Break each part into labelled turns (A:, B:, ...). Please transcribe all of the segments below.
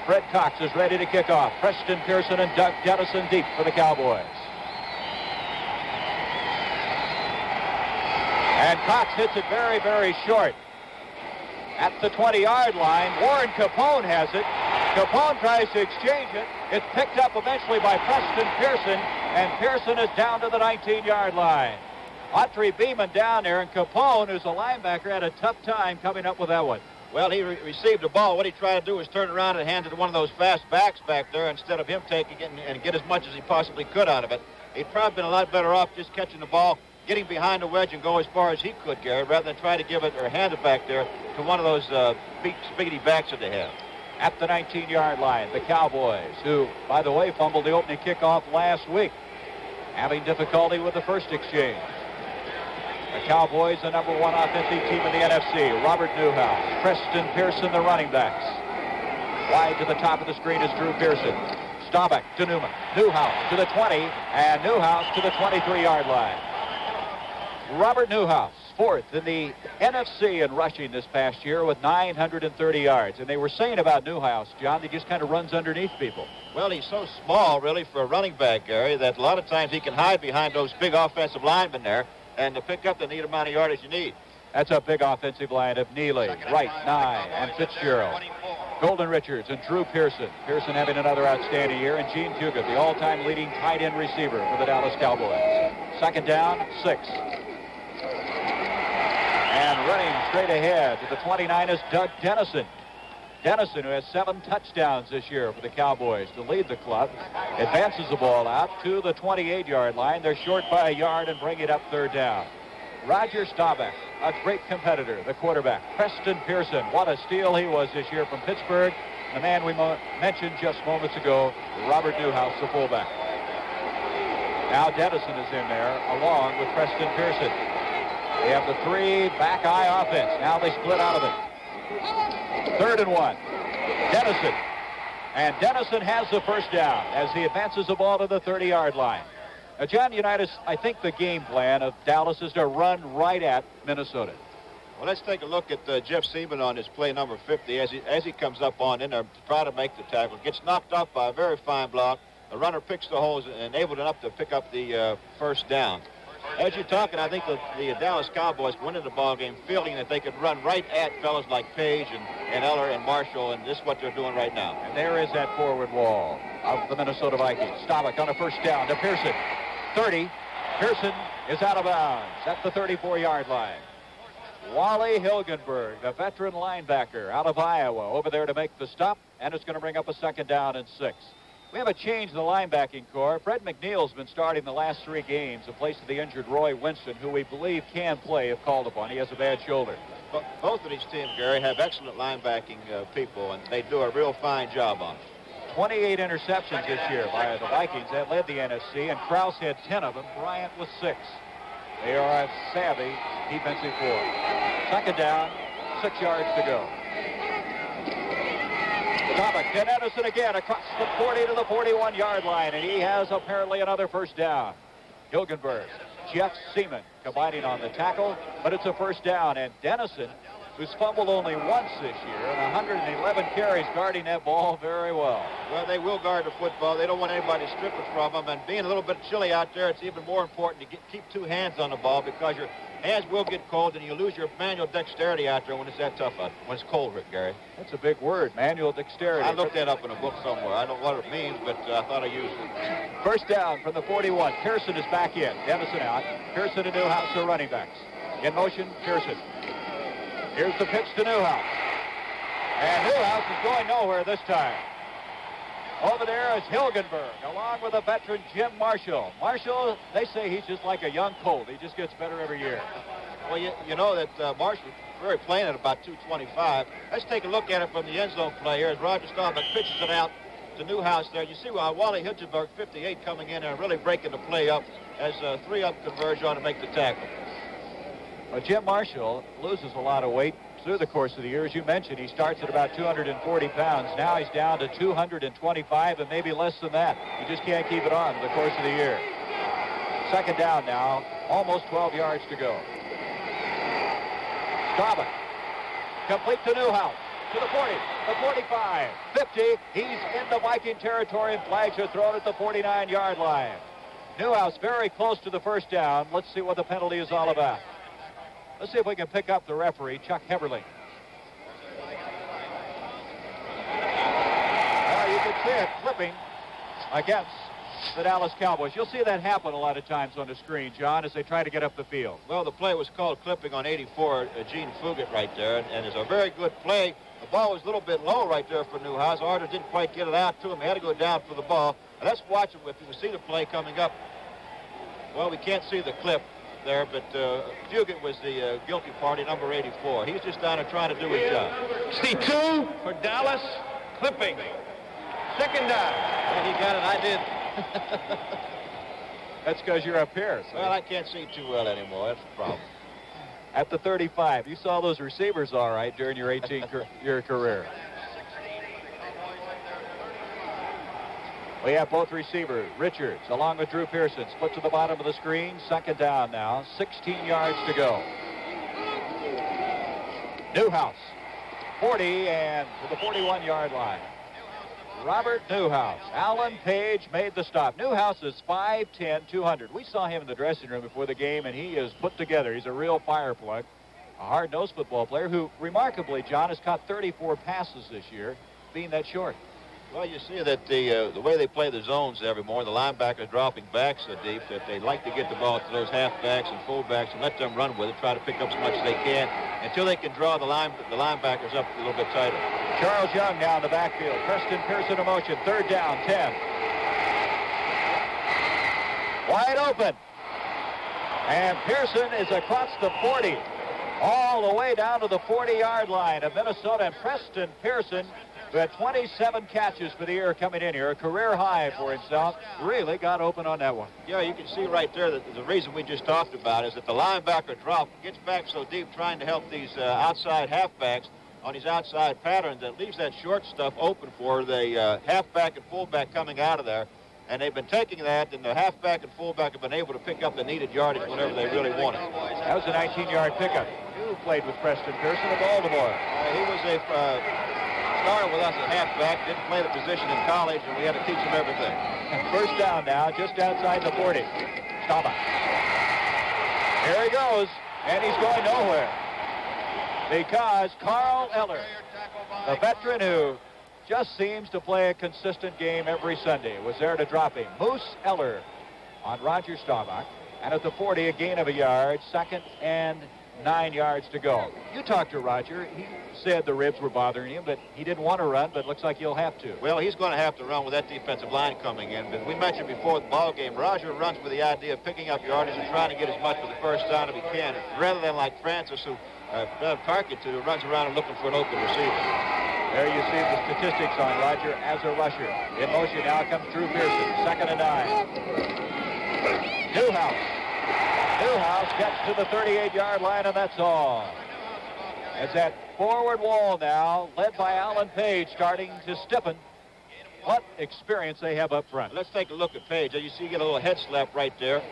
A: Fred Cox is ready to kick off. Preston Pearson and Doug Dennison deep for the Cowboys. And Cox hits it very, very short. At the 20-yard line, Warren Capone has it. Capone tries to exchange it. It's picked up eventually by Preston Pearson, and Pearson is down to the 19-yard line. Autry Beeman down there, and Capone, who's a linebacker, had a tough time coming up with that one.
B: Well, he received the ball. What he tried to do was turn around and hand it to one of those fast backs back there instead of him taking it and get as much as he possibly could out of it. He'd probably been a lot better off just catching the ball, getting behind the wedge and go as far as he could, Gary, rather than try to give it or hand it back there to one of those speedy backs that they have.
A: At the 19-yard line, the Cowboys, who, by the way, fumbled the opening kickoff last week, having difficulty with the first exchange. The Cowboys, the number one offensive team in the NFC. Robert Newhouse, Preston Pearson, the running backs. Wide to the top of the screen is Drew Pearson. Staubach to Newman. Newhouse to the 20, and Newhouse to the 23-yard line. Robert Newhouse, fourth in the NFC in rushing this past year with 930 yards. And they were saying about Newhouse, John, he just kind of runs underneath people.
B: Well, he's so small, really, for a running back, Gary, that a lot of times he can hide behind those big offensive linemen there and to pick up the needed amount of yardage you need.
A: That's a big offensive line of Neely, Wright, Nye, and Fitzgerald. Golden Richards and Drew Pearson. Pearson having another outstanding year, and Gene Puget, the all-time leading tight end receiver for the Dallas Cowboys. Second down, 6. And running straight ahead to the 29 is Doug Dennison. Dennison, who has 7 touchdowns this year for the Cowboys to lead the club, advances the ball out to the 28-yard line. They're short by a yard and bring it up third down. Roger Staubach, a great competitor, the quarterback. Preston Pearson, what a steal he was this year from Pittsburgh. The man we mentioned just moments ago, Robert Newhouse, the fullback. Now Dennison is in there along with Preston Pearson. They have the 3 back eye offense. Now they split out of it. 3rd and 1. Dennison. And Dennison has the first down as he advances the ball to the 30-yard line. Now, John Unitas, I think the game plan of Dallas is to run right at Minnesota.
B: Well, let's take a look at Jeff Seaman on his play number 50 as he comes up on in there to try to make the tackle. Gets knocked off by a very fine block. The runner picks the holes and able enough to pick up the first down. As you're talking, I think the Dallas Cowboys went into the ball game feeling that they could run right at fellas like Page and Eller and Marshall, and this is what they're doing right now.
A: And there is that forward wall of the Minnesota Vikings. Staubach on a first down to Pearson. 30. Pearson is out of bounds at the 34-yard line. Wally Hilgenberg, the veteran linebacker out of Iowa, over there to make the stop, and it's going to bring up a second down and 6. We have a change in the linebacking corps. Fred McNeil's been starting the last 3 games in place of the injured Roy Winston, who we believe can play if called upon. He has a bad shoulder.
B: But both of these teams, Gary, have excellent linebacking people, and they do a real fine job on it.
A: 28 interceptions this year by the Vikings. That led the NFC, and Krause had 10 of them. Bryant with 6. They are a savvy defensive corps. Second down, 6 yards to go. Staubach to Edison again across the 40 to the 41-yard line, and he has apparently another first down. Hilgenberg, Jeff Seaman combining on the tackle, but it's a first down, and Dennison, who's fumbled only once this year, and 111 carries, guarding that ball very well.
B: Well, they will guard the football. They don't want anybody to strip it from them, and being a little bit chilly out there, it's even more important to keep 2 hands on the ball because your hands will get cold, and you lose your manual dexterity out there when it's that tough out, when it's cold, Rick, Gary.
A: That's a big word, manual dexterity.
B: I looked that up in a book somewhere. I don't know what it means, but I thought I used it.
A: First down from the 41. Pearson is back in. Dennison out. Pearson and Newhouse are running backs. In motion, Pearson. Here's the pitch to Newhouse. And Newhouse is going nowhere this time. Over there is Hilgenberg, along with a veteran Jim Marshall. Marshall, they say he's just like a young colt. He just gets better every year.
B: Well, you know that Marshall is very plain at about 225. Let's take a look at it from the end zone play here as Roger Staubach pitches it out to Newhouse there. You see Wally Hilgenberg, 58, coming in and really breaking the play up as 3-up converge on to make the tackle.
A: Well, Jim Marshall loses a lot of weight through the course of the year. As you mentioned, he starts at about 240 pounds. Now he's down to 225 and maybe less than that. He just can't keep it on in the course of the year. Second down now, almost 12 yards to go. Staubach, complete to Newhouse. to the 40, the 45, 50. He's in the Viking territory, and flags are thrown at the 49-yard line. Newhouse very close to the first down. Let's see what the penalty is all about. Let's see if we can pick up the referee, Chuck Heberling. You can see it flipping against the Dallas Cowboys. You'll see that happen a lot of times on the screen, John, as they try to get up the field.
B: Well, the play was called clipping on 84, Gene Fugit right there, and it's a very good play. The ball was a little bit low right there for Newhouse. Arter didn't quite get it out to him. He had to go down for the ball. And let's watch it if you can see the play coming up. Well, we can't see the clip there, but Fugit was the guilty party, number 84. He's just down there trying to do his job.
C: 62 for Dallas, clipping. Second down.
B: And he got it. I did.
A: That's because you're up here. So.
B: Well, I can't see too well anymore. That's the problem.
A: At the 35, you saw those receivers all right during your 18-year career. We have both receivers. Richards along with Drew Pearson. Split to the bottom of the screen. Second down now. 16 yards to go. Newhouse. 40 and to the 41-yard line. Robert Newhouse. Alan Page made the stop. Newhouse is 5'10", 200. We saw him in the dressing room before the game, and he is put together. He's a real fire plug. A hard-nosed football player who, remarkably, John, has caught 34 passes this year, being that short.
B: Well, you see that the way they play the zones every morning, the linebackers dropping back so deep that they like to get the ball to those halfbacks and fullbacks and let them run with it, try to pick up as much as they can until they can draw the linebackers up a little bit tighter.
A: Charles Young now in the backfield. Preston Pearson in motion. Third down, 10. Wide open. And Pearson is across the 40, all the way down to the 40-yard line of Minnesota. And Preston Pearson, who had 27 catches for the year coming in here, a career high for himself, really got open on that one.
B: Yeah, you can see right there that the reason we just talked about is that the linebacker drop gets back so deep trying to help these outside halfbacks on his outside patterns that leaves that short stuff open for the halfback and fullback coming out of there. And they've been taking that, and the halfback and fullback have been able to pick up the needed yardage whenever they really want it.
A: That was a 19-yard pickup. You played with Preston Pearson of Baltimore.
B: He was a started with us at halfback, didn't play the position in college, and we had to teach him everything.
A: First down now, just outside the 40. Staba. Here he goes, and he's going nowhere. Because Carl Eller, the veteran who just seems to play a consistent game every Sunday, was there to drop him. Moose Eller on Roger Staubach. And at the 40, a gain of a yard, second and 9 yards to go. You talked to Roger. He said the ribs were bothering him, but he didn't want to run, but looks like he'll have to.
B: Well, he's going to have to run with that defensive line coming in. But we mentioned before the ball game, Roger runs with the idea of picking up yardage and trying to get as much for the first down as he can, rather than like Francis, who target to, who runs around and looking for an open receiver.
A: There you see the statistics on Roger as a rusher. In motion now comes Drew Pearson, second and 9. Newhouse gets to the 38-yard line, and that's all. As that forward wall now, led by Alan Page, starting to stiffen. What experience they have up front.
B: Let's take a look at Page. As you see, you get a little head slap right there,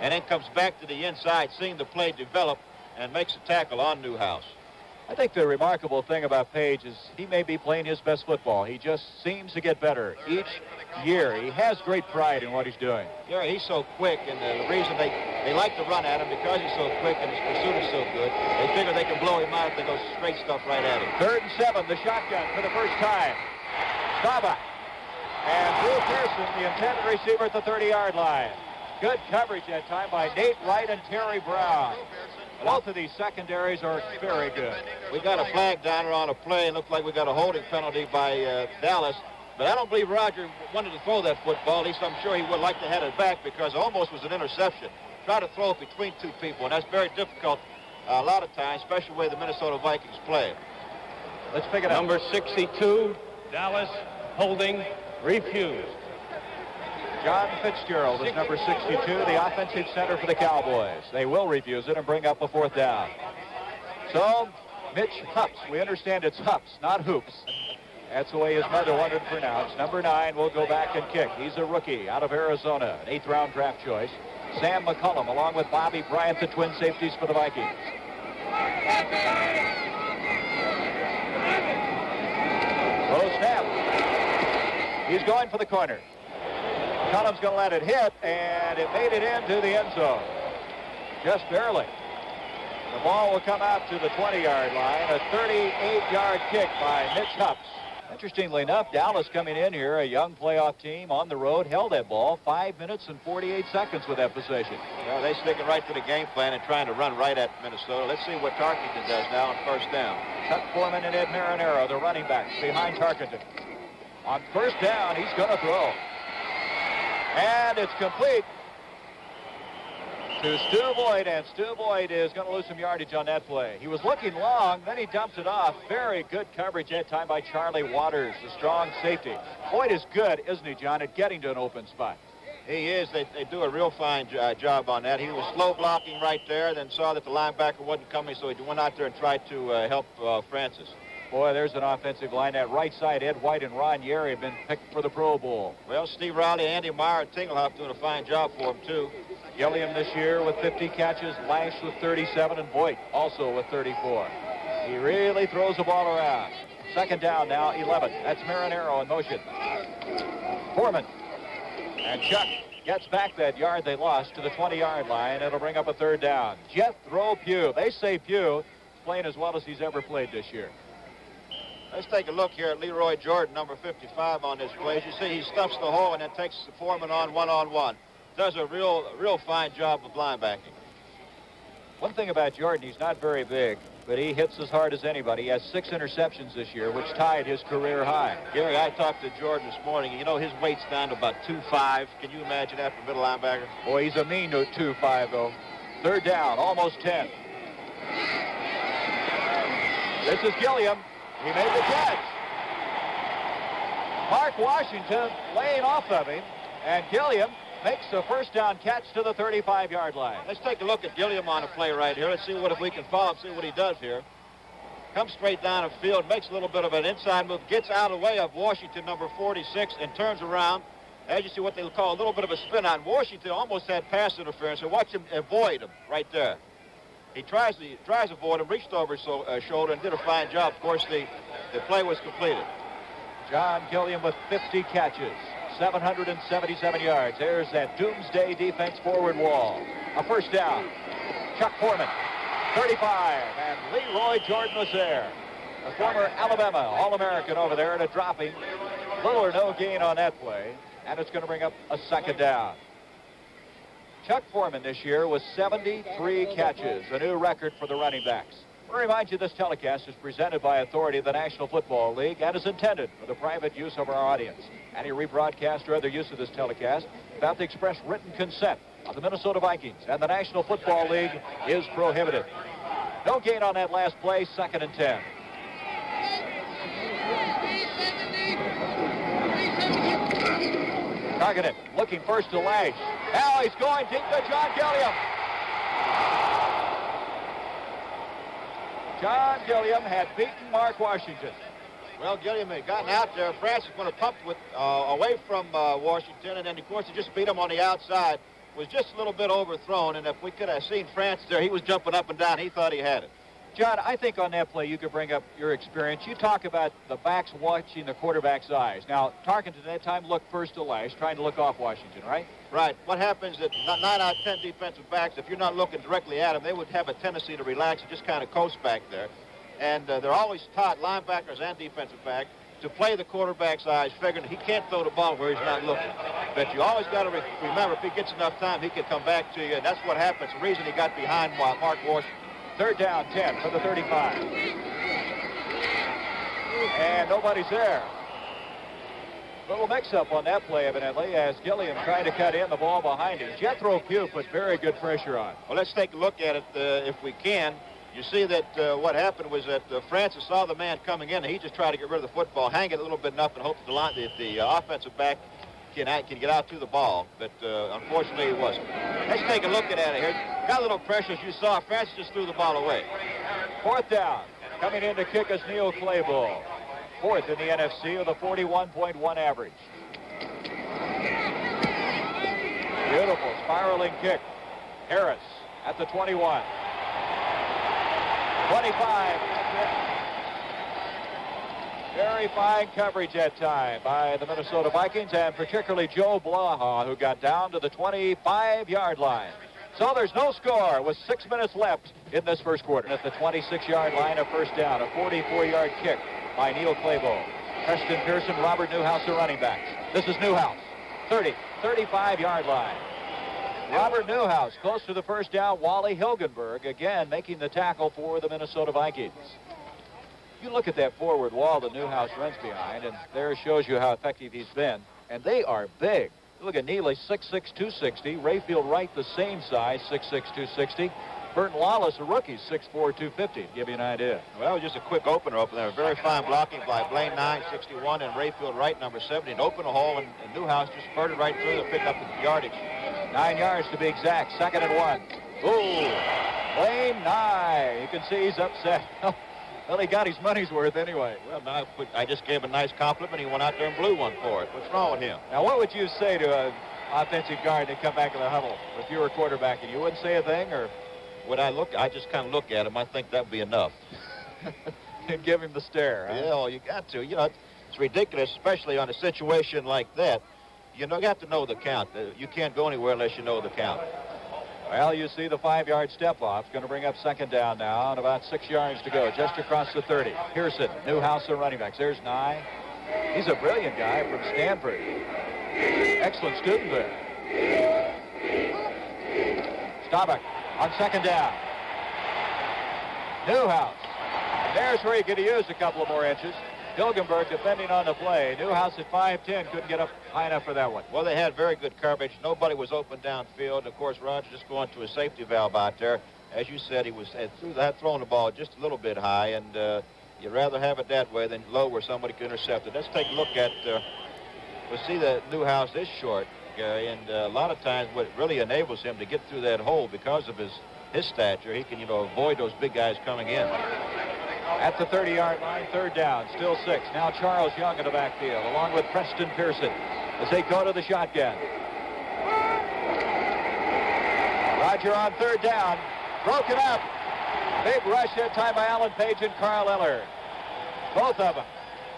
B: and then comes back to the inside, seeing the play develop, and makes a tackle on Newhouse.
A: I think the remarkable thing about Page is he may be playing his best football. He just seems to get better each year. He has great pride in what he's doing.
B: Yeah, he's so quick, and the reason they like to run at him because he's so quick and his pursuit is so good, they figure they can blow him out if they go straight stuff right at him.
A: 3rd and 7, the shotgun for the first time. Staba. And Drew Pearson, the intended receiver at the 30-yard line. Good coverage that time by Nate Wright and Terry Brown. Both of these secondaries are very good.
B: We got a flag down on a play. It looks like we got a holding penalty by Dallas. But I don't believe Roger wanted to throw that football. At least I'm sure he would like to head it back because it almost was an interception. Try to throw it between two people, and that's very difficult a lot of times, especially the way the Minnesota Vikings play.
A: Let's pick it up.
C: Number 62, Dallas, holding, refused.
A: John Fitzgerald is number 62, the offensive center for the Cowboys. They will refuse it and bring up a 4th down. So, Mitch Hups. We understand it's Hups, not Hoops. That's the way his mother wanted to pronounce. Number 9 will go back and kick. He's a rookie out of Arizona, an 8th-round draft choice. Sam McCullum, along with Bobby Bryant, the twin safeties for the Vikings. Oh, snap. He's going for the corner. Cullum's going to let it hit, and it made it into the end zone. Just barely. The ball will come out to the 20-yard line. A 38-yard kick by Mitch Hups. Interestingly enough, Dallas coming in here, a young playoff team on the road, held that ball 5 minutes and 48 seconds with that possession.
B: Well, they're sticking right to the game plan and trying to run right at Minnesota. Let's see what Tarkenton does now on first down.
A: Chuck Foreman and Ed Marinero, the running backs, behind Tarkenton. On first down, he's going to throw. And it's complete to Stu Boyd, and Stu Boyd is going to lose some yardage on that play. He was looking long, then he dumps it off. Very good coverage that time by Charlie Waters, the strong safety. Boyd is good, isn't he, John, at getting to an open spot?
B: He is. They do a real fine job on that. He was slow blocking right there, then saw that the linebacker wasn't coming, so he went out there and tried to help Francis.
A: Boy, there's an offensive line. That right side, Ed White and Ron Yeri have been picked for the Pro Bowl.
B: Well, Steve Rowley, Andy Meyer, and Tingelhoff doing a fine job for him, too.
A: Gilliam this year with 50 catches, Lash with 37, and Boyd also with 34. He really throws the ball around. Second down now, 11. That's Marinero in motion. Foreman. And Chuck gets back that yard they lost to the 20-yard line. It'll bring up a third down. Jethro Pugh. They say Pugh is playing as well as he's ever played this year.
B: Let's take a look here at Leroy Jordan, number 55 on this play. As you see, he stuffs the hole and then takes the Foreman on one-on-one. Does a real fine job of linebacking.
A: One thing about Jordan, he's not very big, but he hits as hard as anybody. He has 6 interceptions this year, which tied his career high.
B: Gary, I talked to Jordan this morning, and you know his weight's down to about 2.5. Can you imagine that for middle linebacker?
A: Boy, he's a mean 2.5, though. Third down, almost 10. This is Gilliam. He made the catch. Mark Washington laying off of him, and Gilliam makes the first down catch to the 35-yard line.
B: Let's take a look at Gilliam on a play right here. Let's see if we can follow him, see what he does here. Comes straight down the field, makes a little bit of an inside move, gets out of the way of Washington, number 46, and turns around. As you see what they'll call a little bit of a spin on. Washington almost had pass interference, so watch him avoid him right there. He tries to avoid him, reached over his shoulder, and did a fine job. Of course, the play was completed.
A: John Gilliam with 50 catches. 777 yards. There's that doomsday defense forward wall. A first down. Chuck Foreman, 35, and Leroy Jordan was there. The former Alabama All-American over there, and a dropping. Little or no gain on that play, and it's going to bring up a second down. Chuck Foreman this year with 73 catches, a new record for the running backs. I remind you this telecast is presented by authority of the National Football League and is intended for the private use of our audience. Any rebroadcast or other use of this telecast without the express written consent of the Minnesota Vikings and the National Football League is prohibited. No gain on that last play, 2nd and 10. Targeted, looking first to Lash. Now he's going deep to John Gilliam. John Gilliam had beaten Mark Washington.
B: Well, Gilliam had gotten out there. Francis went to pump with away from Washington, and then, of course, he just beat him on the outside. Was just a little bit overthrown, and if we could have seen Francis there, he was jumping up and down. He thought he had it.
A: John, I think on that play you could bring up your experience. You talk about the backs watching the quarterback's eyes. Now, Tarkenton at that time looked first to Lash, trying to look off Washington, right?
B: Right. What happens is that 9 out of 10 defensive backs, if you're not looking directly at them, they would have a tendency to relax and just kind of coast back there. And they're always taught, linebackers and defensive backs, to play the quarterback's eyes, figuring he can't throw the ball where he's not looking. But you always got to remember, if he gets enough time, he can come back to you, and that's what happens. The reason he got behind Mark Washington.
A: Third down, 10 for the 35. And nobody's there. Little mix-up on that play, evidently, as Gilliam trying to cut in the ball behind him. Jethro Pugh put very good pressure on.
B: Well, let's take a look at it if we can. You see that what happened was that Francis saw the man coming in, and he just tried to get rid of the football, hang it a little bit enough, and hope that the offensive back can get out to the ball, but unfortunately it wasn't. Let's take a look at it here. Got a little pressure, as you saw. Francis just threw the ball away.
A: Fourth down. Coming in to kick us Neil Claypool. Fourth in the NFC with a 41.1 average. Beautiful spiraling kick. Harris at the 21. 25. Very fine coverage at time by the Minnesota Vikings, and particularly Joe Blaha, who got down to the 25-yard line. So there's no score with 6 minutes left in this first quarter. At the 26-yard line, a first down, a 44-yard kick by Neil Claiborne. Preston Pearson, Robert Newhouse are running backs. This is Newhouse, 30, 35-yard line. Robert Newhouse close to the first down. Wally Hilgenberg again making the tackle for the Minnesota Vikings. You look at that forward wall that Newhouse runs behind, and there shows you how effective he's been. And they are big. Look at Neely, 6'6", 260. Rayfield Wright, the same size, 6'6", 260. Burton Lawless, a rookie, 6'4", 250, to give you an idea.
B: Well, just a quick opener up there. Very fine blocking by Blaine 9, 61, and Rayfield Wright, number 70. It opened a hole, and Newhouse just spurted right through to pick up the yardage.
A: 9 yards to be exact, 2nd and 1. Ooh, Blaine 9. You can see he's upset. Well, he got his money's worth anyway.
B: Well, now I just gave him a nice compliment. He went out there and blew one for it. What's wrong with him?
A: Now, what would you say to an offensive guard that come back in the huddle if you were quarterbacking? You wouldn't say a thing, or?
B: Would I look? I just kind of look at him. I think that would be enough.
A: And give him the stare. Huh?
B: Yeah, well, you got to. You know, it's ridiculous, especially on a situation like that. You know, you have to know the count. You can't go anywhere unless you know the count.
A: Well, you see the 5-yard step off. It's going to bring up 2nd down now, and about 6 yards to go, just across the 30. Pearson, Newhouse, the running backs. There's Nye. He's a brilliant guy from Stanford. Excellent student there. Staubach on 2nd down. Newhouse. And there's where he could have used a couple of more inches. Hilgenberg defending on the play. Newhouse at 5'10", couldn't get up high enough for that one.
B: Well, they had very good coverage. Nobody was open downfield. Of course, Roger just going to a safety valve out there. As you said, he was throwing the ball just a little bit high, and you'd rather have it that way than low where somebody could intercept it. Let's take a look at, we'll see that Newhouse is short, Gary, and a lot of times what really enables him to get through that hole because of his stature, he can, avoid those big guys coming in.
A: At the 30-yard line, 3rd down, still 6. Now Charles Young in the backfield, along with Preston Pearson, as they go to the shotgun. Roger on 3rd down, broken up. Big rush that time by Alan Page and Carl Eller. Both of them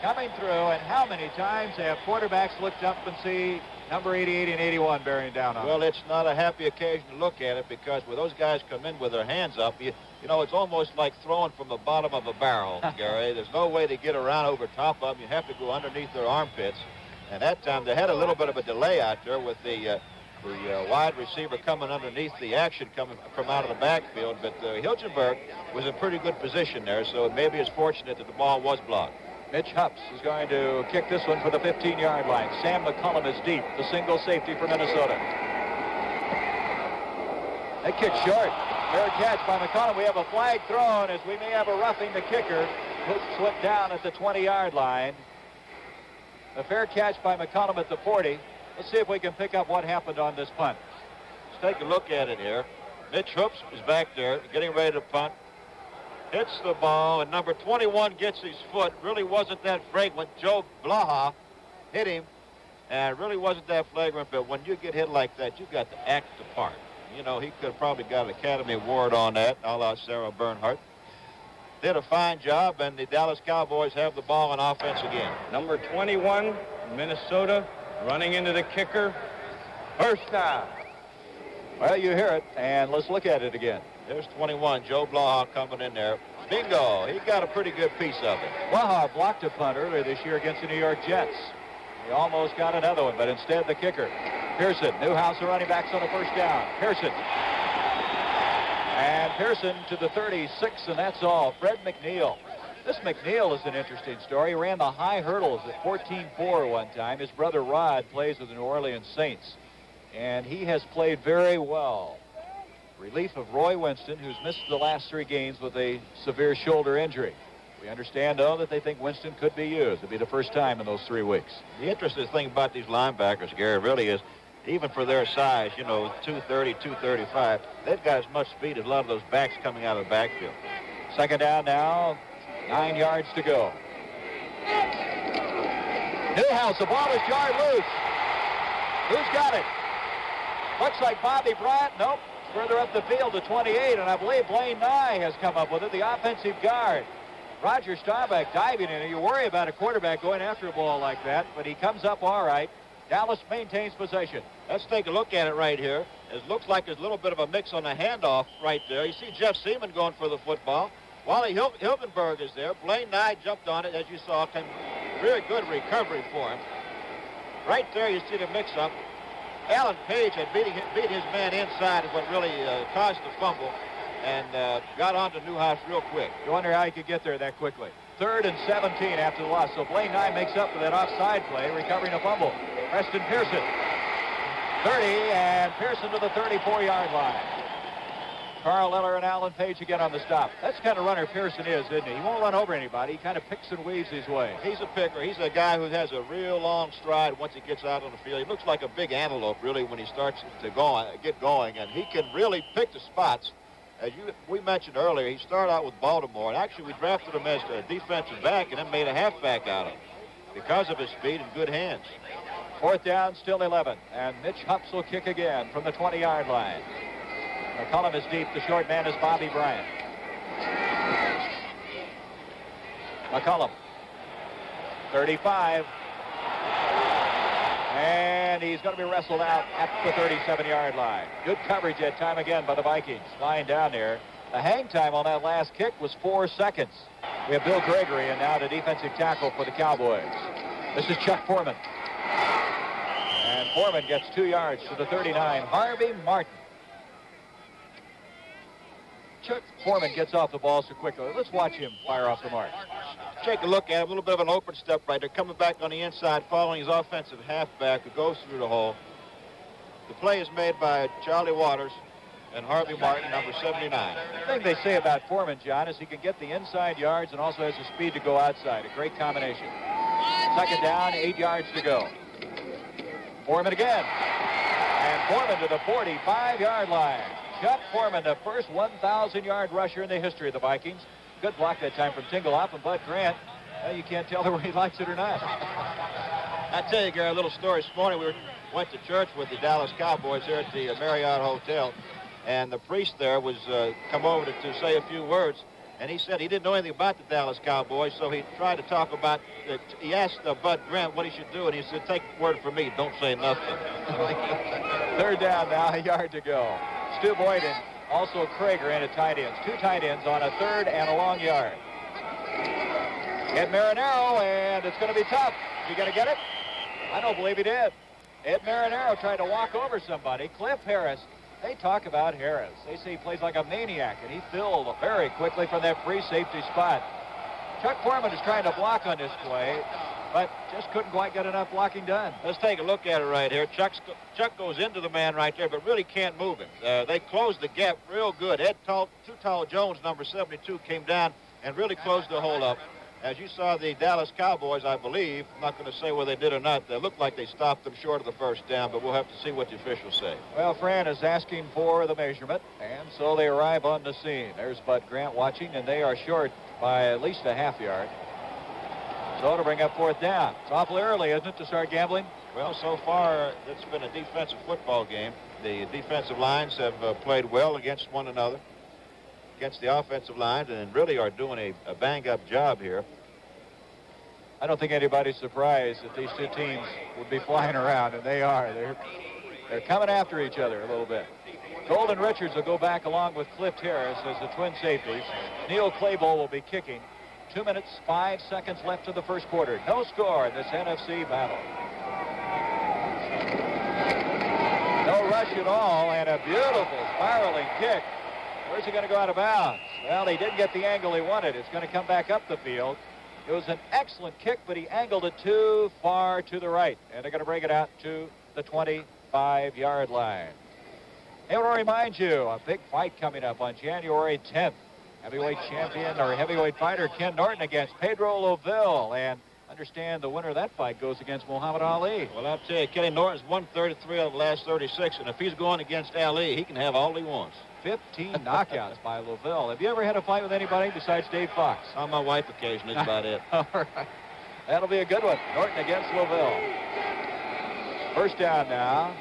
A: coming through, and how many times have quarterbacks looked up and see number 88 and 81 bearing down on
B: Well,
A: them?
B: it's not a happy occasion to look at it because when those guys come in with their hands up, it's almost like throwing from the bottom of a barrel, Gary. There's no way to get around over top of them. You have to go underneath their armpits. And that time they had a little bit of a delay out there with the wide receiver coming underneath the action coming from out of the backfield. But Hilgenberg was in pretty good position there, so maybe it's fortunate that the ball was blocked.
A: Mitch Hups is going to kick this one for the 15-yard line. Sam McCullum is deep, the single safety for Minnesota. They kick short. Fair catch by McCullum. We have a flag thrown as we may have a roughing the kicker. Hoops went down at the 20-yard line. A fair catch by McCullum at the 40. Let's see if we can pick up what happened on this punt.
B: Let's take a look at it here. Mitch Hoops is back there getting ready to punt. Hits the ball, and number 21 gets his foot. Really wasn't that fragrant. Joe Blaha hit him, and it really wasn't that flagrant, but when you get hit like that, you've got to act the part. He could have probably got an Academy Award on that, a la Sarah Bernhardt. Did a fine job, and the Dallas Cowboys have the ball on offense again.
C: Number 21, Minnesota, running into the kicker. First down.
A: Well, you hear it, and let's look at it again.
B: There's 21, Joe Blaha coming in there. Bingo, he got a pretty good piece of it.
A: Blaha blocked a punt earlier this year against the New York Jets. He almost got another one, but instead the kicker. Pearson, Newhouse, the running backs on the first down. Pearson. And Pearson to the 36, and that's all. Fred McNeil. This McNeil is an interesting story. He ran the high hurdles at 14-4 one time. His brother Rod plays with the New Orleans Saints, and he has played very well. Relief of Roy Winston, who's missed the last 3 games with a severe shoulder injury. We understand, though, that they think Winston could be used. It'll be the first time in those 3 weeks.
B: The interesting thing about these linebackers, Gary, really is, even for their size, 230, 235, they've got as much speed as a lot of those backs coming out of the backfield.
A: 2nd down now, 9 yards to go. Newhouse, the ball is jarred loose. Who's got it? Looks like Bobby Bryant. Nope. Further up the field to 28, and I believe Blaine Nye has come up with it, the offensive guard. Roger Staubach diving in. You worry about a quarterback going after a ball like that, but he comes up all right. Dallas maintains possession.
B: Let's take a look at it right here. It looks like there's a little bit of a mix on the handoff right there. You see Jeff Seaman going for the football. Wally Hilgenberg is there. Blaine Nye jumped on it, as you saw. Very good recovery for him. Right there, you see the mix-up. Alan Page had beat his man inside is what really caused the fumble, and got on to Newhouse real quick.
A: You wonder how he could get there that quickly. 3rd and 17 after the loss. So Blaine Nye makes up for that offside play, recovering a fumble. Preston Pearson, 30, and Pearson to the 34-yard line. Carl Eller and Alan Page again on the stop. That's the kind of runner Pearson is, isn't he? He won't run over anybody. He kind of picks and weaves his way.
B: He's a picker. He's a guy who has a real long stride once he gets out on the field. He looks like a big antelope, really, when he starts to get going, and he can really pick the spots. As we mentioned earlier, he started out with Baltimore, and actually we drafted him as a defensive back and then made a halfback out of him because of his speed and good hands.
A: 4th down, still 11, and Mitch Humps will kick again from the 20-yard line. McCullum is deep. The short man is Bobby Bryant. McCullum, 35, and he's going to be wrestled out at the 37-yard line. Good coverage that time again by the Vikings. Lying down there. The hang time on that last kick was 4 seconds. We have Bill Gregory, and now the defensive tackle for the Cowboys. This is Chuck Foreman. And Foreman gets 2 yards to the 39. Harvey Martin. Chuck Foreman gets off the ball so quickly. Let's watch him fire off the mark.
B: Take a look at it. A little bit of an open step right there. Coming back on the inside, following his offensive halfback who goes through the hole. The play is made by Charlie Waters and Harvey Martin, number 79.
A: The thing they say about Foreman, John, is he can get the inside yards and also has the speed to go outside. A great combination. 2nd down, 8 yards to go. Foreman again. And Foreman to the 45-yard line. Chuck Foreman, the first 1,000-yard rusher in the history of the Vikings. Good block that time from Tinglehoff and Bud Grant. Well, you can't tell whether he likes it or not.
B: I tell you, Gary, a little story. This morning we went to church with the Dallas Cowboys here at the Marriott Hotel, and the priest there was come over to say a few words, and he said he didn't know anything about the Dallas Cowboys, so he tried to talk about it. He asked Bud Grant what he should do, and he said, take the word from me, don't say nothing.
A: 3rd down now, a yard to go. Stu Boyd and also Krager in at tight ends. 2 tight ends on a 3rd and a long yard. Ed Marinaro, and it's going to be tough. Is he going to get it? I don't believe he did. Ed Marinaro tried to walk over somebody. Cliff Harris. They talk about Harris. They say he plays like a maniac, and he filled very quickly from that free safety spot. Chuck Foreman is trying to block on this play, but just couldn't quite get enough blocking done.
B: Let's take a look at it right here. Chuck goes into the man right there, but really can't move him. They closed the gap real good. Too Tall Jones, number 72, came down and really closed the hole up. As you saw, the Dallas Cowboys, I believe, I'm not going to say whether they did or not, they looked like they stopped them short of the 1st down, but we'll have to see what the officials say.
A: Well, Fran is asking for the measurement, and so they arrive on the scene. There's Bud Grant watching, and they are short by at least a half yard. So to bring up 4th down. It's awfully early, isn't it, to start gambling?
B: Well, so far, it's been a defensive football game. The defensive lines have played well against one another, against the offensive lines, and really are doing a bang-up job here.
A: I don't think anybody's surprised that these 2 teams would be flying around, and they are. They're coming after each other a little bit. Golden Richards will go back along with Cliff Harris as the twin safeties. Neil Claybowl will be kicking. 2 minutes, 5 seconds left to the 1st quarter. No score in this NFC battle. No rush at all, and a beautiful spiraling kick. Where's he going to go out of bounds? Well, he didn't get the angle he wanted. It's going to come back up the field. It was an excellent kick, but he angled it too far to the right. And they're going to bring it out to the 25-yard line. I want to remind you, a big fight coming up on January 10th. Heavyweight champion or heavyweight fighter Ken Norton against Pedro Loville. And understand the winner of that fight goes against Muhammad Ali.
B: Well, I'll tell you, Kenny Norton's won 33 out of the last 36. And if he's going against Ali, he can have all he wants.
A: 15 knockouts by Loville. Have you ever had a fight with anybody besides Dave Fox?
B: On my wife occasionally, that's about it.
A: All right. That'll be a good one. Norton against Loville. 1st down now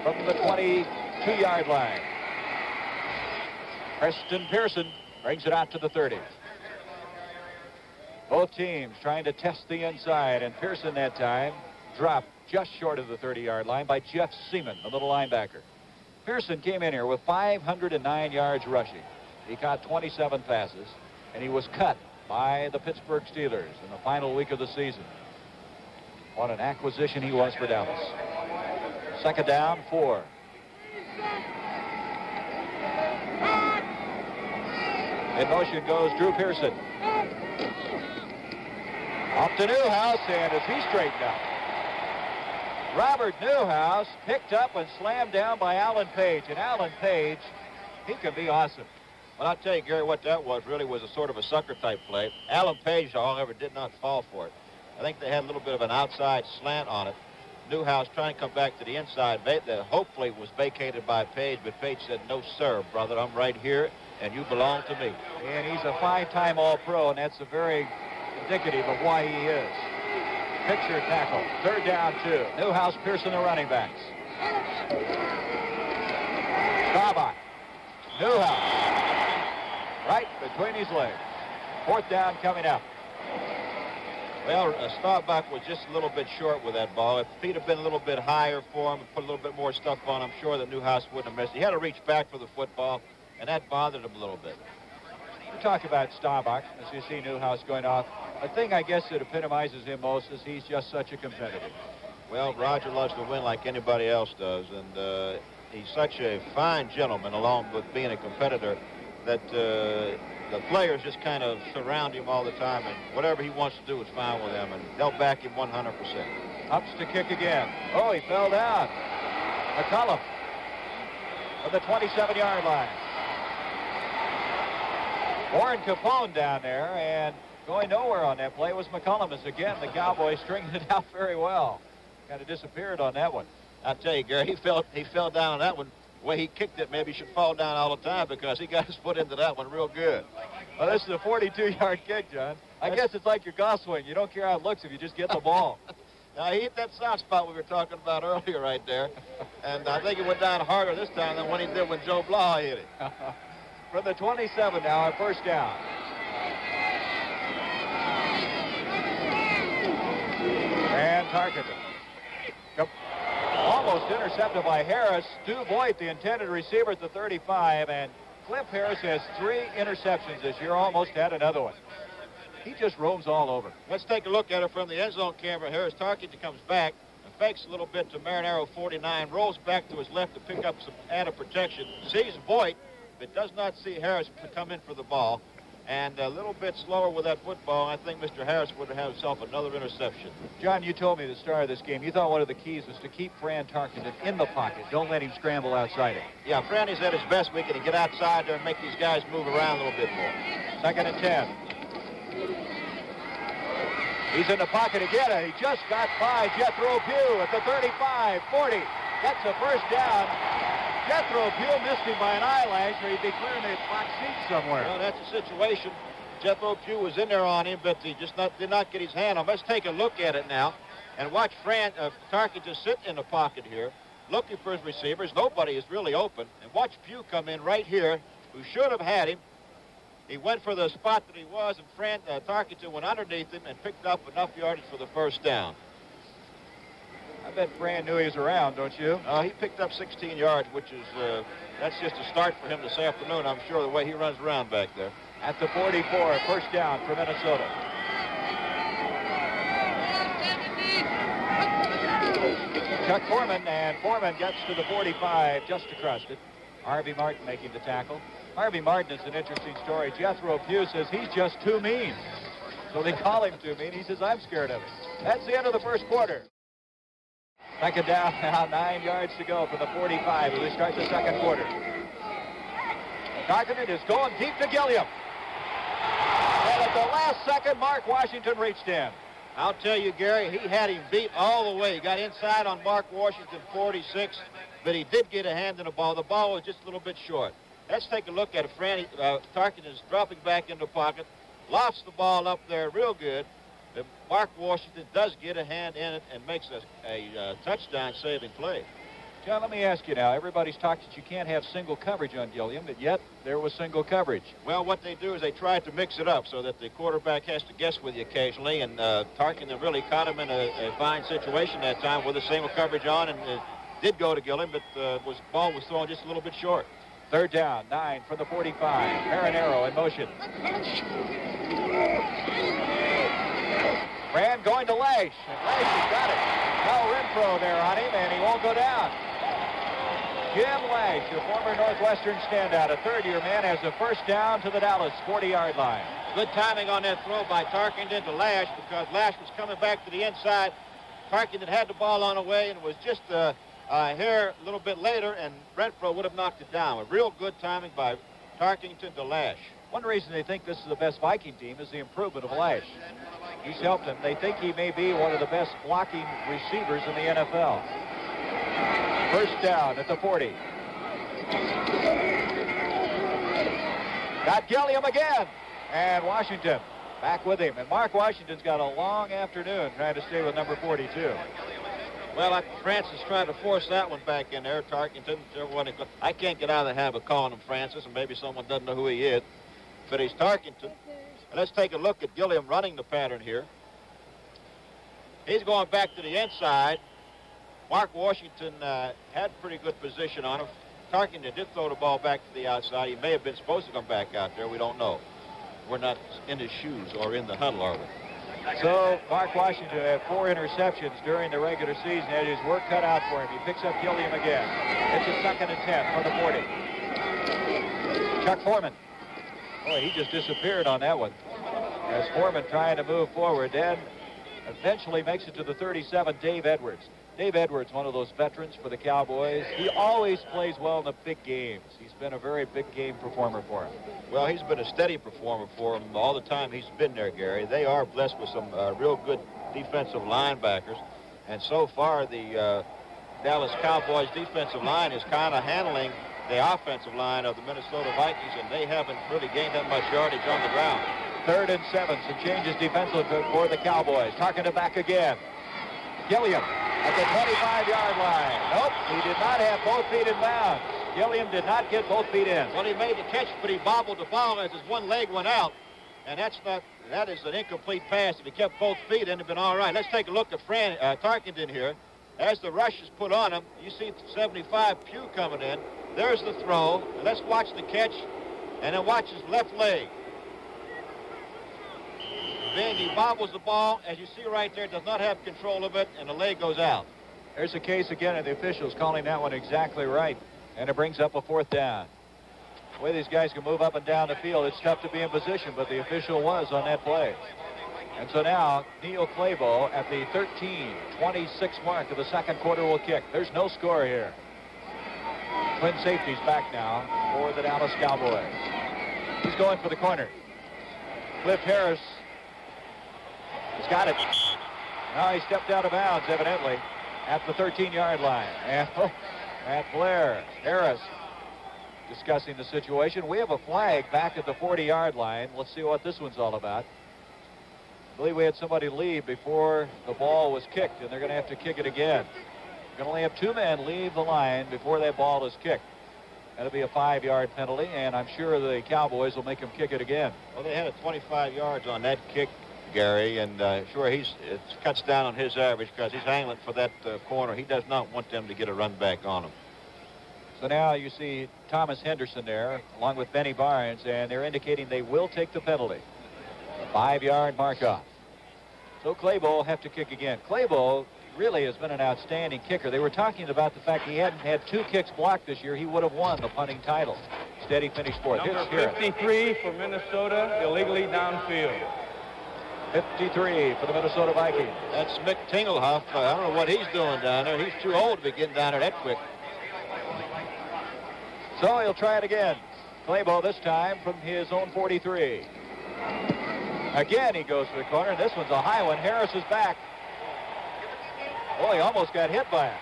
A: from the 22-yard line. Preston Pearson brings it out to the 30. Both teams trying to test the inside, and Pearson that time dropped just short of the 30-yard line by Jeff Seaman, the little linebacker. Pearson came in here with 509 yards rushing. He caught 27 passes, and he was cut by the Pittsburgh Steelers in the final week of the season. What an acquisition he was for Dallas. Second down, 4. In motion goes Drew Pearson. Off to Newhouse, and as he straightened out, Robert Newhouse picked up and slammed down by Alan Page. And Alan Page, he can be awesome.
B: Well, I'll tell you, Gary, what that was really was a sort of a sucker-type play. Alan Page, however, did not fall for it. I think they had a little bit of an outside slant on it. Newhouse trying to come back to the inside. That hopefully was vacated by Page, but Page said, "No, sir, brother, I'm right here, and you belong to me."
A: And he's a 5-time All-Pro, and that's a very indicative of why he is. Picture tackle. Third down, 2. Newhouse, Pearson, the running backs. Staubach. Newhouse. Right between his legs. Fourth down coming up.
B: Well, Staubach was just a little bit short with that ball. If he'd have been a little bit higher for him and put a little bit more stuff on, I'm sure that Newhouse wouldn't have missed. He had to reach back for the football, and that bothered him a little bit.
A: You talk about Staubach as you see Newhouse going off. The thing I guess that epitomizes him most is he's just such a competitor.
B: Well, Roger loves to win like anybody else does, and he's such a fine gentleman along with being a competitor that the players just kind of surround him all the time, and whatever he wants to do is fine with them, and they'll back him 100%.
A: Ups to kick again. Oh, he fell down. McCullum from the 27-yard line. Warren Capone down there, and going nowhere on that play was McCullum, as again the Cowboys stringing it out very well. Kind of disappeared on that one.
B: I'll tell you, Gary, he fell down on that one. The way he kicked it, maybe he should fall down all the time because he got his foot into that one real good.
A: Well, this is a 42-yard kick, John. I guess it's like your golf swing. You don't care how it looks if you just get the ball.
B: Now, he hit that soft spot we were talking about earlier right there, and I think it went down harder this time than when he did when Joe Blah hit it.
A: From the 27 now, a first down. And Tarkenton. Almost intercepted by Harris. Stu Voigt, the intended receiver at the 35, and Cliff Harris has 3 interceptions this year, almost had another one. He just roams all over.
B: Let's take a look at it from the end zone camera. Harris Tarkenton comes back and fakes a little bit to Marinero 49, rolls back to his left to pick up some added protection, sees Voigt, but does not see Harris come in for the ball. And a little bit slower with that football, I think Mr. Harris would have had himself another interception.
A: John, you told me at the start of this game, you thought one of the keys was to keep Fran Tarkenton in the pocket. Don't let him scramble outside it.
B: Yeah, Franny's at his best week, and he get outside there and make these guys move around a little bit more.
A: Second and 10. He's in the pocket again, and he just got by Jethro Pugh at the 35, 40. Gets a first down. Jethro Pugh missed him by an eyelash, or he'd be clearing the box seat somewhere.
B: Well, that's the situation. Jethro Pugh was in there on him, but he just did not get his hand on him. Let's take a look at it now and watch Tarkenton sit in the pocket here, looking for his receivers. Nobody is really open. And watch Pugh come in right here, who should have had him. He went for the spot that he was, and Tarkenton went underneath him and picked up enough yardage for the first down.
A: I bet Fran knew he was around, don't you?
B: He picked up 16 yards, which is, that's just a start for him this afternoon, I'm sure, the way he runs around back there.
A: At the 44, first down for Minnesota. Chuck Foreman, and Foreman gets to the 45, just across it. Harvey Martin making the tackle. Harvey Martin is an interesting story. Jethro Pugh says he's just too mean. So they call him too mean. He says, I'm scared of him. That's the end of the first quarter. Second down now, 9 yards to go from the 45 as we start the second quarter. Tarkenton is going deep to Gilliam. And at the last second, Mark Washington reached in.
B: I'll tell you, Gary, he had him beat all the way. He got inside on Mark Washington, 46, but he did get a hand in the ball. The ball was just a little bit short. Let's take a look at it. Tarkenton is dropping back in the pocket, lofts the ball up there real good. Mark Washington does get a hand in it and makes a touchdown-saving play.
A: John, let me ask you now. Everybody's talked that you can't have single coverage on Gilliam, but yet there was single coverage.
B: Well, what they do is they try to mix it up so that the quarterback has to guess with you occasionally, and Tarkenton really caught him in a fine situation that time with the single coverage on, and did go to Gilliam, but ball was thrown just a little bit short.
A: Third down, 9 from the 45. Marinero in motion. Brand going to Lash, and Lash has got it. Now Renfro there on him, and he won't go down. Jim Lash, your former Northwestern standout, a third-year man, has a first down to the Dallas 40-yard line.
B: Good timing on that throw by Tarkenton to Lash, because Lash was coming back to the inside. Tarkenton had the ball on the way and was just a hair a little bit later, and Renfro would have knocked it down. A real good timing by Tarkenton to Lash.
A: One reason they think this is the best Viking team is the improvement of Lash. He's helped them. They think he may be one of the best blocking receivers in the NFL. First down at the 40. Got Gilliam again. And Washington back with him. And Mark Washington's got a long afternoon trying to stay with number 42.
B: Well, Francis tried to force that one back in there. Tarkenton, I can't get out of the habit of calling him Francis, and maybe someone doesn't know who he is. But he's Tarkenton. Let's take a look at Gilliam running the pattern here. He's going back to the inside. Mark Washington had pretty good position on him. Tarkenton did throw the ball back to the outside. He may have been supposed to come back out there. We don't know. We're not in his shoes or in the huddle, are we?
A: So Mark Washington had 4 interceptions during the regular season. Had his work cut out for him. He picks up Gilliam again. It's a 2nd and 10 for the 40. Chuck Foreman. Boy, he just disappeared on that one. As Foreman trying to move forward, then eventually makes it to the 37, Dave Edwards. Dave Edwards, one of those veterans for the Cowboys. He always plays well in the big games. He's been a very big game performer for him.
B: Well, he's been a steady performer for him all the time he's been there, Gary. They are blessed with some real good defensive linebackers. And so far, the Dallas Cowboys defensive line is kind of handling the offensive line of the Minnesota Vikings, and they haven't really gained that much yardage on the ground.
A: 3rd and 7, some changes defensively for the Cowboys. Tarkenton back again. Gilliam at the 25-yard line. Nope, he did not have both feet in bounds. Gilliam did not get both feet in.
B: Well, he made the catch, but he bobbled the ball as his one leg went out, and that is an incomplete pass. If he kept both feet in, it'd have been all right. Let's take a look at Tarkenton here. As the rush is put on him, you see 75 Pugh coming in. There's the throw. Let's watch the catch, and then watch his left leg. Then he bobbles the ball, as you see right there, does not have control of it, and the leg goes out.
A: There's a case again of the officials calling that one exactly right, and it brings up a 4th down. The way these guys can move up and down the field, it's tough to be in position, but the official was on that play. And so now, Neil Claybo at the 13:26 mark of the 2nd quarter will kick. There's no score here. Twin safety's back now for the Dallas Cowboys. He's going for the corner. Cliff Harris has got it. Now he stepped out of bounds, evidently, at the 13-yard line. And Matt Blair, Harris discussing the situation. We have a flag back at the 40-yard line. Let's see what this one's all about. I believe we had somebody leave before the ball was kicked, and they're going to have to kick it again. We're going to only have 2 men leave the line before that ball is kicked. That'll be a 5-yard penalty, and I'm sure the Cowboys will make him kick it again.
B: Well, they had a 25 yards on that kick, Gary, and sure, it cuts down on his average because he's angling for that corner. He does not want them to get a run back on him.
A: So now you see Thomas Henderson there, along with Benny Barnes, and they're indicating they will take the penalty. A 5-yard mark-off. So Claybo will have to kick again. Claybo really has been an outstanding kicker. They were talking about the fact he hadn't had 2 kicks blocked this year. He would have won the punting title. Instead, he finished 4th.
C: Number 53 for Minnesota, illegally downfield.
A: 53 for the Minnesota Vikings.
B: That's Mick Tingelhoff. I don't know what he's doing down there. He's too old to be getting down there that quick.
A: So he'll try it again. Claybo this time from his own 43. Again, he goes for the corner. This one's a high one. Harris is back. Oh, he almost got hit by it.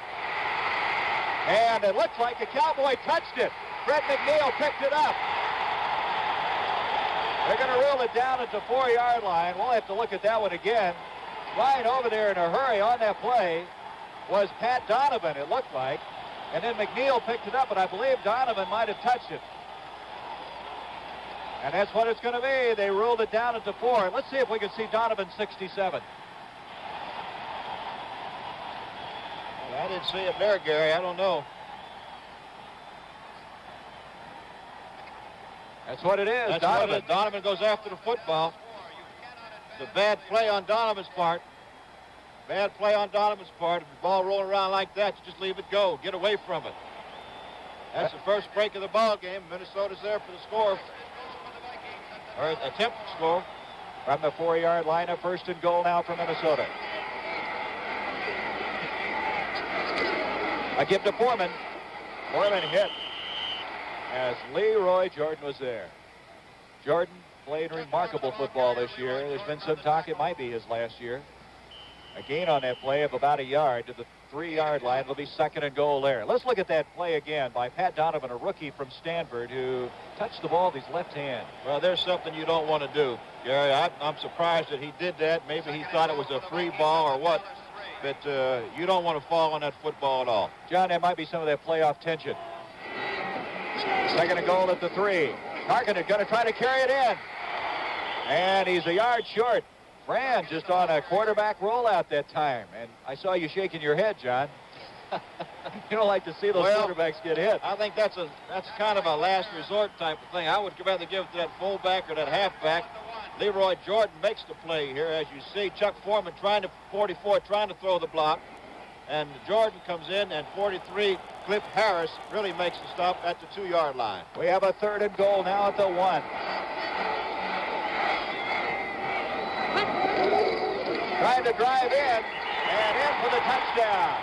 A: And it looks like a Cowboy touched it. Fred McNeil picked it up. They're going to rule it down at the 4-yard line. We'll have to look at that one again. Right over there in a hurry on that play was Pat Donovan, it looked like. And then McNeil picked it up, but I believe Donovan might have touched it. And that's what it's going to be. They ruled it down to 4. Let's see if we can see Donovan 67.
B: Well, I didn't see it there, Gary. I don't know.
A: That's what it is.
B: That's
A: Donovan.
B: what it is. Donovan goes after the football. It's a bad play on Donovan's part. Bad play on Donovan's part. If the ball rolling around like that, you just leave it go. Get away from it. That's the first break of the ball game. Minnesota's there for the score. Or attempt to score.
A: From the 4-yard line, a 1st and goal now for Minnesota. A give to Foreman. Foreman hit as Leroy Jordan was there. Jordan played remarkable football this year. There's been some talk it might be his last year. A gain on that play of about a yard to the 3-yard line. It'll be 2nd and goal there. Let's look at that play again by Pat Donovan, a rookie from Stanford who touched the ball with his left hand.
B: Well, there's something you don't want to do, Gary. I'm surprised that he did that. Maybe he thought it was a free ball or what. But you don't want to fall on that football at all.
A: John, there might be some of that playoff tension. 2nd and goal at the 3. Tarkenton going to try to carry it in. And he's a yard short. Fran just on a quarterback rollout that time. And I saw you shaking your head, John. You don't like to see those quarterbacks get hit.
B: I think that's kind of a last resort type of thing. I would rather give it to that fullback or that halfback. Leroy Jordan makes the play here, as you see. Chuck Foreman trying to throw the block. And Jordan comes in, and 43, Cliff Harris, really makes the stop at the 2-yard line.
A: We have a 3rd and goal now at the 1. Trying to drive in, and in for the touchdown.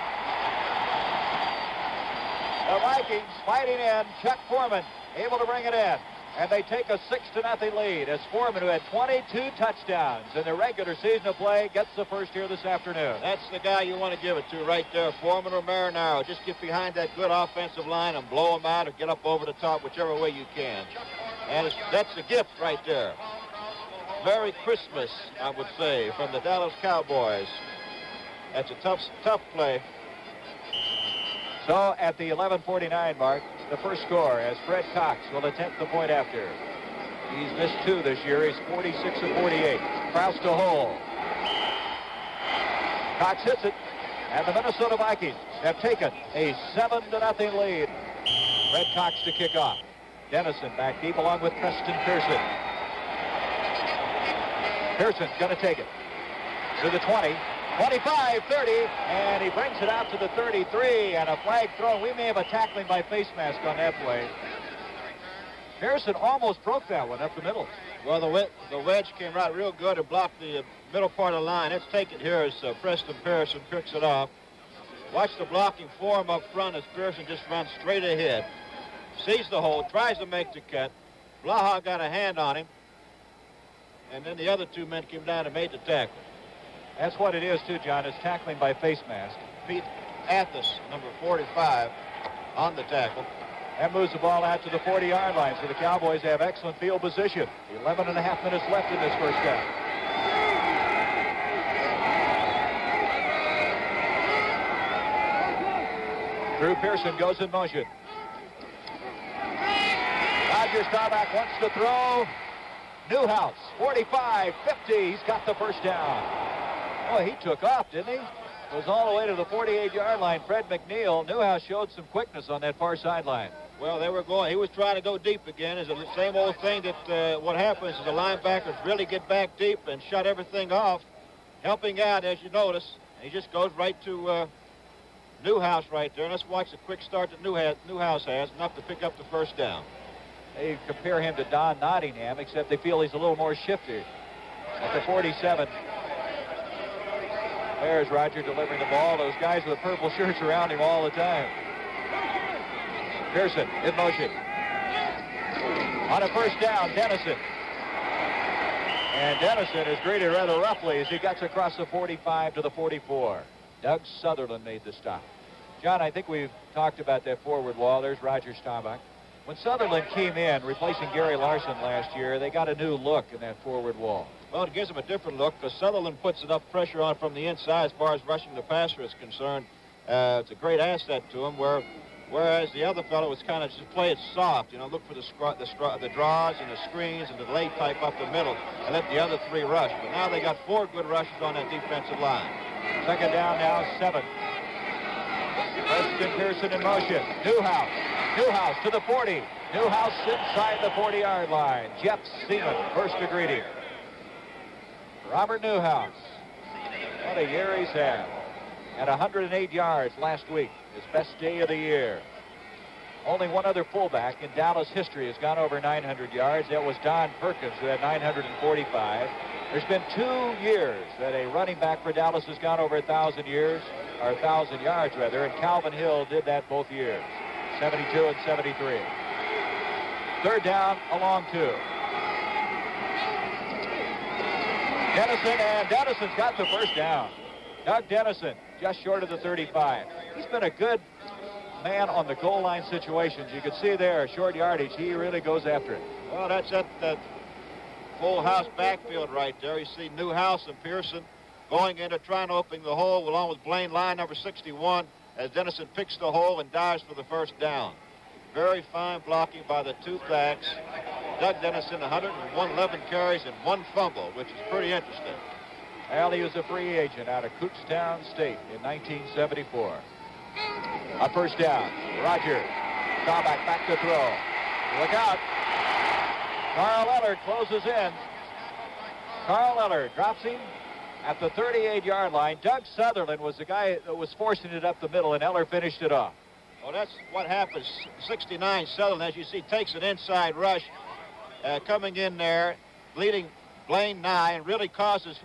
A: The Vikings fighting in. Chuck Foreman able to bring it in. And they take a 6-0 lead as Foreman, who had 22 touchdowns in the regular season of play, gets the first here this afternoon.
B: That's the guy you want to give it to right there, Foreman or Marinaro. Just get behind that good offensive line and blow them out or get up over the top, whichever way you can. And that's a gift right there. Merry Christmas, I would say, from the Dallas Cowboys. That's a tough play.
A: So at the 11:49 mark, the first score as Fred Cox will attempt the point after. He's missed 2 this year. He's 46 of 48. Kraus to hole. Cox hits it, and the Minnesota Vikings have taken a 7-0 lead. Fred Cox to kick off. Dennison back deep along with Preston Pearson. Pearson's going to take it to the 20. 25, 30, and he brings it out to the 33, and a flag thrown. We may have a tackling by face mask on that play. Pearson almost broke that one up the middle.
B: Well, the wedge came right real good and blocked the middle part of the line. Let's take it here as Preston Pearson picks it off. Watch the blocking form up front as Pearson just runs straight ahead. Sees the hole, tries to make the cut. Blaha got a hand on him, and then the other 2 men came down and made the tackle.
A: That's what it is, too, John. It's tackling by face mask.
B: Pete Athos, number 45, on the tackle.
A: That moves the ball out to the 40-yard line, so the Cowboys have excellent field position. 11 and a half minutes left in this first half. Drew Pearson goes in motion. Roger Staubach wants to throw. Newhouse, 45, 50. He's got the first down. Boy, he took off, didn't he? Goes all the way to the 48-yard line. Fred McNeil. Newhouse showed some quickness on that far sideline.
B: Well, he was trying to go deep again. It's the same old thing that what happens is the linebackers really get back deep and shut everything off. Helping out, as you notice. And he just goes right to Newhouse right there. And let's watch the quick start that Newhouse has, enough to pick up the first down.
A: They compare him to Don Nottingham, except they feel he's a little more shifty. At the 47, there's Roger delivering the ball. Those guys with purple shirts around him all the time. Pearson in motion. On a first down, Dennison. And Dennison is greeted rather roughly as he gets across the 45 to the 44. Doug Sutherland made the stop. John, I think we've talked about that forward wall. There's Roger Staubach. When Sutherland came in, replacing Gary Larson last year, they got a new look in that forward wall.
B: Well, it gives them a different look because Sutherland puts enough pressure on from the inside as far as rushing the passer is concerned. It's a great asset to him where Whereas the other fellow was kind of just play it soft, look for the draws and the screens and the lay type up the middle and let the other three rush. But now they got 4 good rushes on that defensive line.
A: Second down now, 7. Preston Pearson in motion. Newhouse to the 40. Newhouse inside the 40-yard line. Jeff Seaman, first to greet him. Robert Newhouse. What a year he's had. At 108 yards last week. His best day of the year. Only one other fullback in Dallas history has gone over 900 yards. That was Don Perkins, who had 945. There's been 2 years that a running back for Dallas has gone over 1,000 yards, and Calvin Hill did that both years, 72 and 73. Third down, a long 2. Dennison's got the first down. Doug Dennison, just short of the 35. He's been a good man on the goal line situations. You can see there, short yardage, he really goes after it.
B: Well, that's that full house backfield right there. You see Newhouse and Pearson going into trying to open the hole along with Blaine Line, number 61, as Dennison picks the hole and dives for the first down. Very fine blocking by the 2 backs. Doug Dennison, 111 carries and 1 fumble, which is pretty interesting.
A: Well, he was a free agent out of Kutztown State in 1974. On first down, Roger. Staubach back to throw. Look out. Carl Eller closes in. Carl Eller drops him at the 38-yard line. Doug Sutherland was the guy that was forcing it up the middle, and Eller finished it off.
B: Well, that's what happens. 69 Sutherland, as you see, takes an inside rush, coming in there, leading Blaine Nye, and really causes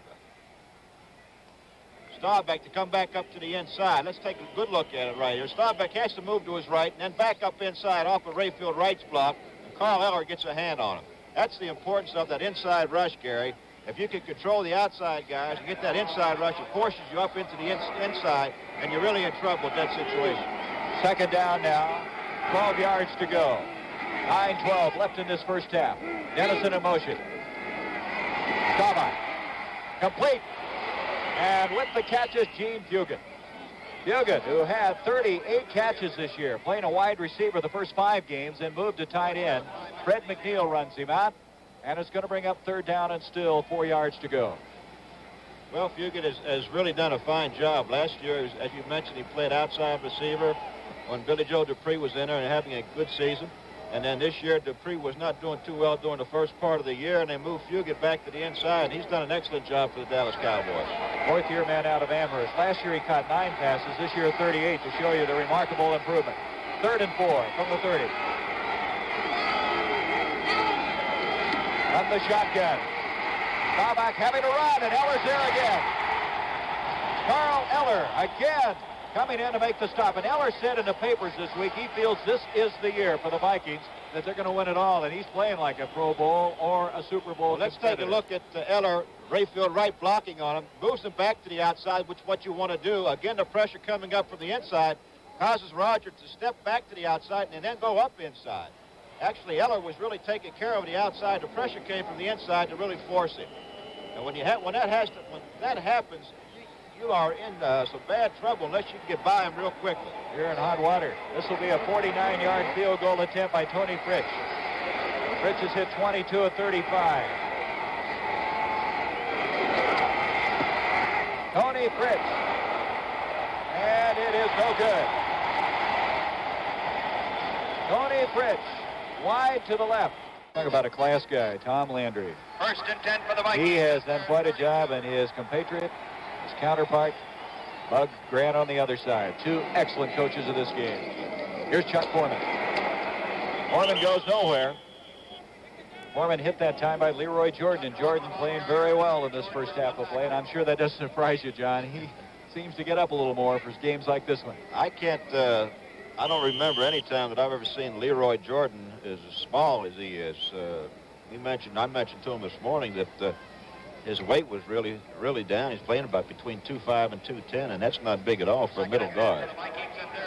B: Staubach to come back up to the inside. Let's take a good look at it right here. Staubach has to move to his right and then back up inside off of Rayfield Wright's block, and Carl Eller gets a hand on him. That's the importance of that inside rush, Gary. If you can control the outside guys and get that inside rush, it forces you up into the inside, and you're really in trouble with that situation.
A: Second down now, 12 yards to go. 9-12 left in this first half. Dennison in motion. Staubach. Complete. And with the catches, Gene Fugit. Fugit, who had 38 catches this year, playing a wide receiver the first 5 games, and moved to tight end. Fred McNeil runs him out, and it's going to bring up third down and still 4 yards to go.
B: Well, Fugit has really done a fine job. Last year, as you mentioned, he played outside receiver when Billy Joe Dupree was in there and having a good season. And then this year, Dupree was not doing too well during the first part of the year, and they moved Fugit back to the inside, and he's done an excellent job for the Dallas Cowboys.
A: 4th-year man out of Amherst. Last year he caught 9 passes. This year 38 to show you the remarkable improvement. 3rd and 4 from the 30. From the shotgun. Staubach having to run, and Eller's there again. Carl Eller again coming in to make the stop. And Eller said in the papers this week he feels this is the year for the Vikings, that they're going to win it all, and he's playing like a Pro Bowl or a Super Bowl.
B: Well, let's take a look at Eller. Rayfield Wright blocking on him, moves him back to the outside, which is what you want to do. Again, the pressure coming up from the inside causes Roger to step back to the outside and then go up inside. Actually, Eller was really taking care of the outside. The pressure came from the inside to really force him. And when that happens, you are in some bad trouble unless you can get by him real quickly.
A: You're in hot water. This will be a 49-yard field goal attempt by Tony Fritsch. Fritsch has hit 22 of 35. Tony Fritsch. And it is no good. Tony Fritsch, wide to the left. Talk about a class guy, Tom Landry.
D: 1st and 10 for the Vikings.
A: He has done quite a job, and his compatriot, his counterpart, Bug Grant on the other side. 2 excellent coaches of this game. Here's Chuck Foreman. Foreman goes nowhere. Foreman hit that time by Leroy Jordan, and Jordan playing very well in this first half of play, and I'm sure that doesn't surprise you, John. He seems to get up a little more for games like this one.
B: I don't remember any time that I've ever seen Leroy Jordan as small as he is. I mentioned to him this morning that his weight was really, really down. He's playing about between 2'5" and 210, and that's not big at all for a middle guard.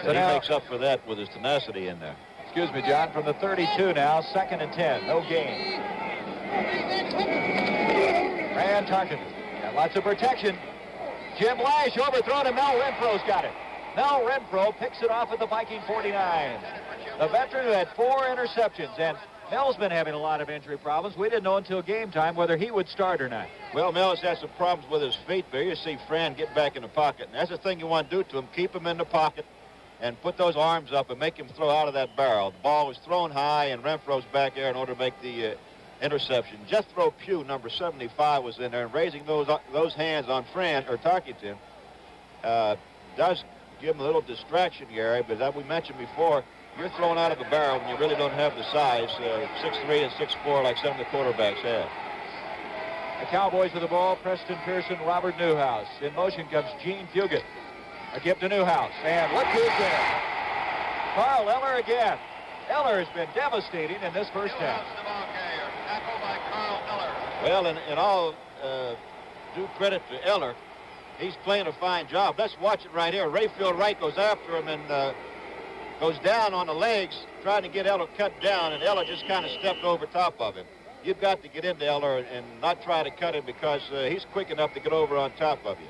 B: So he makes up for that with his tenacity in there.
A: Excuse me, John, from the 32 now, 2nd and 10, no gain. Ryan Tarkin got lots of protection. Jim Lash overthrown, and Mel Renfro's got it. Mel Renfro picks it off at the Viking 49. The veteran who had 4 interceptions, and Mel's been having a lot of injury problems. We didn't know until game time whether he would start or not.
B: Well, Mel has had some problems with his feet, but you see Fran get back in the pocket. And that's the thing you want to do to him. Keep him in the pocket and put those arms up and make him throw out of that barrel. The ball was thrown high, and Renfro's back there in order to make the interception. Jethro Pugh, number 75, was in there, and raising those hands on Fran, or Tarkington, does give him a little distraction, Gary, but as we mentioned before, you're thrown out of a barrel when you really don't have the size, 6'3" and 6'4", like some of the quarterbacks have.
A: The Cowboys with the ball, Preston Pearson, Robert Newhouse. In motion comes Gene Fugit. A give to Newhouse, and look who's there. Carl Eller again. Eller has been devastating in this first half.
B: Well, in all due credit to Eller, he's playing a fine job. Let's watch it right here. Rayfield Wright goes after him and goes down on the legs, trying to get Eller cut down, and Eller just kind of stepped over top of him. You've got to get into Eller and not try to cut him because he's quick enough to get over on top of you.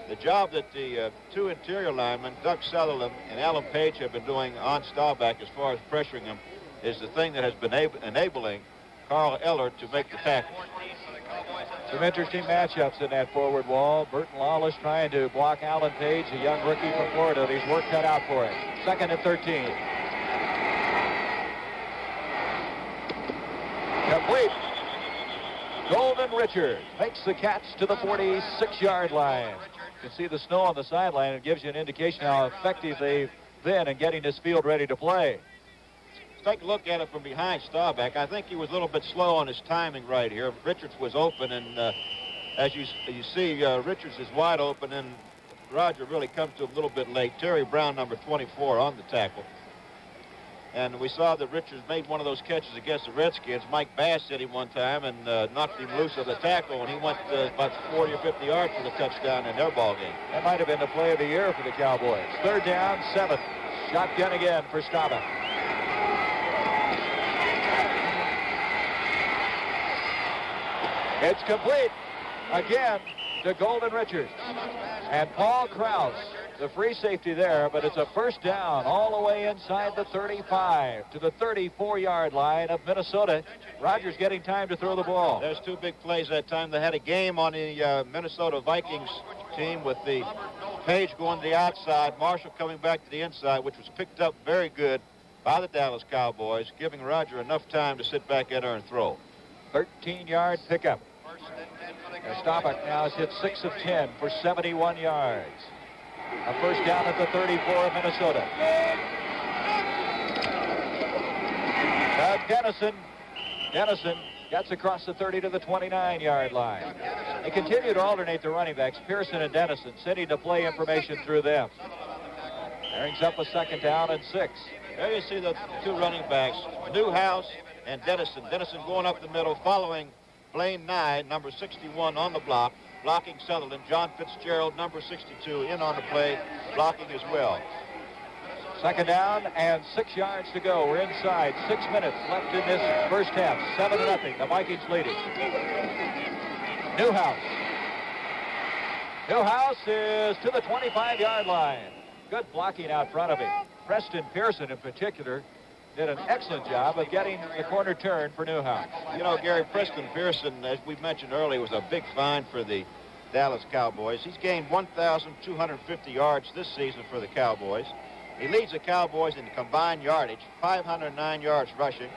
B: The job that the 2 interior linemen, Doug Sutherland and Alan Page, have been doing on Staubach as far as pressuring him is the thing that has been enabling Carl Eller to make the tackle.
A: Some interesting matchups in that forward wall. Burton Lawless trying to block Alan Page, a young rookie from Florida. He's work cut out for him. 2nd and 13. Complete. Golden Richard makes the catch to the 46-yard line. You can see the snow on the sideline. It gives you an indication how effective they've been in getting this field ready to play.
B: Take a look at it from behind Staubach. I think he was a little bit slow on his timing right here. Richards was open, and as you see, Richards is wide open, and Roger really comes to him a little bit late. Terry Brown, number 24, on the tackle. And we saw that Richards made one of those catches against the Redskins. Mike Bass hit him one time and knocked him loose of the tackle, and he went about 40 or 50 yards for the touchdown in their ball game.
A: That might have been the play of the year for the Cowboys. 3rd down, 7. Shotgun again for Staubach. It's complete again to Golden Richards. And Paul Krause, the free safety there, but it's a first down all the way inside the 35 to the 34-yard line of Minnesota. Rogers getting time to throw the ball.
B: There's 2 big plays that time. They had a game on the Minnesota Vikings team with the Page going to the outside, Marshall coming back to the inside, which was picked up very good by the Dallas Cowboys, giving Roger enough time to sit back in there and throw.
A: 13-yard pickup. Staubach now has hit 6 of 10 for 71 yards. A first down at the 34 of Minnesota. Dennison gets across the 30 to the 29-yard line. They continue to alternate the running backs, Pearson and Dennison, sending the play information through them. Brings up a 2nd down and 6.
B: There you see the 2 running backs, Newhouse and Dennison. Dennison going up the middle, following Blaine Nye, number 61, on the block, blocking Sutherland. John Fitzgerald, number 62, in on the play, blocking as well.
A: 2nd down and 6 yards to go. We're inside. 6 minutes left in this first half. 7-0. The Vikings leading. Newhouse. Newhouse is to the 25-yard line. Good blocking out front of him. Preston Pearson, in particular, did an excellent job of getting the corner turn for Newhouse.
B: You know, Gary, Preston Pearson, as we mentioned earlier, was a big find for the Dallas Cowboys. He's gained 1,250 yards this season for the Cowboys. He leads the Cowboys in combined yardage, 509 yards rushing,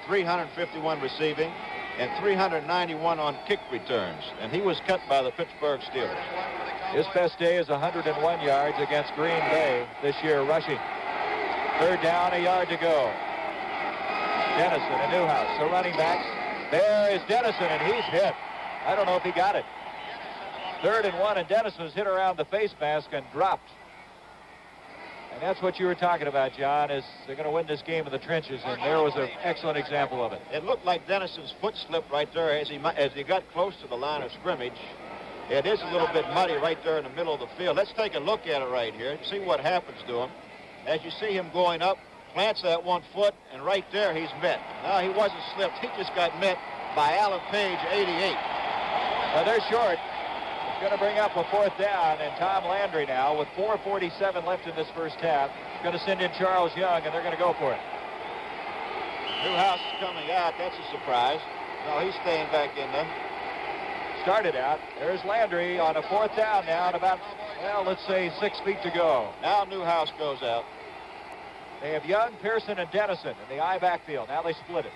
B: 351 receiving, and 391 on kick returns. And he was cut by the Pittsburgh Steelers.
A: His best day is 101 yards against Green Bay this year rushing. 3rd down, a yard to go. Dennison and Newhouse, the running backs. There is Dennison, and he's hit. I don't know if he got it. 3rd and 1, and Dennison was hit around the face mask and dropped. And that's what you were talking about, John, is they're going to win this game in the trenches, and there was an excellent example of it.
B: It looked like Dennison's foot slipped right there as he got close to the line of scrimmage. It is a little bit muddy right there in the middle of the field. Let's take a look at it right here, see what happens to him. As you see him going up, plants that 1 foot, and right there he's met. No, he wasn't slipped. He just got met by Alan Page, 88.
A: Well, they're short. going to bring up a 4th down, and Tom Landry now, with 4:47 left in this first half, is going to send in Charles Young, and they're going to go for it.
B: Newhouse is coming out. That's a surprise. No, he's staying back in there.
A: Started out. There's Landry on a 4th down now, and about, well, let's say 6 feet to go.
B: Now Newhouse goes out.
A: They have Young, Pearson, and Dennison in the I backfield. Now they split it.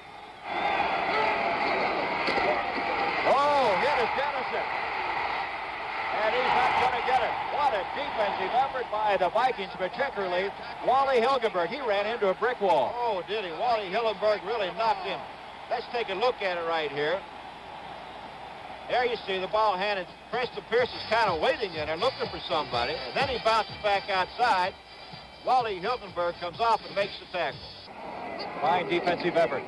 A: Oh, hit is Dennison. And he's not going to get it. What a defensive effort by the Vikings, particularly Wally Hilgenberg. He ran into a brick wall.
B: Oh, did he? Wally Hilgenberg really knocked him. Let's take a look at it right here. There you see the ball handed. Preston Pierce is kind of waiting in there, looking for somebody. And then he bounces back outside. Wally Hilgenberg comes off and makes the tackle.
A: Fine defensive effort.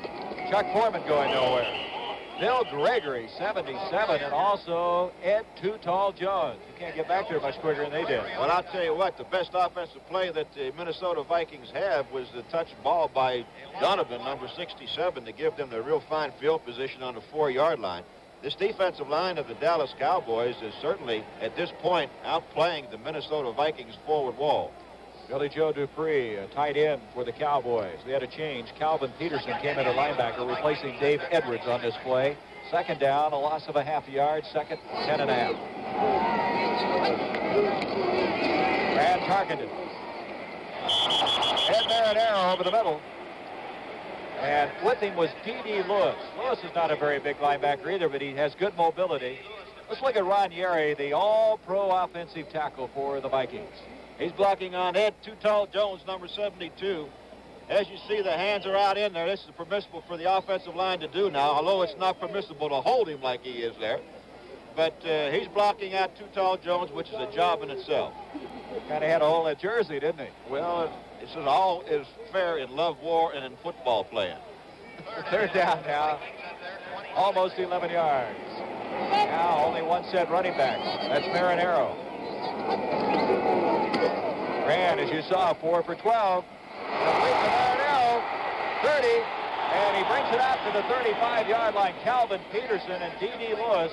A: Chuck Foreman going nowhere. Bill Gregory, 77, and also Ed Too Tall Jones. You can't get back there much quicker than they did.
B: Well, I'll tell you what, the best offensive play that the Minnesota Vikings have was the touch ball by Donovan, number 67, to give them the real fine field position on the 4-yard line. This defensive line of the Dallas Cowboys is certainly, at this point, outplaying the Minnesota Vikings forward wall.
A: Billy Joe Dupree, a tight end for the Cowboys. They had a change. Calvin Peterson came in at linebacker, replacing Dave Edwards on this play. 2nd down, a loss of a half yard. 2nd, 10.5. And Tarkenton. Ed Marinaro over the middle. And with him was D.D. Lewis. Lewis is not a very big linebacker either, but he has good mobility. Let's look at Ron Yeri, the all-pro offensive tackle for the Vikings.
B: He's blocking on Ed Too Tall Jones, number 72. As you see, the hands are out in there. This is permissible for the offensive line to do now, although it's not permissible to hold him like he is there. But he's blocking out Too Tall Jones, which is a job in itself.
A: Kind of had a hole in that jersey, didn't he?
B: Well, it's all is fair in love, war, and in football playing.
A: 3rd down now. Almost 11 yards. Now only one set running back. That's Marinaro. Ran, as you saw, 4 for 12. Complete to Marinaro. 30. And he brings it out to the 35-yard line. Calvin Peterson and D.D. Lewis.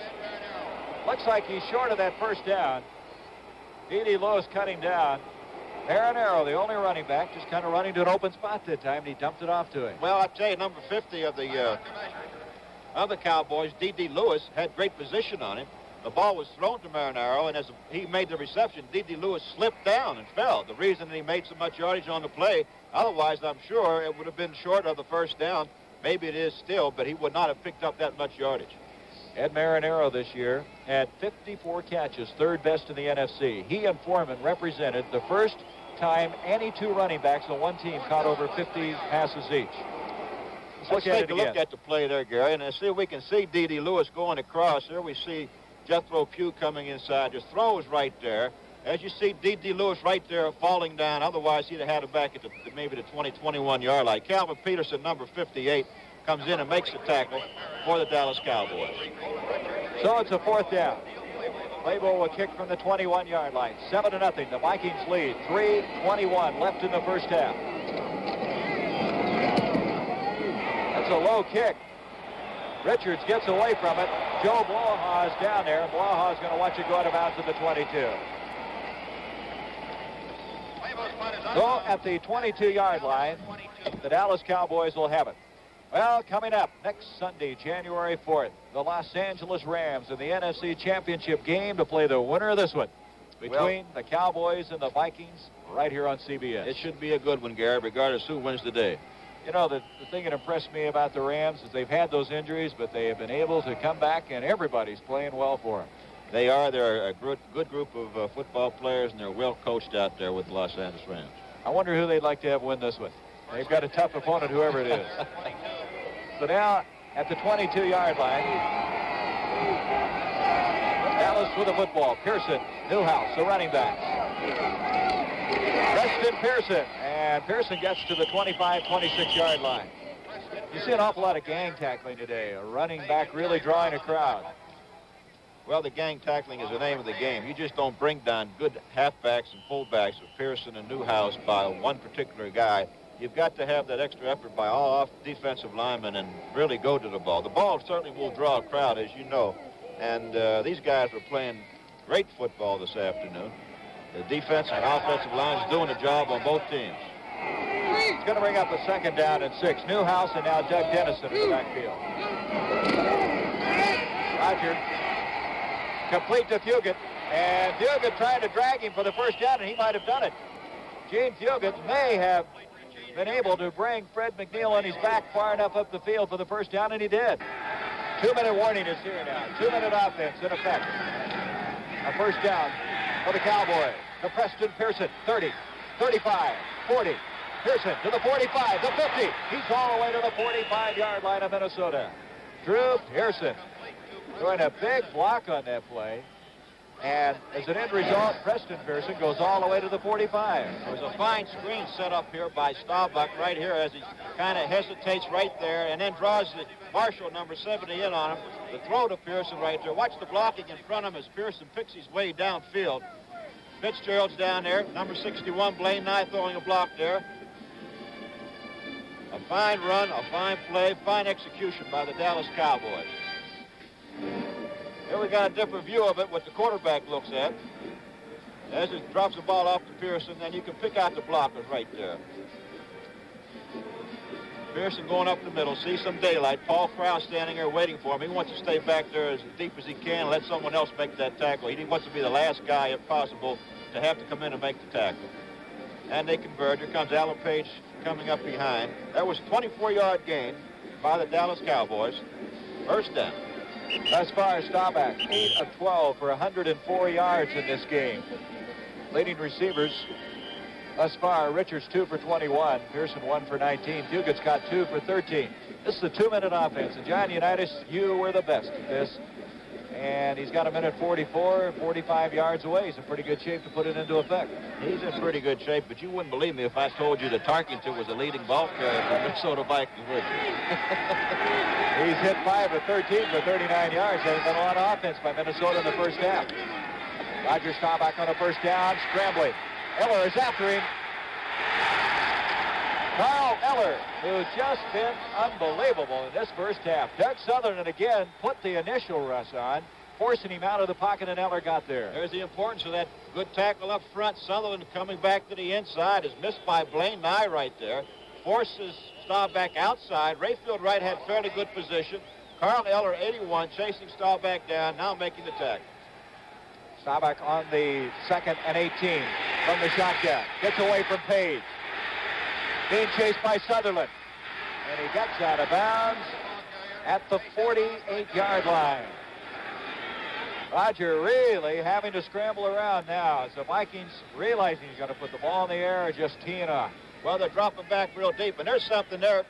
A: Looks like he's short of that first down. D.D. Lewis cut him down. Marinaro, the only running back, just kind of running to an open spot that time, and he dumped it off to him.
B: Well, I tell you, number 50 of the Cowboys, D.D. Lewis, had great position on him. The ball was thrown to Marinaro, and as he made the reception, D.D. Lewis slipped down and fell. The reason that he made so much yardage on the play, otherwise I'm sure it would have been short of the first down. Maybe it is still, but he would not have picked up that much yardage.
A: Ed Marinaro this year had 54 catches, 3rd best in the NFC. He and Foreman represented the first time any 2 running backs on one team caught over 50 passes each.
B: Let's take a look at the play there, Gary, and see if we can see D.D. Lewis going across. There we see Jethro Pugh coming inside. Just throws right there. As you see D.D. Lewis right there falling down. Otherwise, he'd have had it back at maybe the 20, 21-yard line. Calvin Peterson, number 58, comes in and makes the tackle for the Dallas Cowboys.
A: So it's a 4th down. Playboy will kick from the 21-yard line. 7-0. The Vikings lead. 3:21 left in the first half. That's a low kick. Richards gets away from it. Joe Blaha is down there. Blaha is going to watch it go out of bounds at the 22. So at the 22-yard line, the Dallas Cowboys will have it. Well, coming up next Sunday, January 4th, the Los Angeles Rams in the NFC Championship game to play the winner of this one between the Cowboys and the Vikings right here on CBS.
B: It should be a good one, Gary, regardless who wins the day.
A: You know, the thing that impressed me about the Rams is they've had those injuries, but they have been able to come back, and everybody's playing well for them.
B: They are. They're a good group of football players, and they're well coached out there with the Los Angeles Rams.
A: I wonder who they'd like to have win this one. They've got a tough opponent, whoever it is. So now, at the 22-yard line, Dallas with the football. Pearson, Newhouse, the running backs. Preston Pearson, and Pearson gets to the 25, 26-yard line. You see an awful lot of gang tackling today. A running back really drawing a crowd.
B: Well, the gang tackling is the name of the game. You just don't bring down good halfbacks and fullbacks with Pearson and Newhouse by one particular guy. You've got to have that extra effort by all defensive linemen and really go to the ball. The ball certainly will draw a crowd, as you know. And these guys were playing great football this afternoon. The defense and offensive lines doing the job on both teams.
A: It's going to bring up a 2nd down and 6. Newhouse and now Doug Dennison in the backfield. Roger complete to Fugit. And Fugit trying to drag him for the 1st down, and he might have done it. Gene Fugit may have been able to bring Fred McNeil on his back far enough up the field for the 1st down, and he did. 2-minute warning is here now. 2-minute offense in effect. A 1st down for the Cowboys. To Preston Pearson, 30, 35, 40. Pearson to the 45, the 50. He's all the way to the 45-yard line of Minnesota. Drew Pearson doing a big block on that play. And as an end result, Preston Pearson goes all the way to the 45.
B: There's a fine screen set up here by Staubach right here as he kind of hesitates right there and then draws the Marshall number 70 in on him. The throw to Pearson right there. Watch the blocking in front of him as Pearson picks his way downfield. Fitzgerald's down there. Number 61, Blaine Nye throwing a block there. A fine run, a fine play, fine execution by the Dallas Cowboys. Here we got a different view of it, what the quarterback looks at. As he drops the ball off to Pearson, then you can pick out the blockers right there. Pearson going up the middle, see some daylight. Paul Krause standing there waiting for him. He wants to stay back there as deep as he can and let someone else make that tackle. He wants to be the last guy, if possible, to have to come in and make the tackle. And they convert. Here comes Alan Page coming up behind. That was a 24-yard gain by the Dallas Cowboys. 1st down.
A: Thus far, Staubach, 8 of 12 for 104 yards in this game. Leading receivers thus far, Richards 2 for 21, Pearson 1 for 19, Fugit's got 2 for 13. This is a 2-minute offense, and John Unitas, you were the best at this. And he's got a minute 44, 45 yards away. He's in pretty good shape to put it into effect.
B: He's in pretty good shape, but you wouldn't believe me if I told you that Tarkington was the leading ball carrier for the Minnesota Vikings, would you?
A: He's hit 5 of 13 for 39 yards. There's been a lot of offense by Minnesota in the 1st half. Roger Staubach on the 1st down, scrambling. Eller is after him. Carl Eller, who's just been unbelievable in this 1st half. Doug Sutherland again put the initial rush on, forcing him out of the pocket, and Eller got there.
B: There's the importance of that good tackle up front. Sutherland coming back to the inside is missed by Blaine Nye right there. Forces Staubach outside. Rayfield Wright had fairly good position. Carl Eller, 81, chasing Staubach down, now making the tackle.
A: Staubach on the 2nd and 18 from the shotgun. Gets away from Page. Being chased by Sutherland. And he gets out of bounds at the 48-yard line. Roger really having to scramble around now as the Vikings realizing he's going to put the ball in the air and just teeing off.
B: Well, they're dropping back real deep. And there's something there,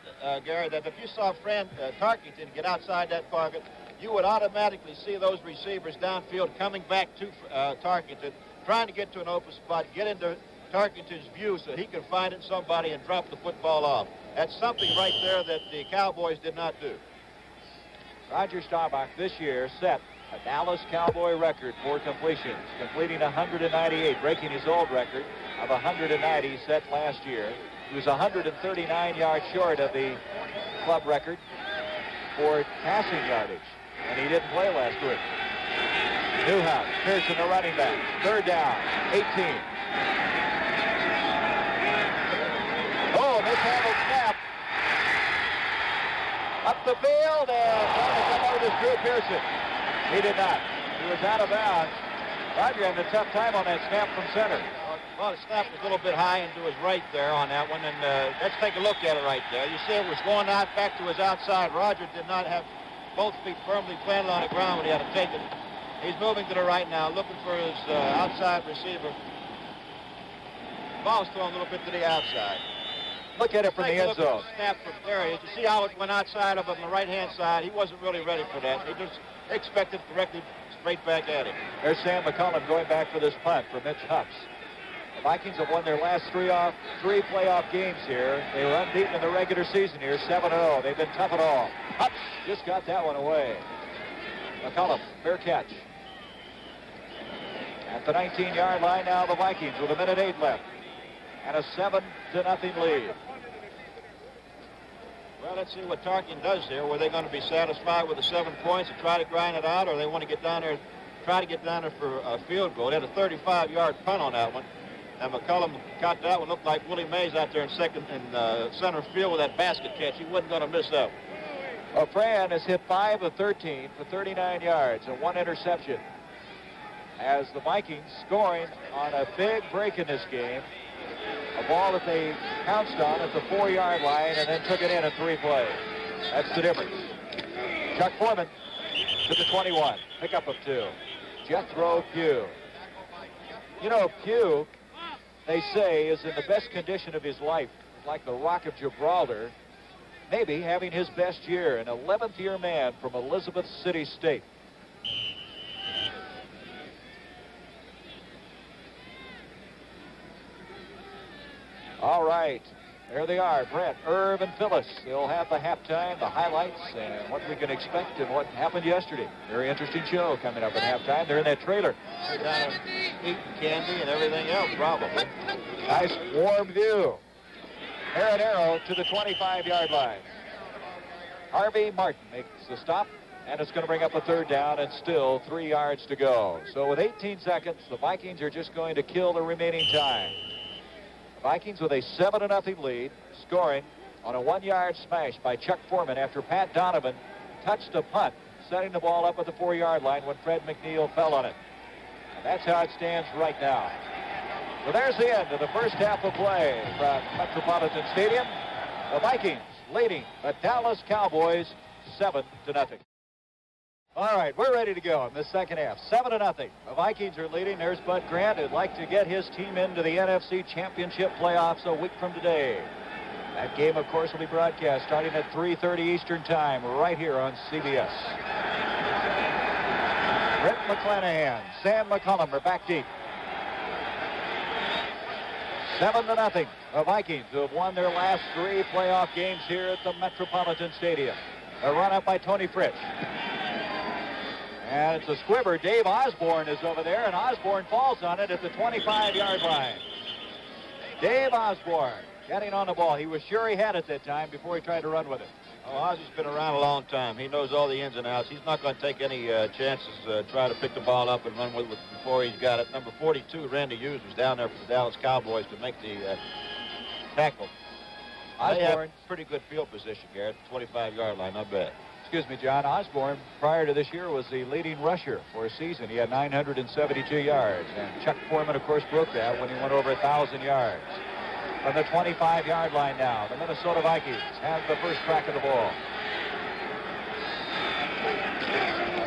B: Gary, that if you saw Tarkington get outside that pocket, you would automatically see those receivers downfield coming back to Tarkington, trying to get to an open spot, get into Tarkington's view so he can find it somebody and drop the football off. That's something right there that the Cowboys did not do.
A: Roger Staubach this year set a Dallas Cowboy record for completions, completing 198, breaking his old record of 190 set last year. He was 139 yards short of the club record for passing yardage, and he didn't play last week. Newhouse, Pearson, the running back. 3rd down, 18. Oh, mishandled snap. Up the field, and trying to come over to Drew Pearson. He did not. He was out of bounds. Roger having a tough time on that snap from center.
B: Well, the snap was a little bit high into his right there on that one, and let's take a look at it right there. You see it was going out back to his outside. Roger did not have both feet firmly planted on the ground when he had to take it. He's moving to the right now, looking for his outside receiver. Ball's thrown a little bit to the outside.
A: Look at it from the end zone.
B: Snap from there. You see how it went outside of him on the right-hand side. He wasn't really ready for that. He just expected directly straight back at him.
A: There's Sam McCullum going back for this punt for Mitch Hups. The Vikings have won their last three playoff games here. They were unbeaten in the regular season here, 7-0. They've been tough at all. Hups just got that one away. McCullum, fair catch. At the 19-yard line now, the Vikings with 1:08 left. And a 7-0 lead.
B: Well, let's see what Tarkin does here. Were they going to be satisfied with the 7 points and try to grind it out, or they want to get down there try to get down there for a field goal. They had a 35-yard punt on that one. And McCullum caught that one. Looked like Willie Mays out there in center field with that basket catch. He wasn't going to miss that.
A: Well, Fran has hit 5 of 13 for 39 yards and 1 interception. As the Vikings scoring on a big break in this game. A ball that they pounced on at the 4-yard line and then took it in 3 plays. That's the difference. Chuck Foreman to the 21. Pickup of 2. Jethro Pugh. You know, Pugh, they say, is in the best condition of his life, like the Rock of Gibraltar, maybe having his best year, an 11th-year man from Elizabeth City State. All right, there they are, Brent, Irv, and Phyllis. They'll have the halftime, the highlights, and what we can expect and what happened yesterday. Very interesting show coming up at halftime. They're in that trailer.
B: They're down eating candy and everything else, probably.
A: Nice warm view. Marinero to the 25-yard line. Harvey Martin makes the stop, and it's going to bring up a 3rd down and still 3 yards to go. So with 18 seconds, the Vikings are just going to kill the remaining time. Vikings with a 7-0 lead, scoring on a 1-yard smash by Chuck Foreman after Pat Donovan touched a punt, setting the ball up at the 4-yard line when Fred McNeil fell on it. And that's how it stands right now. So there's the end of the first half of play from Metropolitan Stadium. The Vikings leading the Dallas Cowboys 7-0. All right, we're ready to go in the second half. 7-0. The Vikings are leading. There's Bud Grant, who'd like to get his team into the NFC Championship playoffs a week from today. That game, of course, will be broadcast starting at 3:30 Eastern Time right here on CBS. Brent McClanahan, Sam McCullum are back deep. 7-0. The Vikings, who have won their last 3 playoff games here at the Metropolitan Stadium. A run up by Tony Fritsch. And it's a squibber. Dave Osborne is over there, and Osborne falls on it at the 25-yard line. Dave Osborne getting on the ball. He was sure he had it that time before he tried to run with it.
B: Oh, Ozzy's been around a long time. He knows all the ins and outs. He's not going to take any chances trying to pick the ball up and run with it before he's got it. Number 42, Randy Hughes, was down there for the Dallas Cowboys to make the tackle. They have pretty good field position, Garrett. 25-yard line, not bad.
A: Excuse me, John. Osborne, prior to this year, was the leading rusher for a season. He had 972 yards. And Chuck Foreman, of course, broke that when he went over 1,000 yards. From the 25-yard line now, the Minnesota Vikings have the first crack of the ball.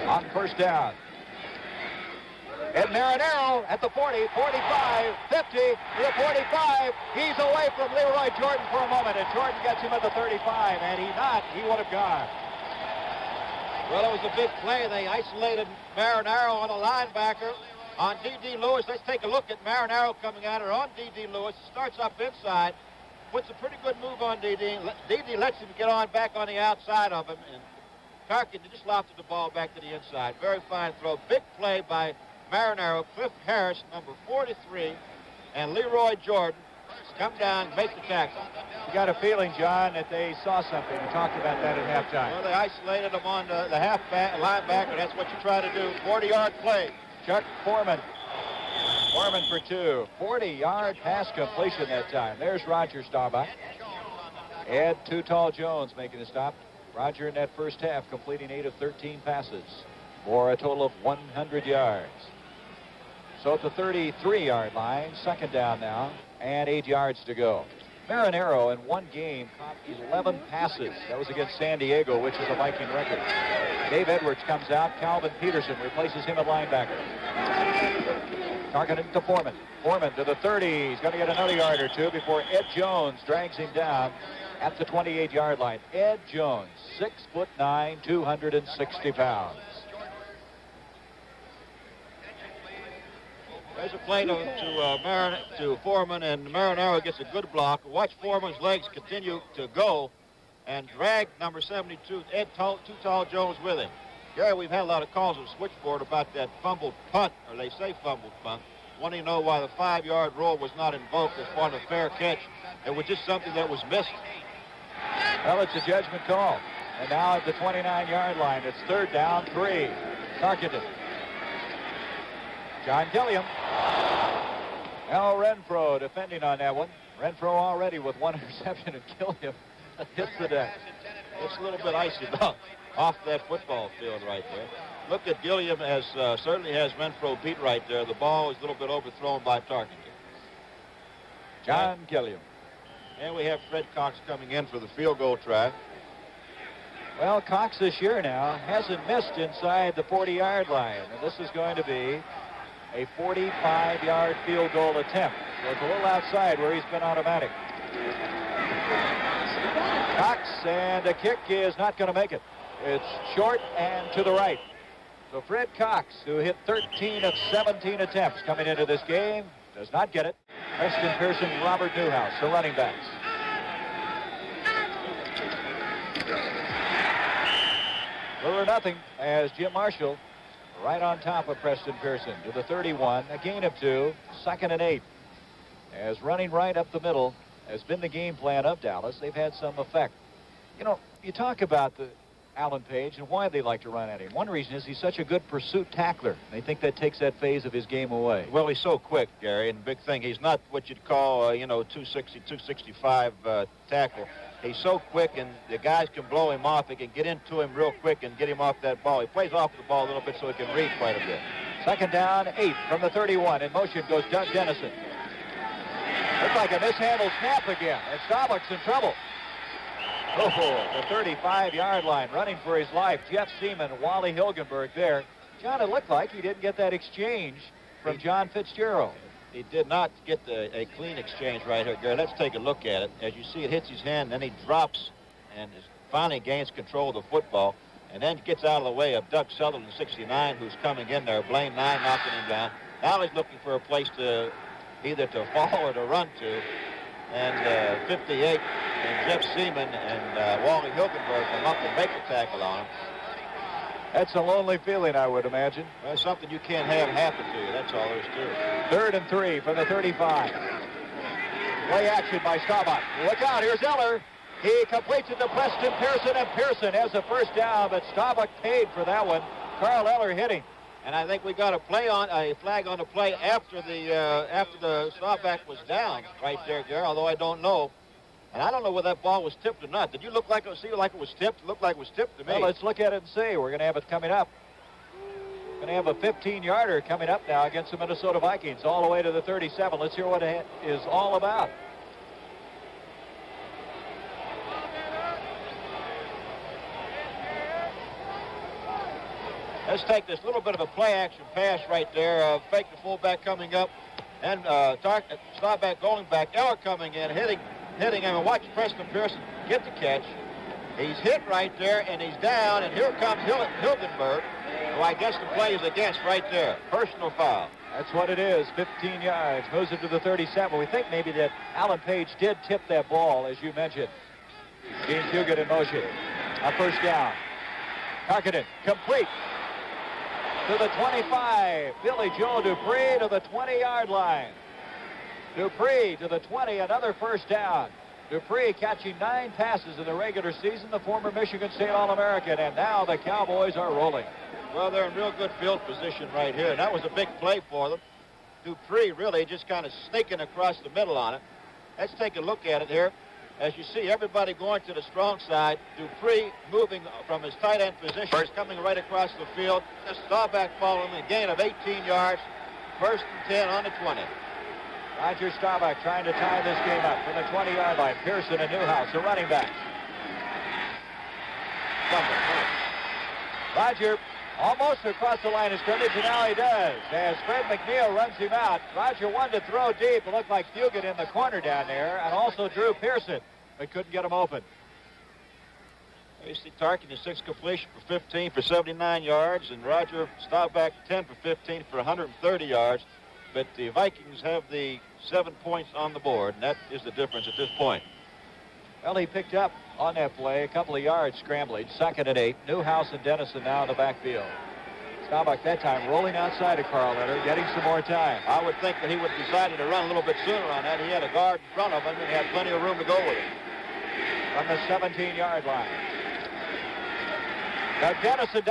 A: On first down. And Marinero at the 40, 45, 50, to the 45. He's away from Leroy Jordan for a moment, and Jordan gets him at the 35. And he would have gone.
B: Well, it was a big play. They isolated Marinero on a linebacker on D.D. Lewis. Let's take a look at Marinero coming at her on D.D. Lewis. Starts up inside, puts a pretty good move on D.D. D.D. lets him get on back on the outside of him, and Tarkin just lofted the ball back to the inside. Very fine throw. Big play by Marinero. Cliff Harris, number 43, and Leroy Jordan come down and make the tackle.
A: You got a feeling, John, that they saw something. We talked about that at halftime.
B: Well, they isolated him on the linebacker. That's what you try to do. 40-yard play.
A: Chuck Foreman. Foreman for 2. 40-yard pass completion that time. There's Roger Staubach. Ed Too Tall Jones making the stop. Roger in that first half completing 8 of 13 passes for a total of 100 yards. So at the 33-yard line, second down now, and 8 yards to go. Marinero in one game caught 11 passes. That was against San Diego, which is a Viking record. Dave Edwards comes out. Calvin Peterson replaces him at linebacker. Targeted to Foreman. Foreman to the 30. He's going to get another yard or two before Ed Jones drags him down at the 28-yard line. Ed Jones, 6'9", 260 pounds.
B: There's a play to Foreman, and Marinero gets a good block. Watch Foreman's legs continue to go and drag number 72, Ed Too Tall Jones, with him. Gary, we've had a lot of calls on the switchboard about that fumbled punt, or they say fumbled punt. Want to know why the 5-yard rule was not invoked as part of a fair catch. It was just something that was missed.
A: Well, it's a judgment call. And now at the 29-yard line, it's third down, 3. Tarkenton. John Gilliam. Al Renfro defending on that one. Renfro already with one interception, and Gilliam hits the deck.
B: It's a little bit icy off that football field right there. Look at Gilliam certainly has Renfro beat right there. The ball is a little bit overthrown by Tarkenton.
A: John Gilliam.
B: And we have Fred Cox coming in for the field goal try.
A: Well, Cox this year now hasn't missed inside the 40-yard line. And this is going to be a 45-yard field goal attempt. So it's a little outside where he's been automatic. Cox, and the kick is not going to make it. It's short and to the right. So Fred Cox, who hit 13 of 17 attempts coming into this game, does not get it. Preston Pearson, Robert Newhouse, the running backs. Little or nothing as Jim Marshall right on top of Preston Pearson to the 31, a gain of 2, 2nd and 8. As running right up the middle has been the game plan of Dallas, they've had some effect. You know, you talk about the Alan Page and why they like to run at him. One reason is he's such a good pursuit tackler. They think that takes that phase of his game away.
B: Well, he's so quick, Gary, and the big thing, he's not what you'd call, 260, 265 tackle. He's so quick, and the guys can blow him off. They can get into him real quick and get him off that ball. He plays off the ball a little bit so he can read quite a bit.
A: 2nd down, 8 from the 31. In motion goes Doug Dennison. Looks like a mishandled snap again, and Staubach's in trouble. Oh, the 35-yard line, running for his life. Jeff Seaman, Wally Hilgenberg there. John, it looked like he didn't get that exchange from John Fitzgerald.
B: He did not get a clean exchange right here, Gary. Let's take a look at it. As you see, it hits his hand, then he drops and finally gains control of the football, and then gets out of the way of Doug Sutherland, 69, who's coming in there. Blaine 9 knocking him down. Now he's looking for a place to either to fall or to run to. And 58 and Jeff Seaman and Wally Hilgenberg come up and make the tackle on him.
A: That's a lonely feeling, I would imagine.
B: Well, something you can't have happen to you. That's all there is to it.
A: 3rd and 3 from the 35. Play action by Staubach. Look out, here's Eller. He completes it to Preston Pearson, and Pearson has a first down, but Staubach paid for that one. Carl Eller hitting.
B: And I think we got a flag on the play after the Staubach was down right there, Gary, although I don't know. And I don't know whether that ball was tipped or not. Did you see like it was tipped? It looked like it was tipped to me.
A: Well, let's look at it and see. We're going to have it coming up. Going to have a 15-yarder coming up now against the Minnesota Vikings all the way to the 37. Let's hear what it is all about.
B: Let's take this little bit of a play-action pass right there. Fake the fullback coming up. And Staubach going back. Eller coming in, hitting him. And watch Preston Pearson get the catch. He's hit right there, and he's down. And here comes Hilgenberg, who I guess the play is against right there. Personal foul.
A: That's what it is. 15 yards. Moves it to the 37. We think maybe that Alan Page did tip that ball, as you mentioned. Gene Fugit in motion. A first down. Tarkenton complete. To the 25, Billy Joe Dupree to the 20-yard line. Dupree to the 20, another first down. Dupree catching 9 passes in the regular season, the former Michigan State All-American, and now the Cowboys are rolling.
B: Well, they're in real good field position right here, and that was a big play for them. Dupree really just kind of sneaking across the middle on it. Let's take a look at it here. As you see, everybody going to the strong side. Dupree moving from his tight end position. He's coming right across the field. Staubach following a gain of 18 yards. 1st and 10 on the 20.
A: Roger Staubach trying to tie this game up from the 20-yard line. Pearson and Newhouse, the running backs. Roger almost across the line of scrimmage, and now he does. As Fred McNeil runs him out. Roger wanted to throw deep. It looked like Fugit in the corner down there, and also Drew Pearson, but couldn't get him open.
B: You see Tarkenton 6 completion for 15 for 79 yards, and Roger Staubach 10 for 15 for 130 yards. But the Vikings have the 7 points on the board, and that is the difference at this point.
A: Well, he picked up on that play a couple of yards scrambling. 2nd and 8. Newhouse and Dennison now in the backfield. Staubach that time rolling outside of Carl Leonard, getting some more time.
B: I would think that he would have decided to run a little bit sooner on that. He had a guard in front of him, and he had plenty of room to go with it.
A: From the 17-yard line. Now Dennison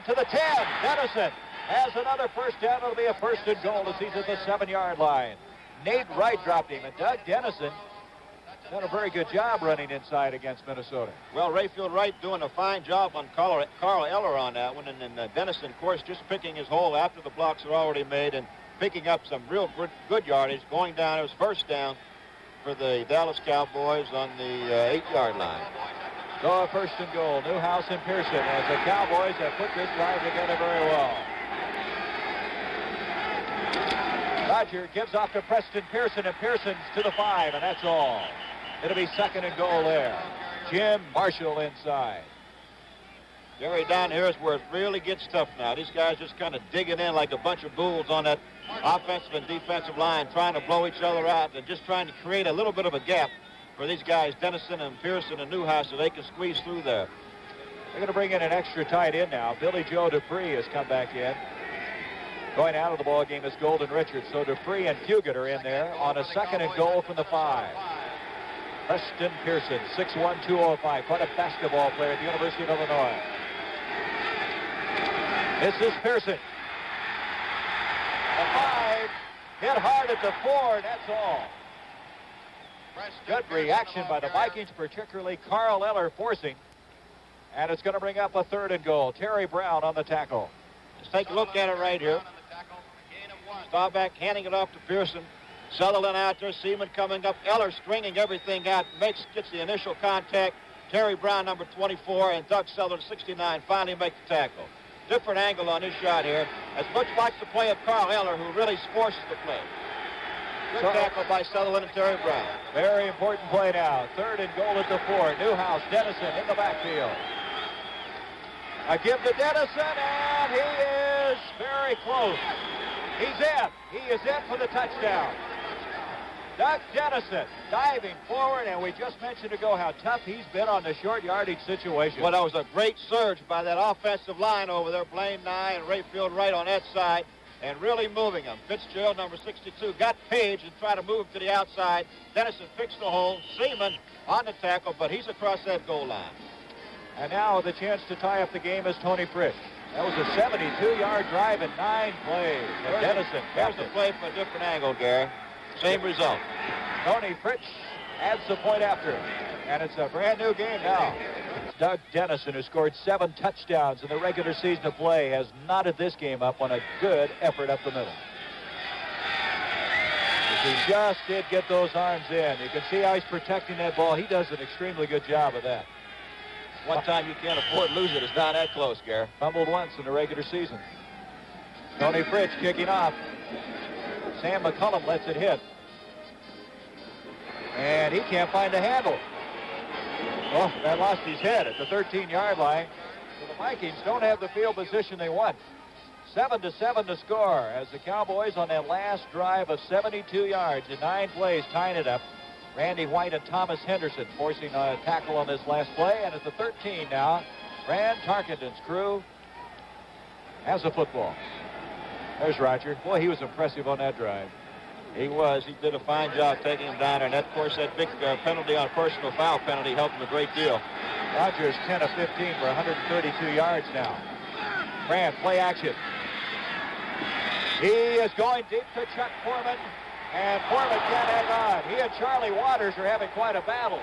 A: to the 10. Dennison has another first down. It'll be a 1st and goal as he's at the 7-yard line. Nate Wright dropped him, and Doug Dennison done a very good job running inside against Minnesota.
B: Well, Rayfield Wright doing a fine job on Carl Eller on that one, and then Dennison, of course, just picking his hole after the blocks are already made and picking up some real good yardage. Going down, it was first down for the Dallas Cowboys on the 8-yard line.
A: So a 1st and goal, Newhouse and Pearson, as the Cowboys have put this drive together very well. Roger gives off to Preston Pearson, and Pearson's to the 5, and that's all. It'll be 2nd and goal there. Jim Marshall inside.
B: Jerry, down here is where it really gets tough now. These guys just kind of digging in like a bunch of bulls on that offensive and defensive line, trying to blow each other out and just trying to create a little bit of a gap for these guys, Dennison and Pearson and Newhouse, so they can squeeze through there.
A: They're going to bring in an extra tight end now. Billy Joe Dupree has come back in. Going out of the ball game is Golden Richards. So Dupree and Fugit are in there on a 2nd and goal from the 5. Preston Pearson, 6'1", 205, quite a basketball player at the University of Illinois. This is Pearson. The 5 hit hard at the 4, and that's all. Good reaction by the Vikings, particularly Carl Eller forcing. And it's going to bring up a 3rd and goal. Terry Brown on the tackle.
B: Let's take a look at it right here. Staubach handing it off to Pearson. Sutherland out there. Seaman coming up. Eller stringing everything out. Gets the initial contact. Terry Brown, number 24, and Doug Sutherland, 69, finally make the tackle. Different angle on this shot here. As much like the play of Carl Eller, who really forces the play. Good tackle by Sutherland and Terry Brown.
A: Very important play now. 3rd and goal at the 4. Newhouse, Dennison in the backfield. I give to Dennison, and he is very close. He's in. He is in for the touchdown. Doug Dennison diving forward, and we just mentioned ago how tough he's been on the short yardage situation.
B: Well, that was a great surge by that offensive line over there. Blaine Nye and Rayfield Wright on that side, and really moving them. Fitzgerald, number 62, got Page and tried to move to the outside. Dennison fixed the hole. Seaman on the tackle, but he's across that goal line.
A: And now the chance to tie up the game is Tony Frisch. That was a 72-yard drive in 9 plays. And Dennison
B: Here's the play from a different angle, Gary. Same result.
A: Tony Frisch adds the point after. And it's a brand new game now. Doug Dennison, who scored 7 touchdowns in the regular season of play, has knotted this game up on a good effort up the middle. He just did get those arms in. You can see how he's protecting that ball. He does an extremely good job of that.
B: One time you can't afford to lose it. It's not that close, Gary.
A: Fumbled once in the regular season. Tony Frisch kicking off. Sam McCullum lets it hit. And he can't find the handle. Oh, that lost his head at the 13-yard line. So the Vikings don't have the field position they want. 7-7 to score as the Cowboys on that last drive of 72 yards in 9 plays tying it up. Randy White and Thomas Henderson forcing a tackle on this last play. And at the 13 now, Rand Tarkenton's crew has the football. There's Roger. Boy, he was impressive on that drive.
B: He was. He did a fine job taking him down there. And, of course, that big penalty on personal foul penalty helped him a great deal.
A: Rogers 10 of 15 for 132 yards now. Rand, play action. He is going deep to Chuck Foreman. And Foreman can't hang on. He and Charlie Waters are having quite a battle.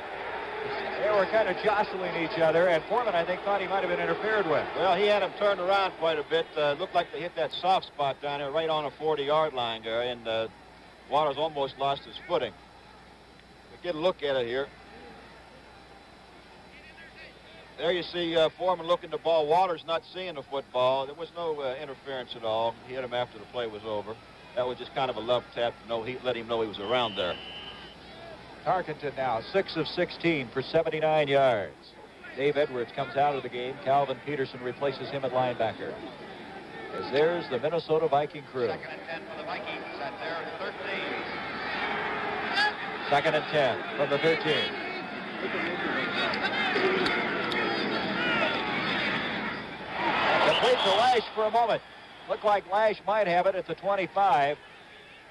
A: They were kind of jostling each other, and Foreman, I think, thought he might have been interfered with.
B: Well, he had him turned around quite a bit. Looked like they hit that soft spot down there right on the 40-yard line there, and Waters almost lost his footing. We'll get a look at it here. There you see Foreman looking the ball. Waters not seeing the football. There was no interference at all. He hit him after the play was over. That was just kind of a love tap to let him know he was around there.
A: Tarkenton now 6 of 16 for 79 yards. Dave Edwards comes out of the game. Calvin Peterson replaces him at linebacker. As there's the Minnesota Viking crew.
D: 2nd and 10 for the Vikings at their 13.
A: 2nd and 10 from the 13. Complete to Lash for a moment. Looked like Lash might have it at the 25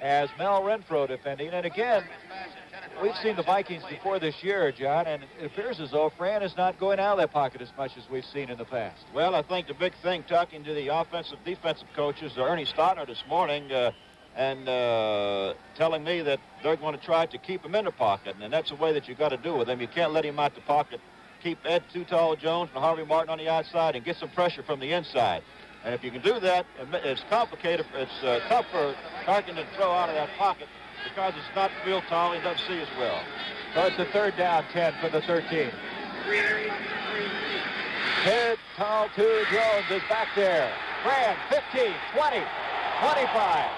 A: as Mel Renfro defending. And again, we've seen the Vikings before this year, John, and it appears as though Fran is not going out of that pocket as much as we've seen in the past.
B: Well, I think the big thing, talking to the offensive, defensive coaches, Ernie Stotner this morning, and telling me that they're going to try to keep him in the pocket, and that's the way that you got to do with him. You can't let him out the pocket. Keep Ed Too Tall Jones and Harvey Martin on the outside and get some pressure from the inside. And if you can do that, it's complicated. It's tough for Tarkin to throw out of that pocket because it's not real tall. He doesn't see as well.
A: So it's a third down, 10 for the 13. Ted Tall 2 Jones is back there. Fran, 15, 20, 25.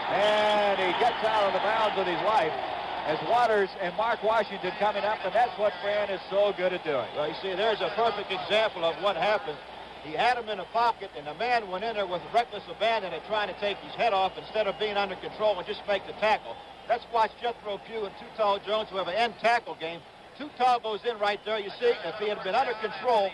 A: And he gets out of the bounds of his life as Waters and Mark Washington coming up, and that's what Fran is so good at doing.
B: Well, you see, there's a perfect example of what happened. He had him in a pocket, and the man went in there with reckless abandon and trying to take his head off instead of being under control and just make the tackle. Let's watch Jethro Pugh and Too Tall Jones, who have an end tackle game. Too Tall goes in right there. You see, if he had been under control,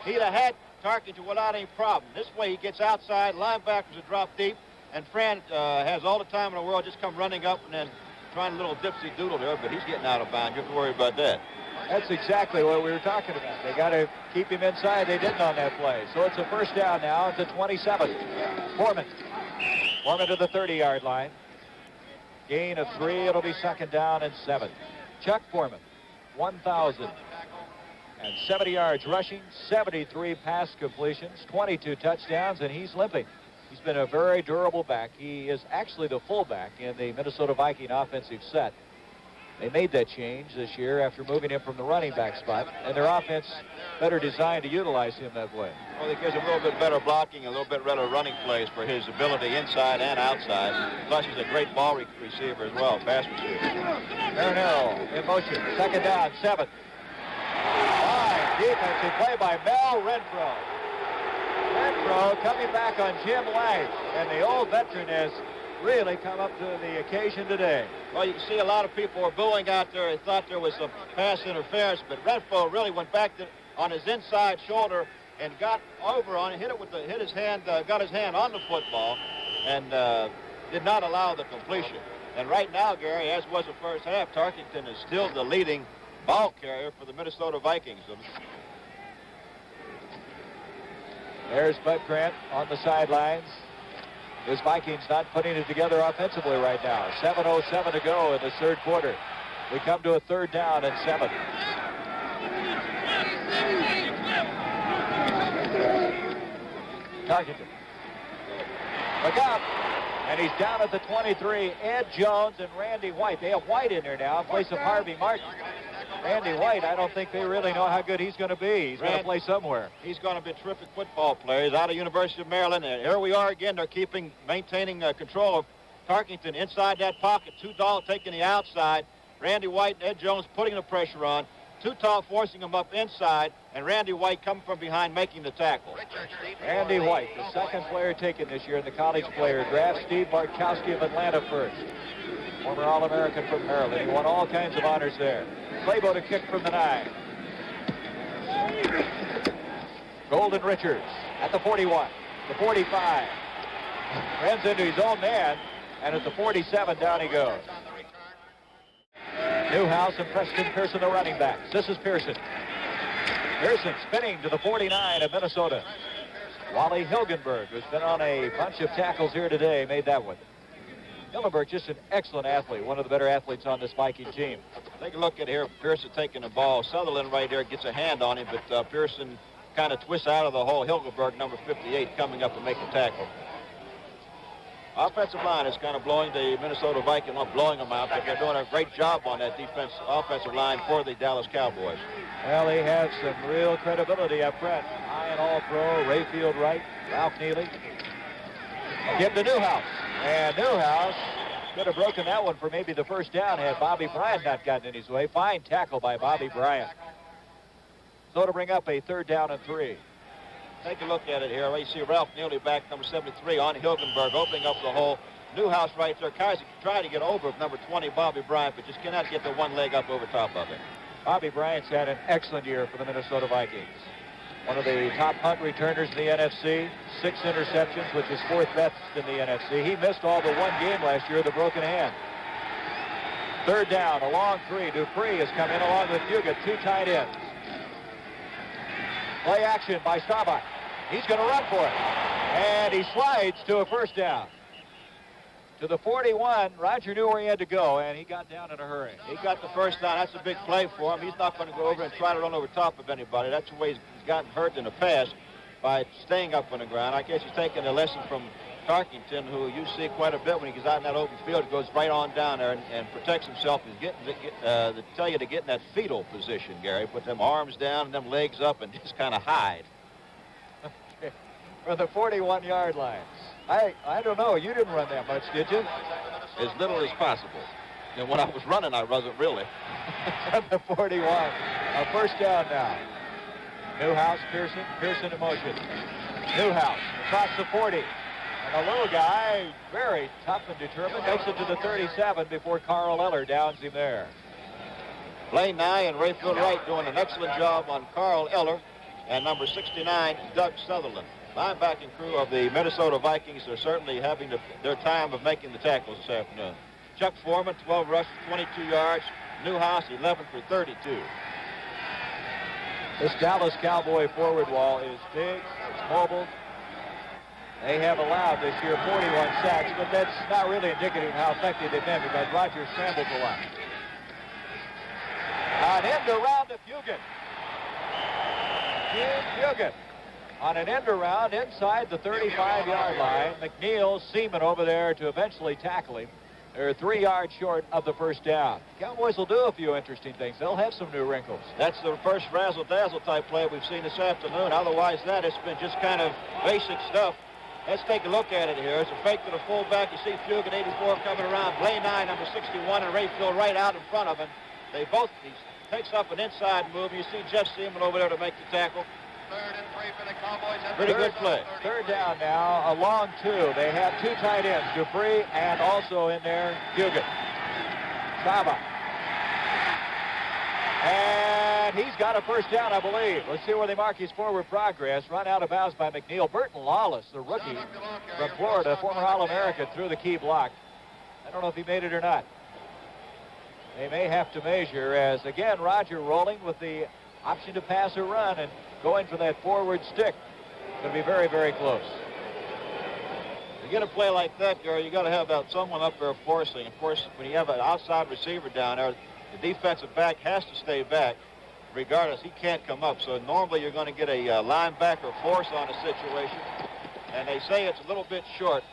B: he'd have had Tarkington without any problem. This way, he gets outside, linebackers are dropped deep, and Fran has all the time in the world just come running up and then trying a little dipsy doodle there, but he's getting out of bounds. You have to worry about that.
A: That's exactly what we were talking about. They got to keep him inside. They didn't on that play. So it's a first down now at the 27. Foreman to the 30-yard line. Gain of 3. It'll be second down and 7. Chuck Foreman, 1,070 yards rushing, 73 pass completions, 22 touchdowns, and he's limping. He's been a very durable back. He is actually the fullback in the Minnesota Viking offensive set. They made that change this year after moving him from the running back spot, and their offense better designed to utilize him that way.
B: Well, it gives him a little bit better blocking, a little bit better running plays for his ability inside and outside. Plus, he's a great ball receiver as well, pass receiver.
A: Marinero in motion, second down, 7. Fine defensive play by Mel Renfro. Renfro coming back on Jim Lang, and the old veteran has really come up to the occasion today.
B: Well, you can see a lot of people were booing out there. They thought there was some pass interference, but Renfro really went back on his inside shoulder and got over on it, hit his hand, got his hand on the football, and did not allow the completion. And right now, Gary, as was the first half, Tarkington is still the leading ball carrier for the Minnesota Vikings.
A: There's Bud Grant on the sidelines. This Vikings not putting it together offensively right now. 7:07 to go in the third quarter. We come to a third down and 7. Tarkington. Look out. And he's down at the 23. Ed Jones and Randy White. They have White in there now in place of Harvey Martin. Randy White, I don't think they really know how good he's going to be. He's going to play somewhere.
B: He's going to be a terrific football player. He's out of University of Maryland. And here we are again. They're maintaining control of Tarkington inside that pocket. Too Tall taking the outside. Randy White and Ed Jones putting the pressure on. Too Tall forcing him up inside. And Randy White coming from behind making the tackle.
A: Randy White, the second player taken this year in the college player draft. Steve Bartkowski of Atlanta first. Former All-American from Maryland. He won all kinds of honors there. Claybo to kick from the 9. Golden Richards at the 41, the 45. Runs into his own man, and at the 47, down he goes. Newhouse and Preston Pearson, the running backs. This is Pearson. Pearson spinning to the 49 of Minnesota. Wally Hilgenberg, who's been on a bunch of tackles here today, made that one. Hilgenberg, just an excellent athlete, one of the better athletes on this Viking team.
B: Take a look at here, Pearson taking the ball. Sutherland right there gets a hand on him, but Pearson kind of twists out of the hole. Hilgenberg, number 58, coming up to make the tackle. Offensive line is kind of blowing the Minnesota Vikings, not blowing them out, but they're doing a great job on that offensive line for the Dallas Cowboys.
A: Well, he has some real credibility up front. High and all-pro, Rayfield Wright, Ralph Neely. Give to Newhouse. And Newhouse could have broken that one for maybe the first down had Bobby Bryant not gotten in his way. Fine tackle by Bobby Bryant. So to bring up a third down and 3.
B: Take a look at it here. You see Ralph Neely back, number 73, on Hilgenberg, opening up the hole. Newhouse right there. Kaiser tried to get over number 20, Bobby Bryant, but just cannot get the one leg up over top of it.
A: Bobby Bryant's had an excellent year for the Minnesota Vikings. One of the top punt returners in the NFC. 6 interceptions, which is 4th best in the NFC. He missed all but one game last year with a broken hand. Third down, a long three. Dupree has come in along with Fugit, two tight ends. Play action by Staubach. He's going to run for it. And he slides to a first down. To the 41, Roger knew where he had to go, and he got down in a hurry.
B: He got the first down. That's a big play for him. He's not going to go over and try to run over top of anybody. That's the way he's gotten hurt in the past, by staying up on the ground. I guess he's taking a lesson from Tarkington, who you see quite a bit when he gets out in that open field. He goes right on down there and protects himself. He's getting they tell you to get in that fetal position, Gary. Put them arms down and them legs up and just kind of hide.
A: Okay. For the 41-yard line. I don't know. You didn't run that much, did you?
B: As little as possible. And when I was running, I wasn't really.
A: At the 41. A first down now. Newhouse, Pearson in motion. Newhouse across the 40. And the little guy, very tough and determined, makes it to the 37 before Carl Eller downs him there.
B: Blaine Nye and Rayfield Wright doing an excellent job on Carl Eller and number 69, Doug Sutherland. Linebacking crew of the Minnesota Vikings are certainly having their time of making the tackles this afternoon. Chuck Foreman, 12 rushes, 22 yards. Newhouse, 11 for 32.
A: This Dallas Cowboy forward wall is big, it's mobile. They have allowed this year 41 sacks, but that's not really indicative of how effective they've been because Rogers scrambles a lot. An end around to Fugit. Fugit on an end around inside the 35-yard line. McNeil, Seaman over there to eventually tackle him. They're 3 yards short of the first down. Cowboys will do a few interesting things. They'll have some new wrinkles.
B: That's the first razzle-dazzle type play we've seen this afternoon. Otherwise, it's been just kind of basic stuff. Let's take a look at it here. It's a fake to the fullback. You see Fugit, 84, coming around. Blaine Nye, number 61, and Rayfield right out in front of him. He takes up an inside move. You see Jeff Seaman over there to make the tackle.
D: 3rd and 3 for the Cowboys.
B: Pretty good play.
A: Third down now, a long two. They have two tight ends, Dupree and also in there, Fugit. Saba. And he's got a first down, I believe. Let's see where they mark his forward progress. Run out of bounds by McNeil. Burton Lawless, the rookie from Florida, former All-American, threw the key block. I don't know if he made it or not. They may have to measure as, again, Roger rolling with the option to pass or run and going for that forward stick. It's going to be very, very close.
B: To get a play like that, Gary, you got to have someone up there forcing. Of course, when you have an outside receiver down there, the defensive back has to stay back. Regardless, he can't come up. So normally you're going to get a linebacker force on a situation. And they say it's a little bit short.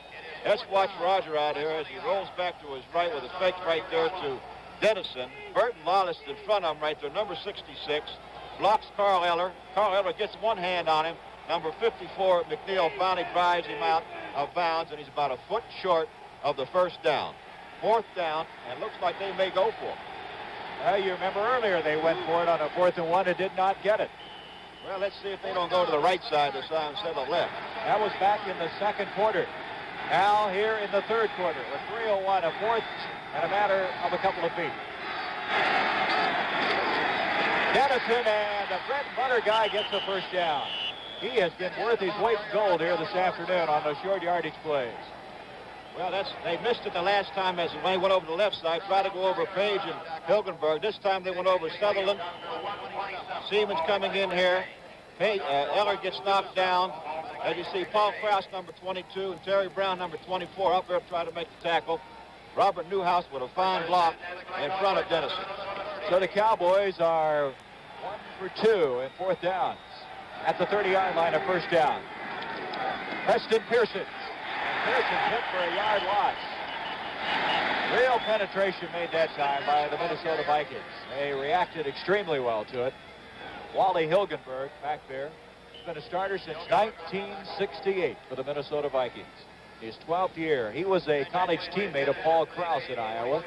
B: Let's watch Roger out here as he rolls back to his right with a fake right there to Dennison. Burton Lawless in front of him right there, number 66. Blocks Carl Eller. Carl Eller gets one hand on him. Number 54, McNeil, finally drives him out of bounds, and he's about a foot short of the first down. Fourth down, and looks like they may go for it.
A: Well, you remember earlier they went for it on a 4th and 1 and did not get it.
B: Well, let's see if they don't go to the right side this time instead of the left.
A: That was back in the second quarter. Now here in the third quarter with 3:01, a fourth and a matter of a couple of feet. Dennison and the bread and butter guy gets the first down. He has been worth his weight in gold here this afternoon on those short yardage plays.
B: Well, they missed it the last time as when they went over the left side, tried to go over Page and Hilgenberg. This time they went over Sutherland. Siemens coming in here. Eller gets knocked down. As you see, Paul Krause, number 22, and Terry Brown, number 24, up there trying to make the tackle. Robert Newhouse with a fine block in front of Dennison.
A: So the Cowboys are 1 for 2 in fourth downs at the 30-yard line of first down. Preston Pearson. Pearson hit for a yard loss. Real penetration made that time by the Minnesota Vikings. They reacted extremely well to it. Wally Hilgenberg back there. He's been a starter since 1968 for the Minnesota Vikings. His 12th year. He was a college teammate of Paul Krause at Iowa.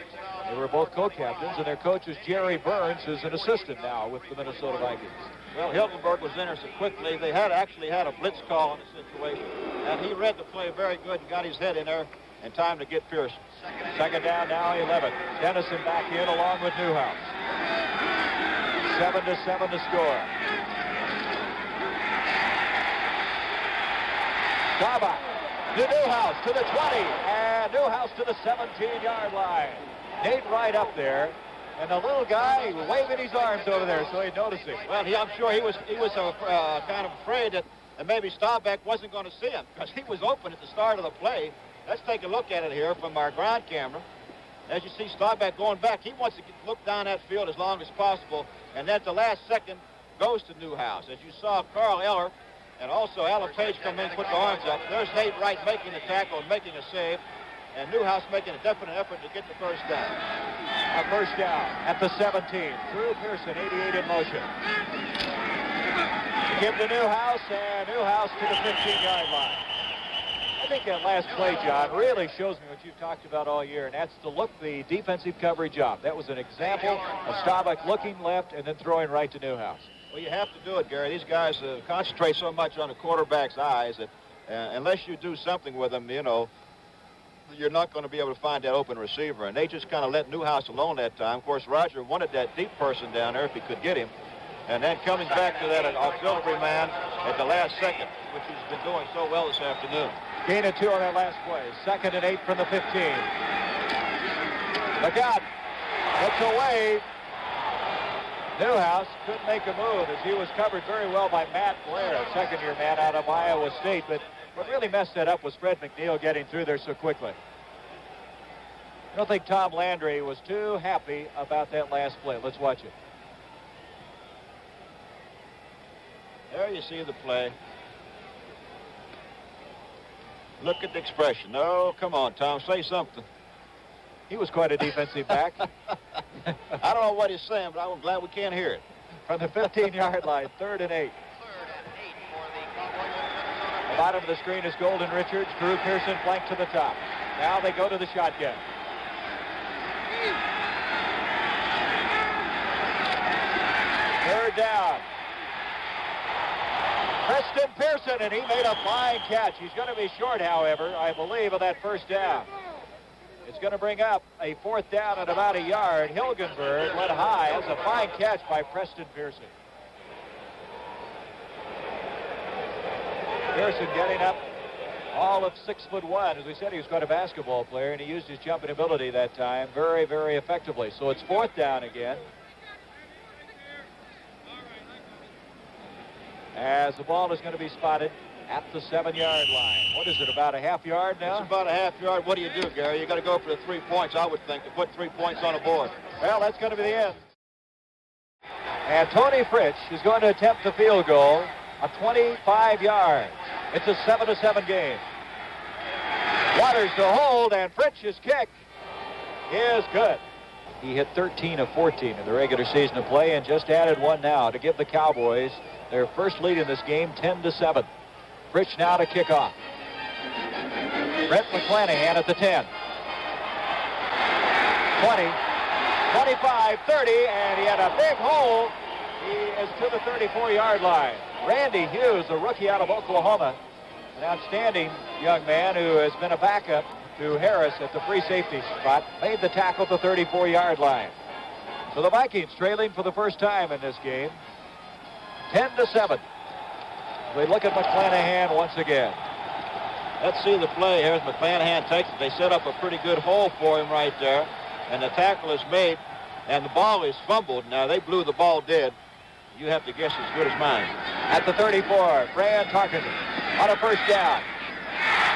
A: They were both co-captains, and their coach is Jerry Burns, who's an assistant now with the Minnesota Vikings.
B: Well, Hilgenberg was in there so quickly. They actually had a blitz call on the situation, and he read the play very good and got his head in there in time to get Pearson.
A: Second down now, 11. Dennison back in along with Newhouse. 7-7 to score. Saba to Newhouse to the 20, and Newhouse to the 17-yard line. Nate Wright up there, and the little guy waving his arms over there, so he noticed him.
B: Well, I'm sure he was kind of afraid that maybe Staubach wasn't going to see him because he was open at the start of the play. Let's take a look at it here from our ground camera. As you see Staubach going back, he wants to look down that field as long as possible, and then at the last second goes to Newhouse. As you saw Carl Eller and also Alan Page come in and put the arms up. There's Nate Wright making the tackle and making a save, and Newhouse making a definite effort to get the first down.
A: A first down at the 17. Drew Pearson, 88 in motion. To give to Newhouse, and Newhouse to the 15-yard line. I think that last play, John, really shows me what you've talked about all year, and that's the defensive coverage up. That was an example of Staubach looking left and then throwing right to Newhouse.
B: Well, you have to do it, Gary. These guys concentrate so much on the quarterback's eyes that unless you do something with them, you know, you're not going to be able to find that open receiver. And they just kind of let Newhouse alone that time. Of course, Roger wanted that deep person down there if he could get him. And then coming back to that auxiliary man at the last second, which he's been doing so well this afternoon.
A: Gain of 2 on that last play. 2nd and 8 from the 15. Look out. Gets away. Newhouse couldn't make a move as he was covered very well by Matt Blair, a second-year man out of Iowa State. But what really messed that up was Fred McNeil getting through there so quickly. I don't think Tom Landry was too happy about that last play. Let's watch it.
B: There you see the play. Look at the expression. Oh, come on, Tom, say something.
A: He was quite a defensive back.
B: I don't know what he's saying, but I'm glad we can't hear it.
A: From the 15-yard line, 3rd and 8.
D: 3rd and 8 for the Cowboys.
A: The bottom of the screen is Golden Richards. Drew Pearson flanked to the top. Now they go to the shotgun. Third down. Preston Pearson, and he made a fine catch. He's going to be short, however, I believe, of that first down. It's going to bring up a 4th down at about a yard. Hilgenberg went high. That's a fine catch by Preston Pearson. Pearson getting up all of 6'1". As we said, he was quite a basketball player, and he used his jumping ability that time very, very effectively. So it's 4th down again. As the ball is going to be spotted at the 7-yard line. What is it, about a half yard now?
B: It's about a half yard. What do you do, Gary? You got to go for the 3 points, I would think, to put 3 points on the board.
A: Well, that's going to be the end. And Tony Fritsch is going to attempt the field goal of 25 yards. It's a 7-7 game. Waters to hold, and Fritsch's kick is good. He hit 13 of 14 in the regular season of play and just added one now to give the Cowboys their first lead in this game, 10-7. Fritsch now to kick off. Brett McClanahan at the 10. 20, 25, 30, and he had a big hole. He is to the 34-yard line. Randy Hughes, a rookie out of Oklahoma, an outstanding young man who has been a backup to Harris at the free safety spot, made the tackle at the 34-yard line. So the Vikings trailing for the first time in this game, 10-7. We look at McClanahan once again.
B: Let's see the play. Here's McClanahan takes it. They set up a pretty good hole for him right there, and the tackle is made, and the ball is fumbled. Now, they blew the ball dead. You have to guess as good as mine.
A: At the 34, Fran Tarkenton on a first down.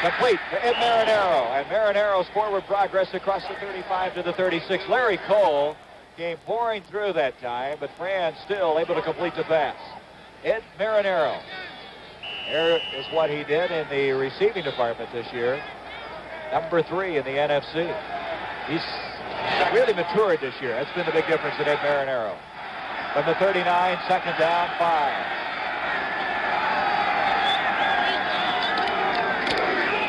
A: Complete to Ed Marinaro, and Marinaro's forward progress across the 35 to the 36. Larry Cole came pouring through that time, but Fran still able to complete the pass. Ed Marinaro. Here is what he did in the receiving department this year. Number 3 in the NFC. He's really matured this year. That's been the big difference in Ed Marinaro. From the 39, 2nd down, 5.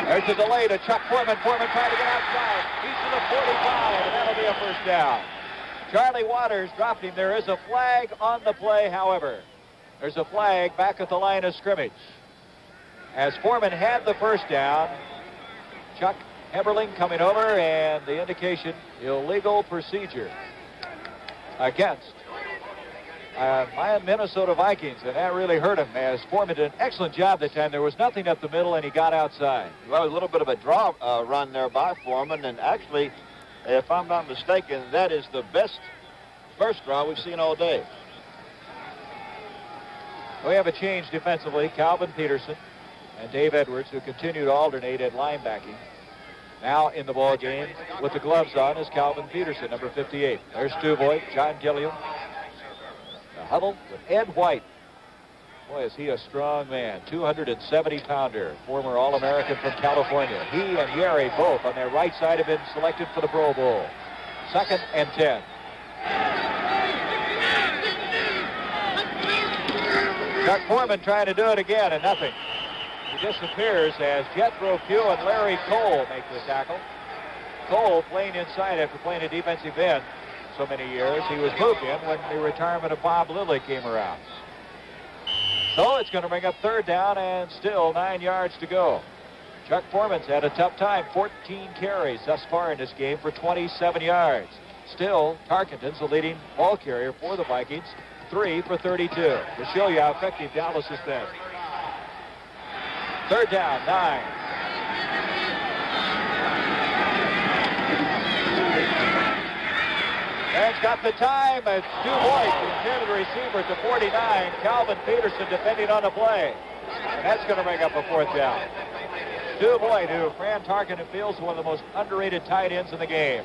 A: There's a delay to Chuck Foreman. Foreman trying to get outside. He's to the 45, and that'll be a first down. Charlie Waters dropped him. There is a flag on the play, however. There's a flag back at the line of scrimmage. As Foreman had the first down, Chuck Heberling coming over, and the indication, illegal procedure against my Minnesota Vikings, and that really hurt him, as Foreman did an excellent job that time. There was nothing up the middle, and he got outside.
B: Well, a little bit of a draw run there by Foreman, and actually if I'm not mistaken, that is the best first draw we've seen all day.
A: We have a change defensively. Calvin Peterson and Dave Edwards, who continue to alternate at linebacking. Now in the ball game with the gloves on is Calvin Peterson, number 58. There's Stu Voigt, John Gilliam. The huddle with Ed White. Boy, is he a strong man. 270-pounder, former All-American from California. He and Yeri both on their right side have been selected for the Pro Bowl. 2nd and 10. Chuck Foreman trying to do it again, and nothing. He disappears as Jethro Pugh and Larry Cole make the tackle. Cole playing inside after playing a defensive end so many years. He was moved in when the retirement of Bob Lilly came around. So it's going to bring up 3rd down and still 9 yards to go. Chuck Foreman's had a tough time. 14 carries thus far in this game for 27 yards. Still, Tarkenton's the leading ball carrier for the Vikings. 3 for 32. To show you how effective Dallas has been. 3rd down, 9. It's got the time. It's Stu Voigt, the intended receiver at the 49. Calvin Peterson defending on the play. And that's going to bring up a 4th down. Stu Voigt, who Fran Tarkenton feels one of the most underrated tight ends in the game.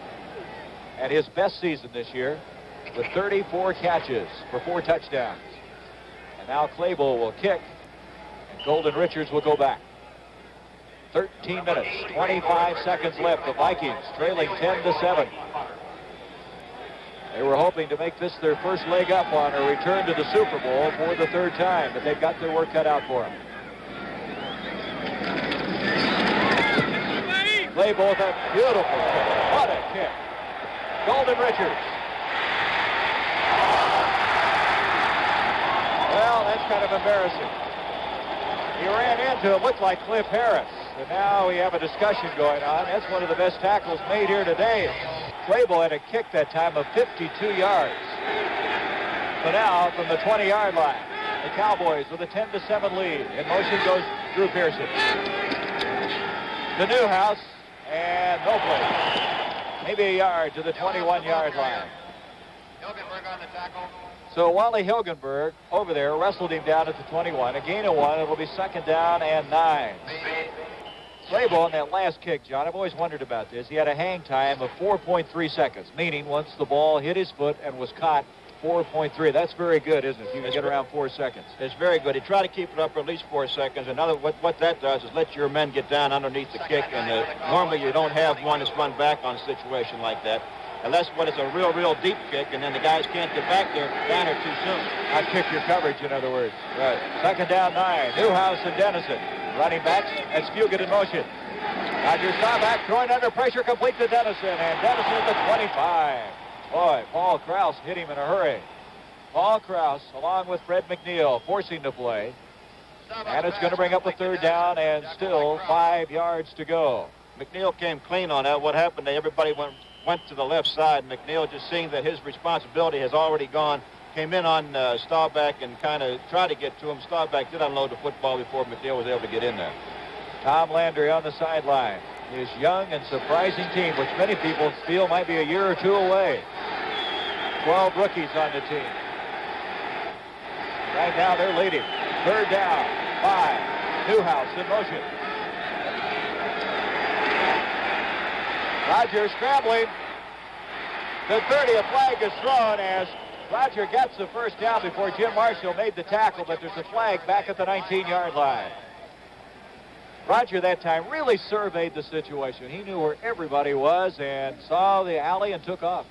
A: And his best season this year with 34 catches for 4 touchdowns. And now Claypool will kick, and Golden Richards will go back. 13 minutes, 25 seconds left. The Vikings trailing 10-7. They were hoping to make this their first leg up on a return to the Super Bowl for the 3rd time, but they've got their work cut out for them. Claypool with a beautiful kick. What a kick. Golden Richards. Well, that's kind of embarrassing. He ran into it, looked like Cliff Harris. And now we have a discussion going on. That's one of the best tackles made here today. Claypool had a kick that time of 52 yards. So now from the 20-yard line, the Cowboys with a 10-7 lead. In motion goes Drew Pearson. To Newhouse, and no play. Maybe a yard to the 21-yard line.
D: Hilgenberg on the tackle.
A: So Wally Hilgenberg over there wrestled him down at the 21. A gain of 1. It'll be 2nd down and 9. Claypool on that last kick, John, I've always wondered about this. He had a hang time of 4.3 seconds, meaning once the ball hit his foot and was caught, 4.3. That's very good, isn't it? You can get around 4 seconds.
B: It's very good. He tried to keep it up for at least 4 seconds. Another, what that does is let your men get down underneath the kick, and normally you don't have one that's run back on a situation like that. Unless when it's a real deep kick, and then the guys can't get back there down there too soon.
A: I'd kick your coverage, in other words. Right. 2nd down, 9. Newhouse and Dennison. Running backs, and Fugit in motion. Roger Staubach throwing under pressure, complete to Dennison, and Dennison at the 25. Boy, Paul Krause hit him in a hurry. Paul Krause, along with Fred McNeil, forcing the play. And it's going to bring up a 3rd down, and still 5 yards to go.
B: McNeil came clean on that. What happened, everybody went to the left side. McNeil, just seeing that his responsibility has already gone, came in on Staubach and kind of tried to get to him. Staubach did unload the football before McNeil was able to get in there.
A: Tom Landry on the sideline. His young and surprising team, which many people feel might be a year or 2 away. 12 rookies on the team. Right now they're leading. 3rd down, 5. Newhouse in motion. Roger scrambling. The 30th flag is thrown as Roger gets the 1st down before Jim Marshall made the tackle, but there's a flag back at the 19-yard line. Roger that time really surveyed the situation. He knew where everybody was and saw the alley and took off.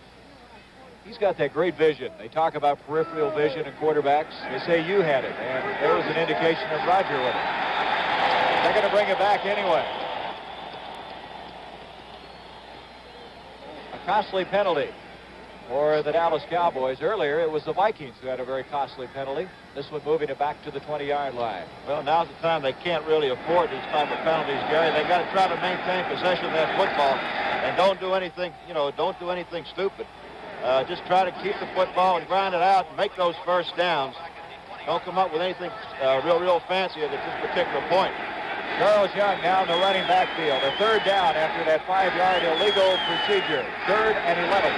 A: He's got that great vision. They talk about peripheral vision in quarterbacks. They say you had it, and there was an indication of Roger with it. They're going to bring it back anyway. A costly penalty for the Dallas Cowboys. Earlier, it was the Vikings who had a very costly penalty. This one moving it back to the 20-yard line.
B: Well, now's the time they can't really afford these type of penalties, Gary. They got to try to maintain possession of that football and don't do anything, don't do anything stupid. Just try to keep the football and grind it out and make those 1st downs. Don't come up with anything real fancy at this particular point.
A: Charles Young now in the running backfield. A third down after that 5-yard illegal procedure. 3rd and 11.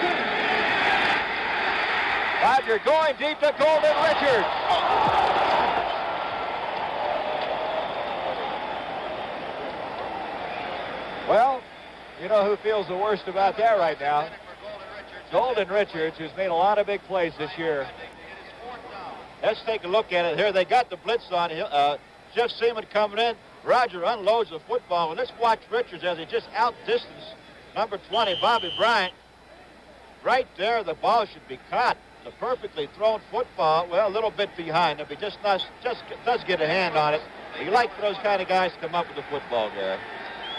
A: Roger going deep to Golden Richards. Well, you know who feels the worst about that right now? Golden Richards, who's made a lot of big plays this year.
B: Let's take a look at it here. They got the blitz on. Jeff Seaman coming in. Roger unloads the football. And let's watch Richards as he just outdistanced number 20, Bobby Bryant. Right there, the ball should be caught. The perfectly thrown football, well, a little bit behind. If he just does get a hand on it, you like for those kind of guys to come up with the football, Gary.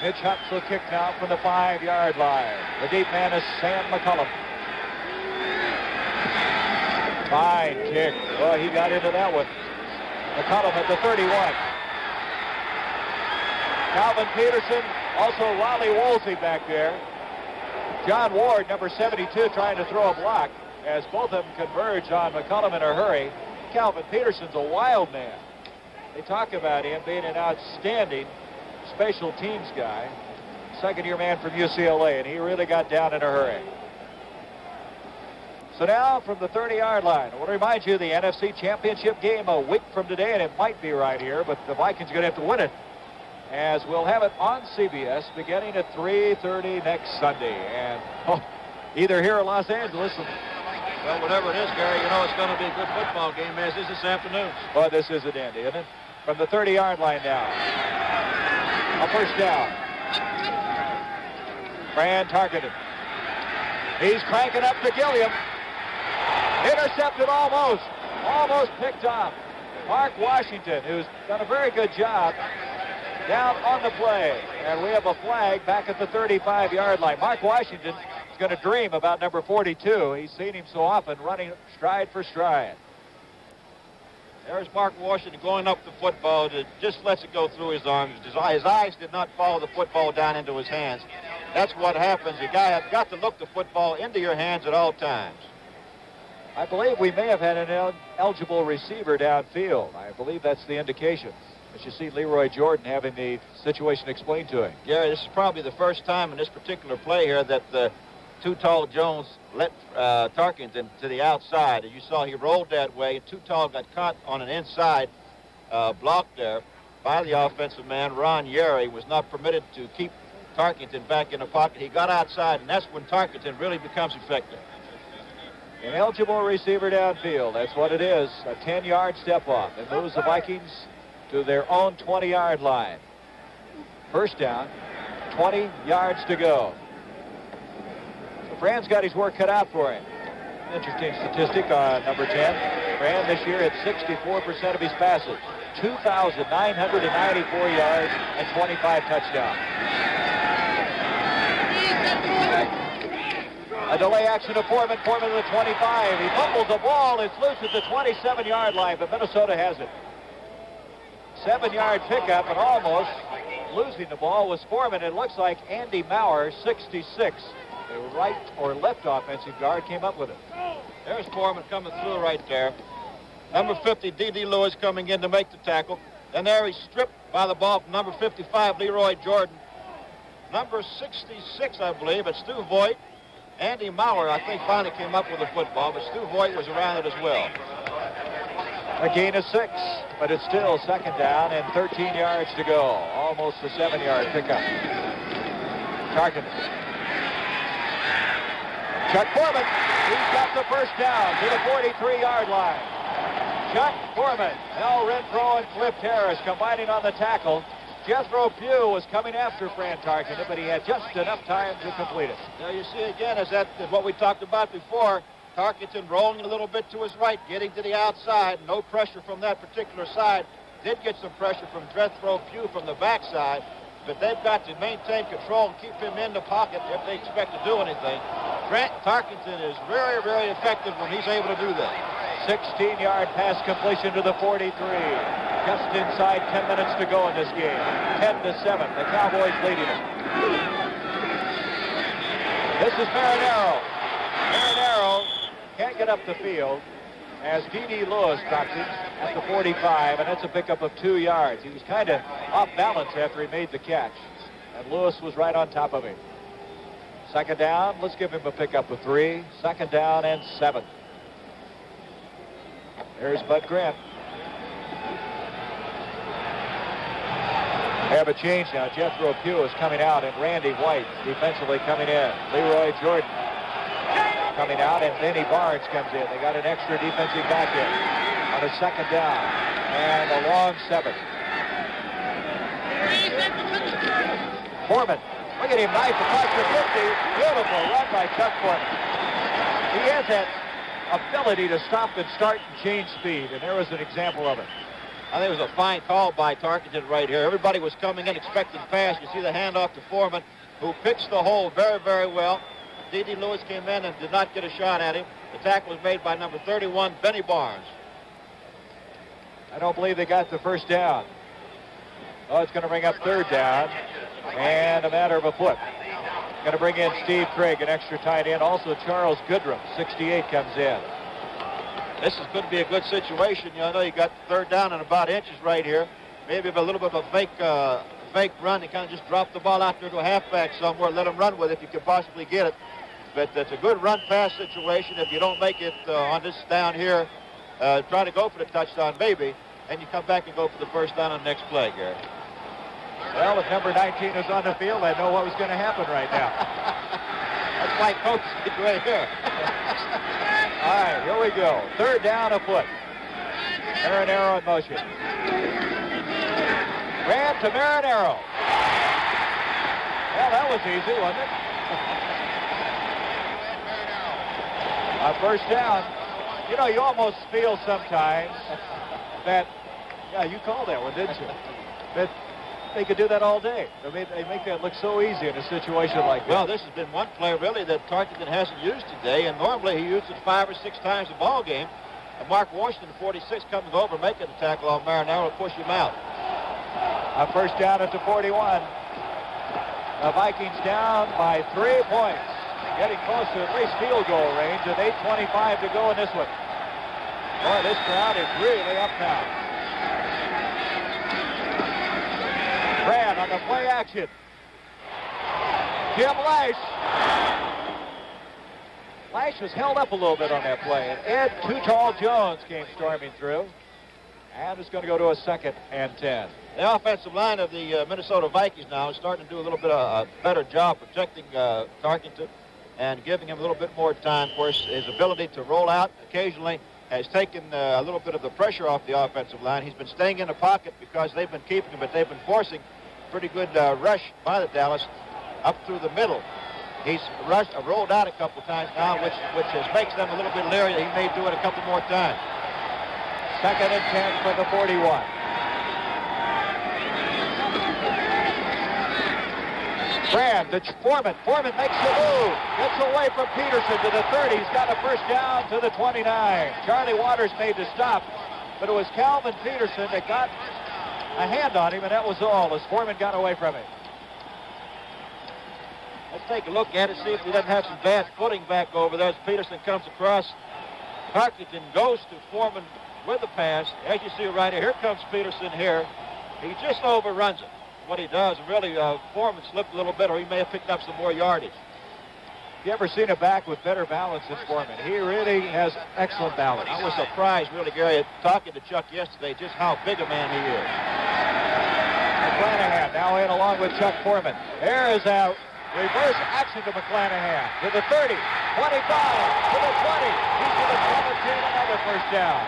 A: Mitch Huntz will kick now from the 5-yard line. The deep man is Sam McCullum. Fine kick. Boy, he got into that one. McCullum at the 31. Calvin Peterson, also Raleigh Woolsey back there. John Ward, number 72, trying to throw a block as both of them converge on McCullum in a hurry. Calvin Peterson's a wild man. They talk about him being an outstanding special teams guy, second-year man from UCLA, and he really got down in a hurry. So now from the 30-yard line, I want to remind you the NFC Championship game a week from today, and it might be right here, but the Vikings are going to have to win it, as we'll have it on CBS beginning at 3:30 next Sunday, and either here or Los Angeles.
B: Well, whatever it is, Gary, you know it's going to be a good football game, as is this afternoon.
A: Boy, this is a dandy, isn't it? From the 30-yard line now. A first down. Fran Tarkenton. He's cranking up to Gilliam. Intercepted almost. Almost picked off. Mark Washington, who's done a very good job down on the play. And we have a flag back at the 35-yard line. Mark Washington is going to dream about number 42. He's seen him so often running stride for stride.
B: There's Mark Washington going up the football. That just lets it go through his arms. His eyes did not follow the football down into his hands. That's what happens. You got to look the football into your hands at all times.
A: I believe we may have had an eligible receiver downfield. I believe that's the indication. As you see Leroy Jordan having the situation explained to him.
B: Gary, this is probably the first time in this particular play here that the Too Tall Jones let Tarkenton to the outside. As you saw, he rolled that way, and Too Tall got caught on an inside block there by the offensive man. Ron Yerry was not permitted to keep Tarkenton back in the pocket. He got outside, and that's when Tarkenton really becomes effective.
A: An eligible receiver downfield. That's what it is. A 10-yard step off. It moves the Vikings to their own 20-yard line. First down, 20 yards to go. So Fran's got his work cut out for him. Interesting statistic on number 10. Fran this year at 64% of his passes. 2,994 yards and 25 touchdowns. A delay action to Foreman. Foreman to the 25. He fumbles the ball. It's loose at the 27-yard line, but Minnesota has it. 7-yard pickup, and almost losing the ball was Foreman. It looks like Andy Maurer, 66, the right or left offensive guard, came up with it.
B: There's Foreman coming through right there. Number 50, D.D. Lewis, coming in to make the tackle. And there he's stripped by the ball from number 55, Leroy Jordan. Number 66, I believe, it's Stu Voigt. Andy Maurer, I think, finally came up with the football, but Stu Voigt was around it as well.
A: A gain of 6, but it's still second down and 13 yards to go. Almost a 7-yard pickup. Tarkenton. Chuck Foreman. He's got the first down to the 43-yard line. Chuck Foreman, Mel Renfro, and Cliff Harris combining on the tackle. Jethro Pugh was coming after Fran Tarkenton, but he had just enough time to complete it.
B: Now you see again, is what we talked about before. Tarkenton rolling a little bit to his right, getting to the outside. No pressure from that particular side. Did get some pressure from Jethro Pugh from the backside, but they've got to maintain control and keep him in the pocket if they expect to do anything. Tarkenton is very, very effective when he's able to do that.
A: 16-yard pass completion to the 43. Just inside 10 minutes to go in this game. 10-7. The Cowboys leading it. This is Marinaro. Marinaro can't get up the field. as D.D. Lewis drops it at the 45, and that's a pickup of 2 yards. He was kind of off balance after he made the catch, and Lewis was right on top of him. Second down, let's give him a pickup of 3. Second down and 7. There's Bud Grant. We have a change now. Jethro Pugh is coming out, and Randy White defensively coming in. Leroy Jordan coming out, and Benny Barnes comes in. They got an extra defensive back in on a second down and a long 7. Foreman, look at him, knife across the 50. Beautiful run by Chuck Foreman. He has that ability to stop and start and change speed, and there was an example of it.
B: I think it was a fine call by Tarkenton right here. Everybody was coming in expecting pass. You see the handoff to Foreman, who picks the hole very, very well. D.D. Lewis came in and did not get a shot at him. The tackle was made by number 31, Benny Barnes.
A: I don't believe they got the first down. Oh, it's going to bring up third down, and a matter of a foot. Going to bring in Steve Craig, an extra tight end. Also, Charles Goodrum, 68, comes in.
B: This is going to be a good situation. You know, you got third down and about inches right here. Maybe a little bit of a fake run. They kind of just drop the ball out there to a halfback somewhere. Let him run with it if you can possibly get it. But it's a good run-pass situation. If you don't make it on this down here, try to go for the touchdown maybe, and you come back and go for the first down on the next play, Gary.
A: Well, if number 19 is on the field, I know what was going to happen right now.
B: That's my coach right here.
A: All right, here we go. Third down, a foot. Marinaro in motion. Grant to Marinaro. Well, that was easy, wasn't it? First down. You know, you almost feel sometimes that, yeah, you called that one, didn't you? That they could do that all day. I mean, they make that look so easy in a situation like that.
B: Well, this has been one play, really, that Tarkenton hasn't used today, and normally he used it 5 or 6 times a ball game. And Mark Washington, 46, coming over, making the tackle on Marinaro to push him out.
A: First down at the 41. The Vikings down by 3 points. Getting close to at least field goal range with 8:25 to go in this one. Boy, this crowd is really up now. Brad on the play action. Jim Lash. Lash was held up a little bit on that play. And Ed Too Tall Jones came storming through. And it's going to go to a 2nd and 10.
B: The offensive line of the Minnesota Vikings now is starting to do a little bit of a better job protecting Tarkenton and giving him a little bit more time. Of course, his ability to roll out occasionally has taken a little bit of the pressure off the offensive line. He's been staying in the pocket because they've been keeping him, but they've been forcing pretty good rush by the Dallas up through the middle. He's rolled out a couple times now, which makes them a little bit leery. He may do it a couple more times.
A: 2nd and 10 for the 41. Brand, the Foreman. Foreman makes the move. Gets away from Peterson to the 30. He's got a first down to the 29. Charlie Waters made the stop, but it was Calvin Peterson that got a hand on him, and that was all as Foreman got away from him.
B: Let's take a look at it, see if he doesn't have some bad footing back over there as Peterson comes across. Tarkenton goes to Foreman with the pass. As you see right here comes Peterson here. He just overruns it. What he does, really, Foreman slipped a little bit, or he may have picked up some more yardage.
A: You ever seen a back with better balance than Foreman? He really has excellent balance.
B: I was surprised, really, Gary, talking to Chuck yesterday, just how big a man he is.
A: McClanahan now in along with Chuck Foreman. There is a reverse action to McClanahan to the 30, 25, to the 20. He's to the 17, another first down.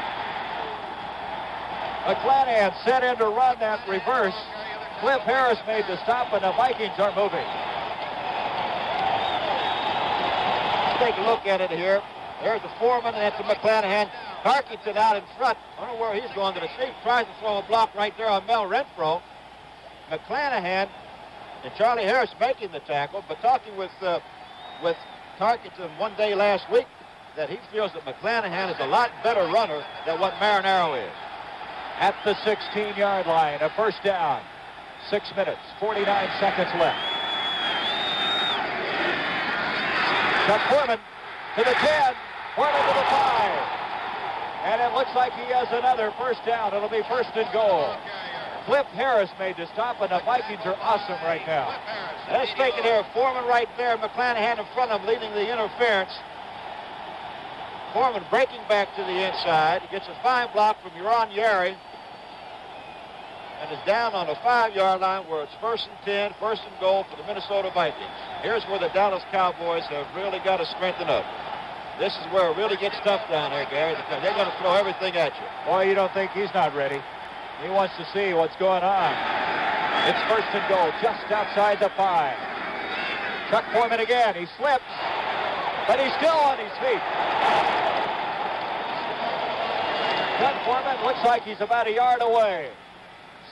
A: McClanahan set in to run that reverse. Cliff Harris made the stop, and the Vikings are moving.
B: Let's take a look at it here. There's the Foreman, and that's the McClanahan. Tarkenton out in front. I don't know where he's going to the sheet. Tries to throw a block right there on Mel Renfro. McClanahan and Charlie Harris making the tackle, but talking with Tarkenton one day last week, that he feels that McClanahan is a lot better runner than what Marinaro is.
A: At the 16-yard line, a first down. 6 minutes, 49 seconds left. Chuck Foreman to the 10, Foreman to the 5. And it looks like he has another first down. It'll be first and goal. Cliff Harris made the stop, and the Vikings are awesome right now.
B: Let's take it here. Foreman right there. McClanahan in front of him leading the interference. Foreman breaking back to the inside. He gets a fine block from Ron Yeri. And is down on the 5-yard line where it's first and 10, first and goal for the Minnesota Vikings. Here's where the Dallas Cowboys have really got to strengthen up. This is where it really gets tough down there, Gary, because they're going to throw everything at you.
A: Boy, you don't think he's not ready. He wants to see what's going on. It's first and goal just outside the 5. Chuck Foreman again. He slips, but he's still on his feet. Chuck Foreman looks like he's about a yard away.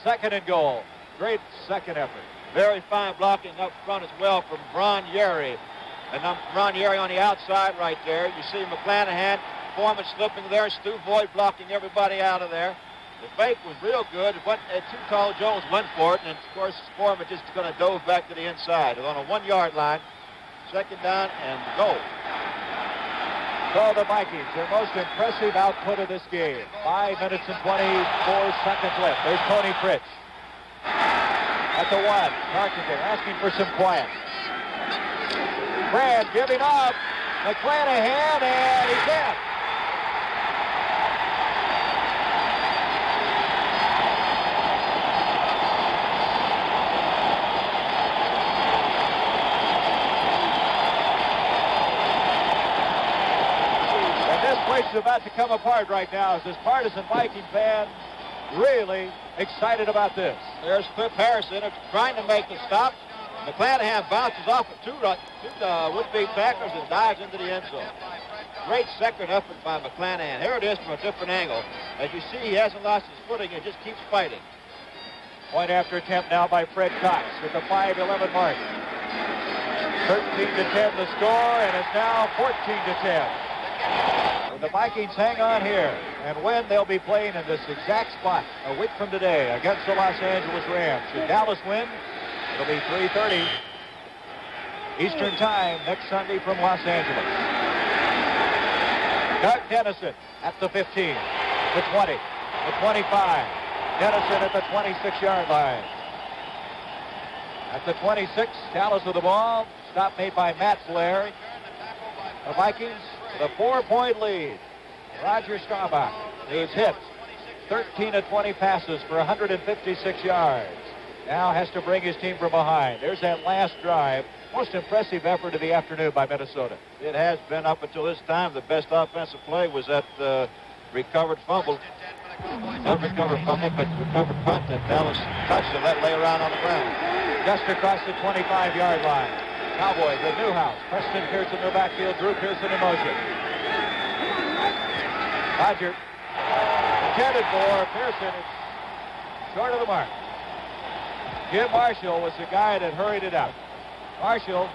A: Second and goal. Great second effort.
B: Very fine blocking up front as well from Ron Yeri. And Ron Yeri on the outside right there. You see McClanahan, Foreman slipping there, Stu Voigt blocking everybody out of there. The fake was real good. Too Tall Jones went for it, and of course Foreman just going to dove back to the inside. On a 1-yard line, second down and goal.
A: So the Vikings, their most impressive output of this game. 5 minutes and 24 seconds left. There's Tony Fritsch. At the 1, Carpenter asking for some quiet. Brad giving up. McClanahan, and he's in. Is about to come apart right now as this partisan Viking fan really excited about this.
B: There's Cliff Harrison trying to make the stop. McClanahan bounces off of two would-be tacklers and dives into the end zone. Great second effort by McClanahan. Here it is from a different angle. As you see, he hasn't lost his footing and just keeps fighting.
A: Point after attempt now by Fred Cox with the 5-11 mark. 13-10 the score, and it's now 14-10. The Vikings hang on here and win. They'll be playing in this exact spot a week from today against the Los Angeles Rams. Should Dallas win, it'll be 3:30 Eastern Time next Sunday from Los Angeles. Doug Dennison at the 15, the 20, the 25. Dennison at the 26-yard line. At the 26, Dallas with the ball. Stop made by Matt Blair. The Vikings, the 4-point lead. Roger Staubach, he's hit 13 of 20 passes for 156 yards. Now has to bring his team from behind. There's that last drive. Most impressive effort of the afternoon by Minnesota.
B: It has been up until this time. The best offensive play was that recovered fumble. Not recovered fumble, but recovered punt that Dallas touched and let lay around on the ground.
A: Just across the 25-yard line. Cowboys at Newhouse. Preston Pearson in the backfield. Drew Pearson in motion. Roger intended for Pearson. It's short of the mark. Jim Marshall was the guy that hurried it out. Marshall,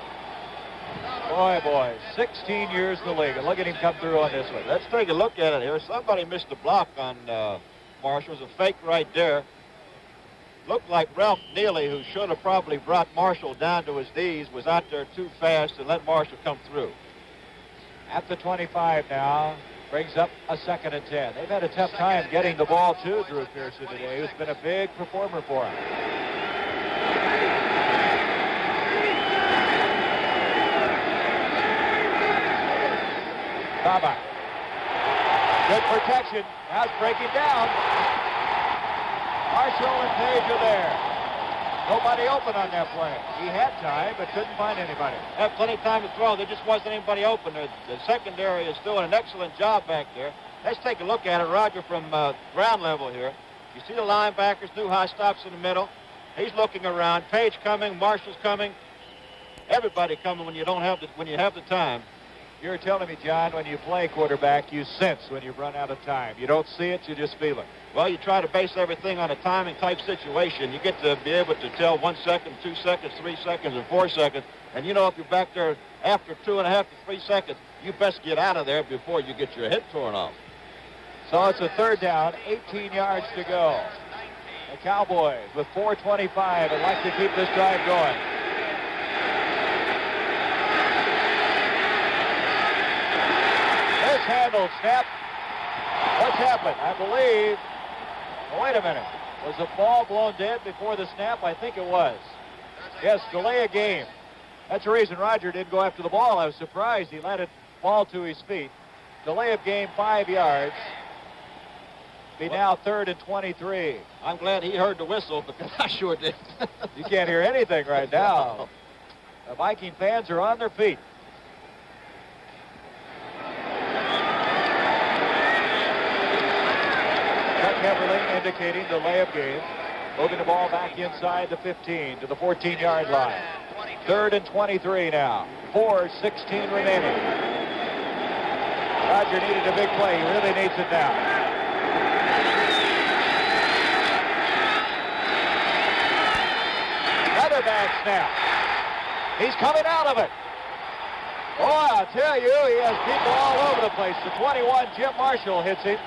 A: boy, 16 years in the league. And look at him come through on this one.
B: Let's take a look at it here. Somebody missed the block on Marshall. It was a fake right there. Looked like Ralph Neely, who should have probably brought Marshall down to his knees, was out there too fast and let Marshall come through.
A: At the 25 now, brings up a 2nd and 10. They've had a tough time getting the ball to Drew Pearson today, who's been a big performer for him. Baba. Good protection. Now it's breaking down. Marshall and Page are there. Nobody open on that play. He had time, but couldn't find anybody.
B: Had plenty of time to throw. There just wasn't anybody open. The secondary is doing an excellent job back there. Let's take a look at it, Roger, from ground level here. You see the linebackers, Newhouse stops in the middle. He's looking around. Page coming, Marshall's coming. Everybody coming when you have the time.
A: You're telling me, John, when you play quarterback, you sense when you've run out of time. You don't see it, you just feel it.
B: Well, you try to base everything on a timing type situation. You get to be able to tell 1 second, 2 seconds, 3 seconds, and 4 seconds. And you know if you're back there after 2.5 to 3 seconds, you best get out of there before you get your head torn off.
A: So it's a 3rd down, 18 yards to go. The Cowboys with 4:25 would like to keep this drive going. Handle snap. What's happened? I believe, wait a minute. Was the ball blown dead before the snap? I think it was. Yes, delay a game. That's the reason Roger didn't go after the ball. I was surprised. He let it fall to his feet. Delay of game, 5 yards. Be now 3rd and 23.
B: I'm glad he heard the whistle because I sure did.
A: You can't hear anything right now. The Viking fans are on their feet. Chuck Heverly indicating delay of game. Moving the ball back inside the 15 to the 14-yard line. 3rd and 23 now. 4:16 remaining. Roger needed a big play. He really needs it now. Another bad snap. He's coming out of it. Boy, I'll tell you, he has people all over the place. The 21, Jim Marshall, hits him.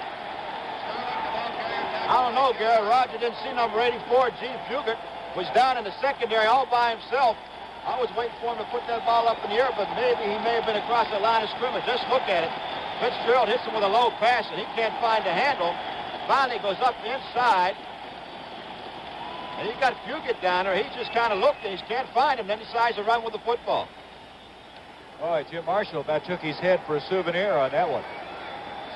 B: I don't know, Gary. Roger didn't see number 84. Gene Fugert was down in the secondary all by himself. I was waiting for him to put that ball up in the air, but maybe he may have been across the line of scrimmage. Just look at it. Fitzgerald hits him with a low pass, and he can't find the handle. Finally goes up inside. And you got Fugert down there. He just kind of looked, and he can't find him. Then he decides to run with the football.
A: Boy, Jim Marshall about took his head for a souvenir on that one.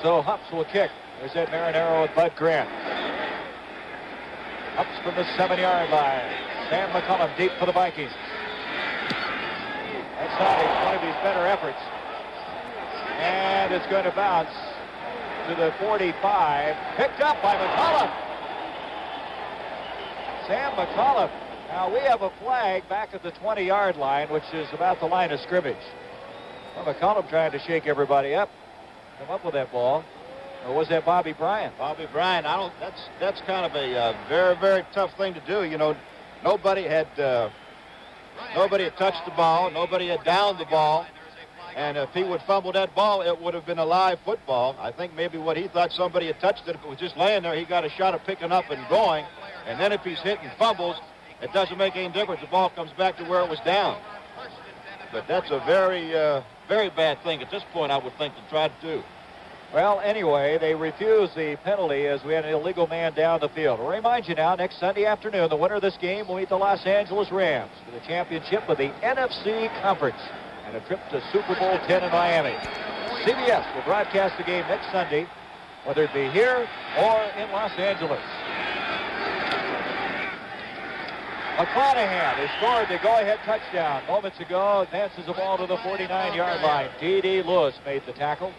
A: So Hups will kick. There's Ed Marinaro with Bud Grant. Hups from the 7-yard line. Sam McCullum deep for the Vikings. That's not one of his better efforts. And it's going to bounce to the 45. Picked up by McCullum. Sam McCullum. Now we have a flag back at the 20-yard line, which is about the line of scrimmage. Well, McCullum trying to shake everybody up. Come up with that ball. Or was that Bobby Bryant?
B: Bobby Bryant. That's kind of a very, very tough thing to do. You know, nobody had touched the ball. Nobody had downed the ball. And if he would fumble that ball, it would have been a live football. I think maybe what he thought somebody had touched it. If it was just laying there, he got a shot of picking up and going. And then if he's hitting fumbles, it doesn't make any difference. The ball comes back to where it was down. But that's a very, very bad thing at this point, I would think, to try to do.
A: Well, anyway, they refused the penalty as we had an illegal man down the field. I'll remind you now, next Sunday afternoon, the winner of this game will meet the Los Angeles Rams for the championship of the NFC Conference and a trip to Super Bowl 10 in Miami. CBS will broadcast the game next Sunday, whether it be here or in Los Angeles. McClanahan has scored the go-ahead touchdown moments ago. Advances the ball to the 49-yard line. D.D. Lewis made the tackle.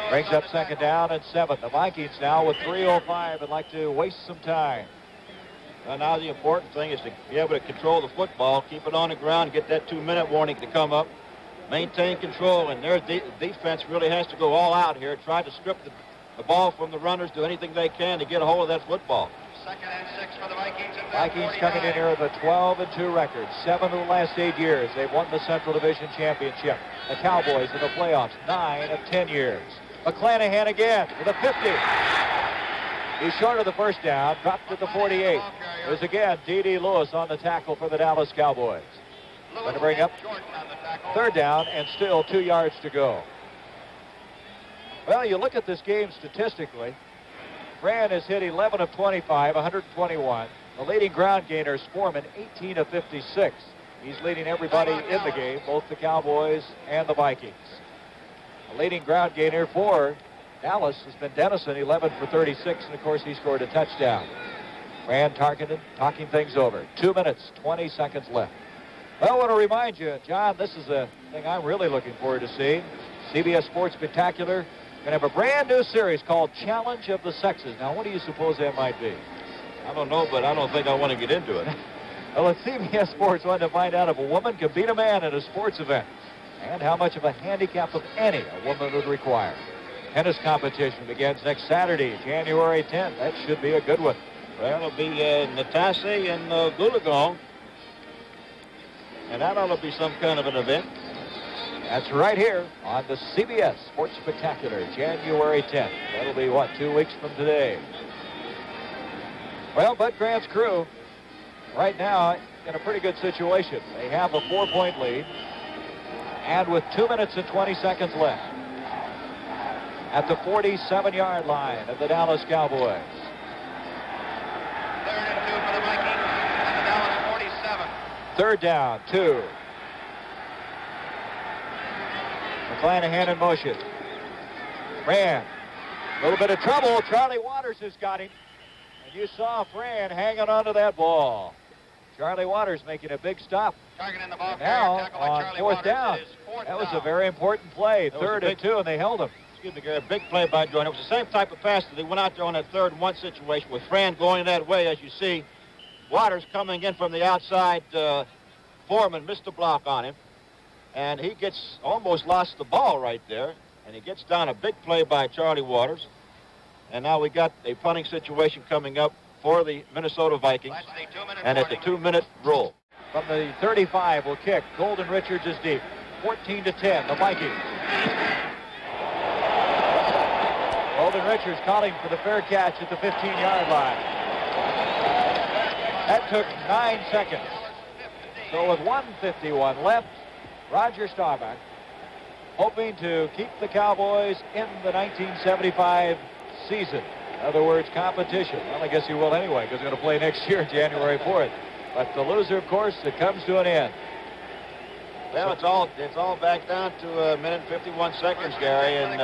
A: Brings up 2nd down and 7. The Vikings now with 3:05 would like to waste some time.
B: Well, now the important thing is to be able to control the football, keep it on the ground, get that 2-minute warning to come up, maintain control, and their defense really has to go all out here, try to strip the ball from the runners, do anything they can to get a hold of that football.
D: 2nd and 6 for the Vikings.
A: Vikings coming in here with a 12-2 record. 7 of the last 8 years. They've won the Central Division Championship. The Cowboys in the playoffs, 9 of 10 years. McClanahan again with a 50. He's short of the first down, dropped to the 48. There's again D.D. Lewis on the tackle for the Dallas Cowboys. Going to bring up 3rd down and still 2 yards to go. Well, you look at this game statistically. Fran has hit 11 of 25, 121. The leading ground gainer, Sporman, 18 of 56. He's leading everybody in the game, both the Cowboys and the Vikings. The leading ground gainer for Dallas has been Dennison, 11 for 36, and of course he scored a touchdown. Fran Tarkenton talking things over. 2 minutes, 20 seconds left. Well, I want to remind you, John, this is a thing I'm really looking forward to seeing. CBS Sports Spectacular. Going to have a brand new series called Challenge of the Sexes. Now, what do you suppose that might be?
B: I don't know, but I don't think I want to get into it.
A: Well, at CBS Sports wanted to find out if a woman could beat a man at a sports event and how much of a handicap, if any, a woman would require. Tennis competition begins next Saturday, January 10th. That should be a good one.
B: Well, it'll be Natassi and Goolagong. And that ought to be some kind of an event.
A: That's right here on the CBS Sports Spectacular, January 10th. That'll be, 2 weeks from today. Well, Bud Grant's crew right now in a pretty good situation. They have a 4-point lead, and with 2 minutes and 20 seconds left. at the 47-yard line of the Dallas Cowboys.
D: 3rd and 2 for the Vikings at the Dallas 47.
A: 3rd down, 2. McClanahan in motion. Fran, a little bit of trouble. Charlie Waters has got him. And you saw Fran hanging onto that ball. Charlie Waters making a big stop.
D: Target in the ball.
A: Now,
D: Tackle by
A: on
D: Charlie
A: 4th
D: Waters.
A: down,
D: It is 4th
A: that was
D: down.
A: a very important play. 3rd and 2, and they held him.
B: Excuse me, Gary. Big play by Jordan. It was the same type of pass that they went out there on that 3rd and 1 situation with Fran going that way, as you see. Waters coming in from the outside. Foreman missed the block on him. And he gets almost lost the ball right there. And he gets down a big play by Charlie Waters. And now we got a punting situation coming up for the Minnesota Vikings.
D: That's the 2-minute
B: And at the
D: warning.
B: 2-minute rule.
A: From the 35 will kick. Golden Richards is deep. 14-10, the Vikings. Golden Richards calling for the fair catch at the 15-yard line. That took 9 seconds. So with 1:51 left, Roger Staubach hoping to keep the Cowboys in the 1975 season. In other words, competition. Well, I guess he will anyway, because he's going to play next year, January 4th. But the loser, of course, it comes to an end.
B: Well, it's all back down to a minute and 51 seconds, Gary, and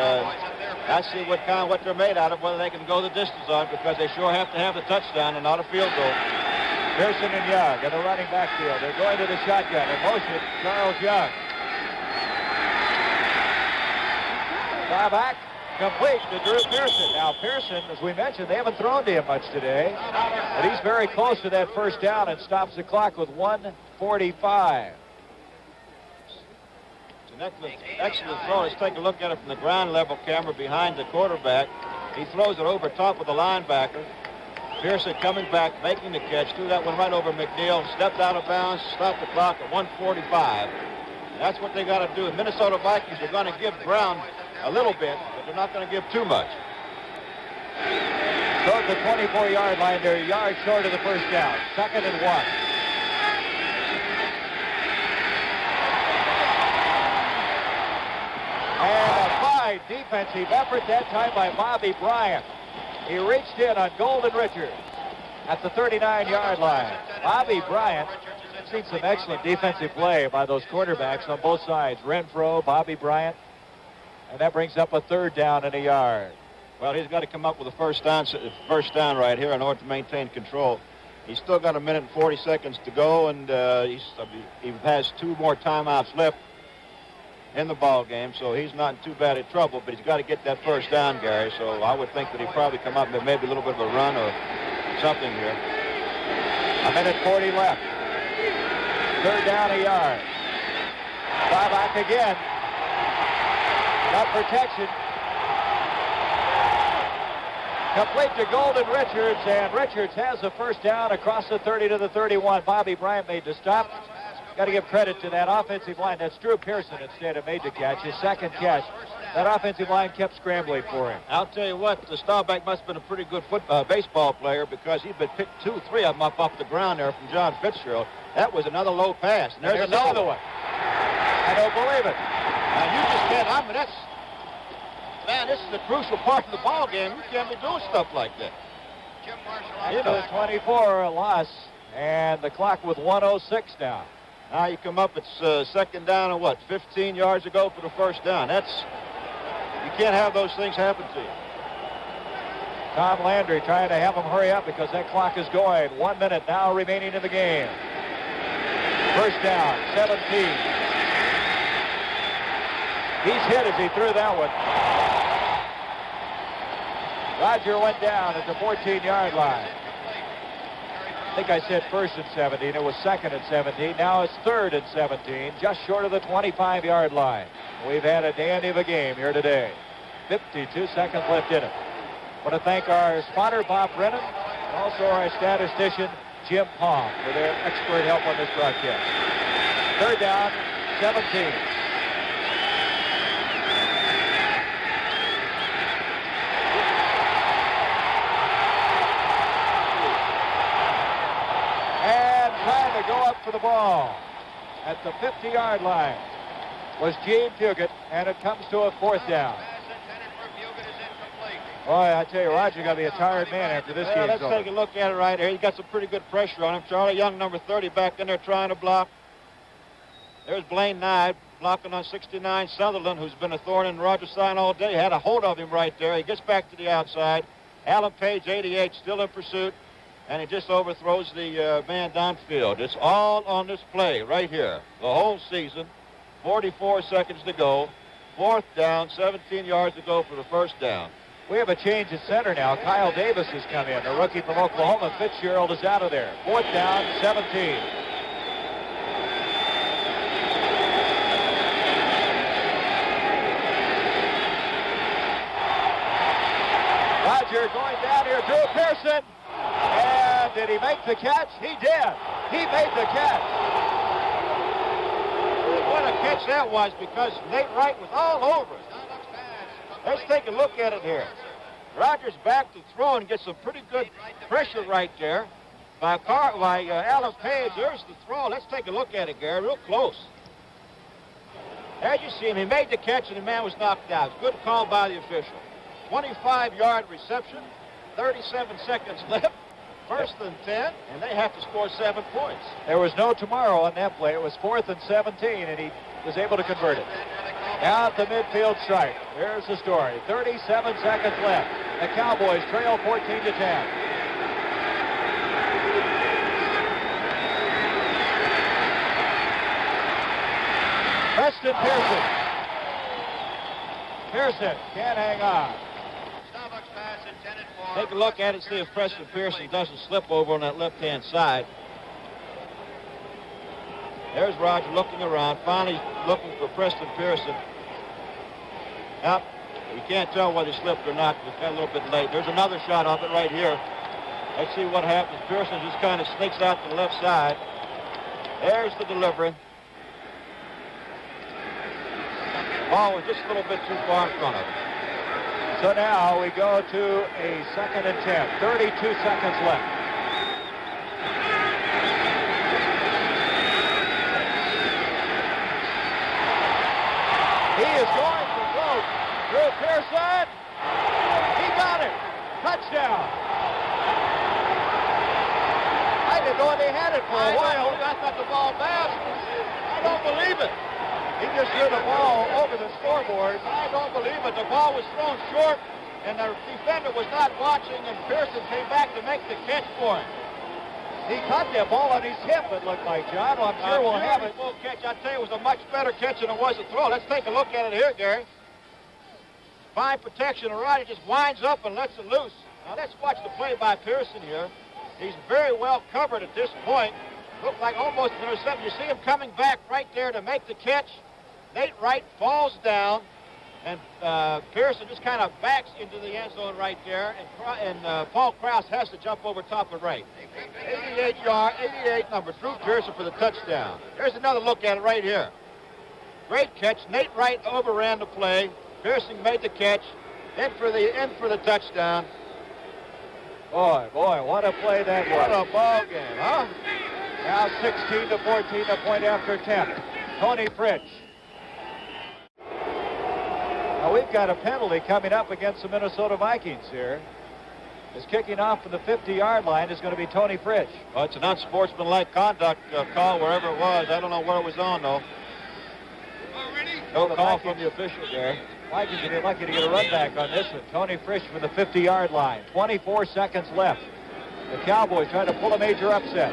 B: let's see what they're made out of, whether they can go the distance on, because they sure have to have the touchdown and not a field goal.
A: Pearson and Young in the running backfield. They're going to the shotgun. In motion, Charles Young. Fly back, complete to Drew Pearson. Now, Pearson, as we mentioned, they haven't thrown to him much today, but he's very close to that first down and stops the clock with 1:45.
B: It's an excellent throw. Let's take a look at it from the ground level camera behind the quarterback. He throws it over top of the linebacker. Pearson coming back, making the catch. Threw that one right over McNeil. Stepped out of bounds, stopped the clock at 1:45. That's what they got to do. The Minnesota Vikings are going to give ground a little bit, but they're not going to give too much.
A: So at the 24-yard line, they're a yard short of the first down. 2nd and 1. And a fine defensive effort that time by Bobby Bryant. He reached in on Golden Richards at the 39-yard line. Bobby Bryant, I've seen some excellent defensive play by those quarterbacks on both sides. Renfro, Bobby Bryant, and that brings up a 3rd down and a yard.
B: Well, he's got to come up with a first down right here in order to maintain control. He's still got a minute and 40 seconds to go, and he has 2 more timeouts left in the ball game, so he's not in too bad a trouble, but he's got to get that first down, Gary. So I would think that he'd probably come up with maybe a little bit of a run or something here.
A: A minute 40 left. 3rd down, a yard. Fly back again. Got protection. Complete to Golden Richards, and Richards has the first down across the 30 to the 31. Bobby Bryant made the stop. Got to give credit to that offensive line. That's Drew Pearson instead of made the catch. His second catch. That offensive line kept scrambling for him.
B: I'll tell you what, the Staubach must have been a pretty good baseball player, because he'd been picked 2, 3 of them up off the ground there from John Fitzgerald. That was another low pass. And
A: There's another one. I don't believe it.
B: Now, you just can't, man, this is a crucial part of the ball game. You can't be doing stuff like that.
D: Jim Marshall
A: Into the 24, a loss, and the clock with 1:06 down.
B: Now you come up, it's 2nd down and 15 yards to go for the first down. You can't have those things happen to you.
A: Tom Landry trying to have him hurry up because that clock is going. 1 minute now remaining in the game. First down, 17. He's hit as he threw that one. Roger went down at the 14-yard line. I think I said 1st and 17. It was 2nd and 17. Now it's 3rd and 17, just short of the 25-yard line. We've had a dandy of a game here today. 52 seconds left in it. I want to thank our spotter, Bob Brennan, and also our statistician, Jim Pong, for their expert help on this broadcast. 3rd down, 17. Trying to go up for the ball at the 50-yard line was Gene Puget, and it comes to a 4th down. Boy, I tell you, Roger's got to be a tired man after this game.
B: Let's take a look at it right here. He's got some pretty good pressure on him. Charlie Young, number 30, back in there trying to block. There's Blaine Nye blocking on 69. Sutherland, who's been a thorn in Roger's side all day, had a hold of him right there. He gets back to the outside. Alan Page, 88, still in pursuit, and he just overthrows the man downfield. It's all on this play right here. The whole season, 44 seconds to go. 4th down, 17 yards to go for the first down.
A: We have a change at center now. Kyle Davis has come in, a rookie from Oklahoma. Fitzgerald is out of there. 4th down, 17. Roger going down here. Drew Pearson. And did he make the catch? He did. He made the catch.
B: What a catch that was, because Nate Wright was all over it. Let's take a look at it here. Rogers back to throw and gets some pretty good pressure right there by Alan Page. There's the throw. Let's take a look at it, Gary, real close. As you see him, he made the catch and the man was knocked out. Good call by the official. 25-yard reception, 37 seconds left. 1st and 10, and they have to score 7 points.
A: There was no tomorrow on that play. It was 4th and 17, and he was able to convert it. Now at the midfield stripe. Here's the story. 37 seconds left. The Cowboys trail 14-10. Preston Pearson. Pearson can't hang on.
B: Take a look at it, see if Preston Pearson doesn't slip over on that left-hand side. There's Roger looking around, finally looking for Preston Pearson. Yep, we can't tell whether he slipped or not. It's got a little bit late. There's another shot of it right here. Let's see what happens. Pearson just kind of sneaks out to the left side. There's the delivery. Ball was just a little bit too far in front of him.
A: So now we go to a 2nd and 10. 32 seconds left. He is going for broke. Drew Pearson. He got it. Touchdown. I didn't know they had it for a while.
B: I thought the ball bounced. I don't believe it.
A: He just threw the ball over the scoreboard.
B: I don't believe it. The ball was thrown short, and the defender was not watching, and Pearson came back to make the catch for him.
A: He caught that ball on his hip, it looked like, John. Well, I'm sure we'll have it.
B: Full catch. I tell you, it was a much better catch than it was a throw. Let's take a look at it here, Gary. Fine protection. Roddy just winds up and lets it loose. Now let's watch the play by Pearson here. He's very well covered at this point. Looked like almost an interception. You see him coming back right there to make the catch. Nate Wright falls down, and Pearson just kind of backs into the end zone right there, and Paul Krause has to jump over top of Wright. 88 number, Drew Pearson for the touchdown. There's another look at it right here. Great catch. Nate Wright overran the play. Pearson made the catch. In for the touchdown.
A: Boy, what a play that was.
B: What a ball game, huh?
A: Now 16-14, a point after 10. Tony Fritsch. Now we've got a penalty coming up against the Minnesota Vikings here. Is kicking off from the 50-yard line is going to be Tony Fritsch.
B: Well, it's an unsportsmanlike conduct call wherever it was. I don't know where it was on, though. No call from the official there.
A: Vikings will be lucky to get a run back on this one. Tony Fritsch from the 50-yard line. 24 seconds left. The Cowboys trying to pull a major upset.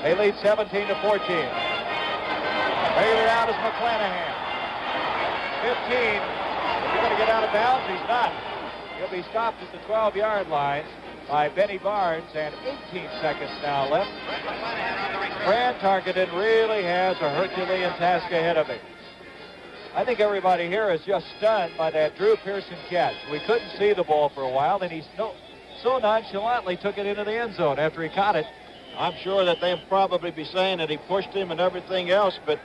A: They lead 17-14. Bailing out is McClanahan. 15. Is he going to get out of bounds? He's not. He'll be stopped at the 12-yard line by Benny Barnes, and 18 seconds now left. Fran Tarkenton really has a Herculean task ahead of him. I think everybody here is just stunned by that Drew Pearson catch. We couldn't see the ball for a while, then he so nonchalantly took it into the end zone after he caught it.
B: I'm sure that they'll probably be saying that he pushed him and everything else, but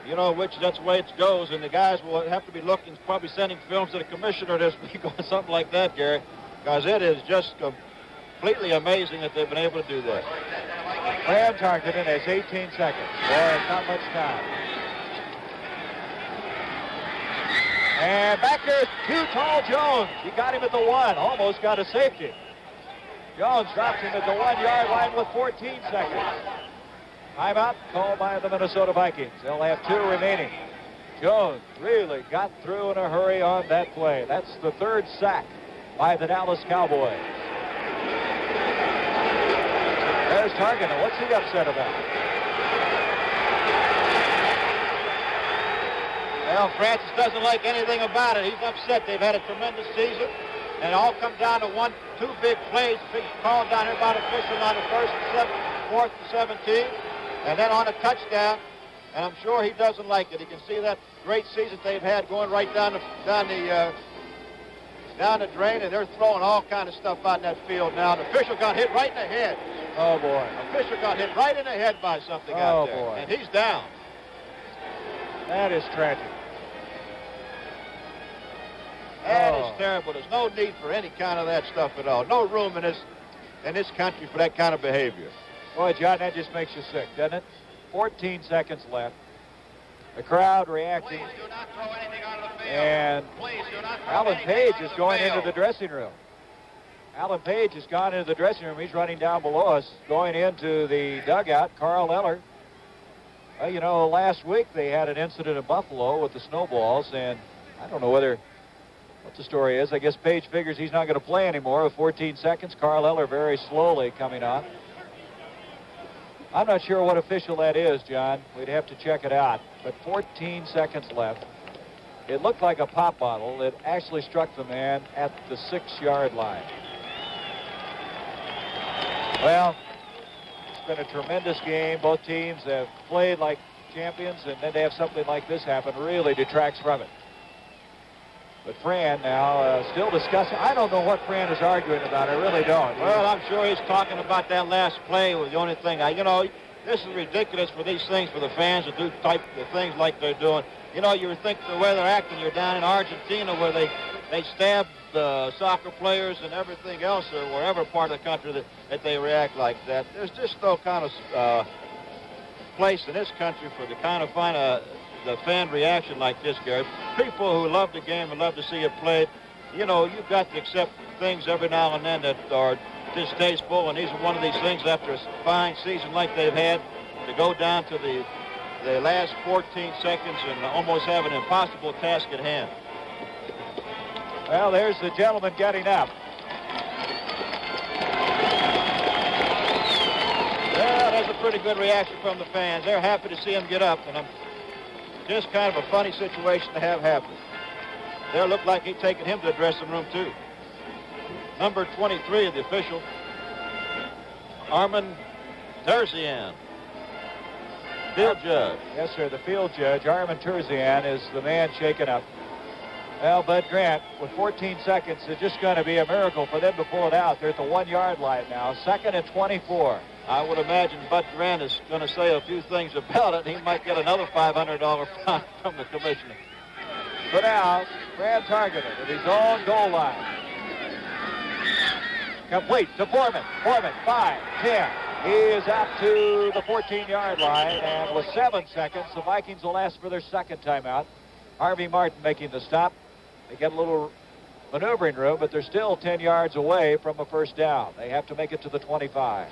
B: you know, that's the way it goes, and the guys will have to be looking, probably sending films to the commissioner this week on something like that, Gary, because it is just completely amazing that they've been able to do that.
A: Fran Tarkenton has 18 seconds. Boy, it's not much time. And back there's too tall Jones. He got him at the 1. Almost got a safety. Jones drops him at the 1-yard line with 14 seconds. Timeout called by the Minnesota Vikings. They'll have 2 remaining. Jones really got through in a hurry on that play. That's the 3rd sack by the Dallas Cowboys. There's Targeter. What's he upset about?
B: Well, Francis doesn't like anything about it. He's upset. They've had a tremendous season, and it all comes down to 2 big plays. Big call down here by the official on the 4th and 17, and then on a touchdown. And I'm sure he doesn't like it. He can see that great season they've had going right down the drain, and they're throwing all kind of stuff out in that field now. The official got hit right in the head.
A: Oh, boy.
B: The official got hit right in the head by something out there.
A: Boy.
B: And he's down.
A: That is tragic.
B: That is terrible. There's no need for any kind of that stuff at all. No room in this country for that kind of behavior.
A: Boy, John, that just makes you sick, doesn't it? 14 seconds left. The crowd reacting.
D: Please do not throw anything out of the field.
A: And
D: Please do not throw
A: Alan
D: anything
A: Page
D: out
A: is
D: of
A: going
D: field.
A: into the dressing room. Alan Page has gone into the dressing room. He's running down below us, going into the dugout. Carl Eller. Well, you know, last week they had an incident in Buffalo with the snowballs, and I don't know what the story is. I guess Page figures he's not going to play anymore with 14 seconds. Carl Eller very slowly coming on. I'm not sure what official that is, John. We'd have to check it out. But 14 seconds left. It looked like a pop bottle. It actually struck the man at the 6-yard line. Well, it's been a tremendous game. Both teams have played like champions, and then to have something like this happen really detracts from it. But Fran now still discussing. I don't know what Fran is arguing about. I really don't.
B: Well, I'm sure he's talking about that last play was the only thing. This is ridiculous for these things, for the fans to do type of things like they're doing. You think the way they're acting, you're down in Argentina where they stab soccer players and everything else, or wherever part of the country that they react like that. There's just no kind of place in this country for the kind of the fan reaction like this, Gary. People who love the game and love to see it played, you've got to accept things every now and then that are distasteful, and these are one of these things after a fine season like they've had, to go down to the last 14 seconds and almost have an impossible task at hand.
A: Well, there's the gentleman getting up.
B: Well, that's a pretty good reaction from the fans. They're happy to see him get up, and just kind of a funny situation to have happen. There looked like he'd taken him to the dressing room, too. Number 23 of the official, Armin Terzian. Field judge.
A: Yes, sir, the field judge, Armin Terzian, is the man shaken up. Well, Bud Grant, with 14 seconds, it's just going to be a miracle for them to pull it out. They're at the 1-yard line now, 2nd and 24.
B: I would imagine Bud Grant is going to say a few things about it. He might get another $500 fine from the commissioner.
A: For now, Fran targeted at his own goal line. Complete to Foreman. Foreman, 5, 10. He is out to the 14-yard line, and with 7 seconds, the Vikings will ask for their second timeout. Harvey Martin making the stop. They get a little maneuvering room, but they're still 10 yards away from a first down. They have to make it to the 25.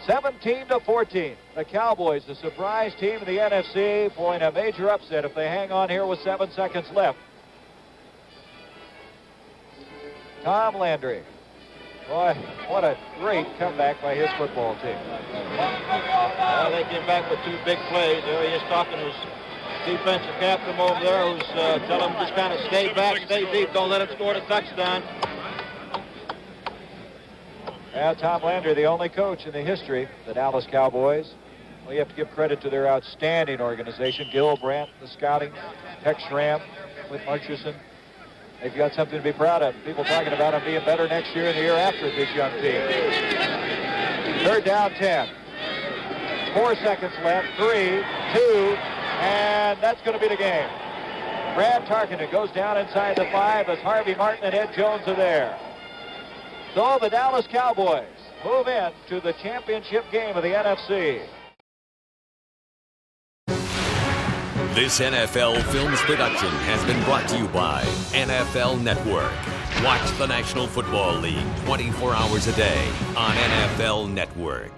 A: 17-14. The Cowboys, the surprise team in the NFC, pulling a major upset if they hang on here with 7 seconds left. Tom Landry. Boy, what a great comeback by his football team.
B: Well, they came back with 2 big plays. There he is talking to his defensive captain over there, who's telling him just kind of stay back, stay deep, don't let him score the touchdown.
A: Now, Tom Landry, the only coach in the history of the Dallas Cowboys. Well, you have to give credit to their outstanding organization. Gil Brandt, the scouting, Tex Schramm, Clint Murchison. They've got something to be proud of. People talking about them being better next year and the year after this young team. 3rd down, 10. 4 seconds left. 3, 2, and that's going to be the game. Brad Tarkenton goes down inside the 5 as Harvey Martin and Ed Jones are there. So the Dallas Cowboys move in to the championship game of the NFC.
E: This NFL Films production has been brought to you by NFL Network. Watch the National Football League 24 hours a day on NFL Network.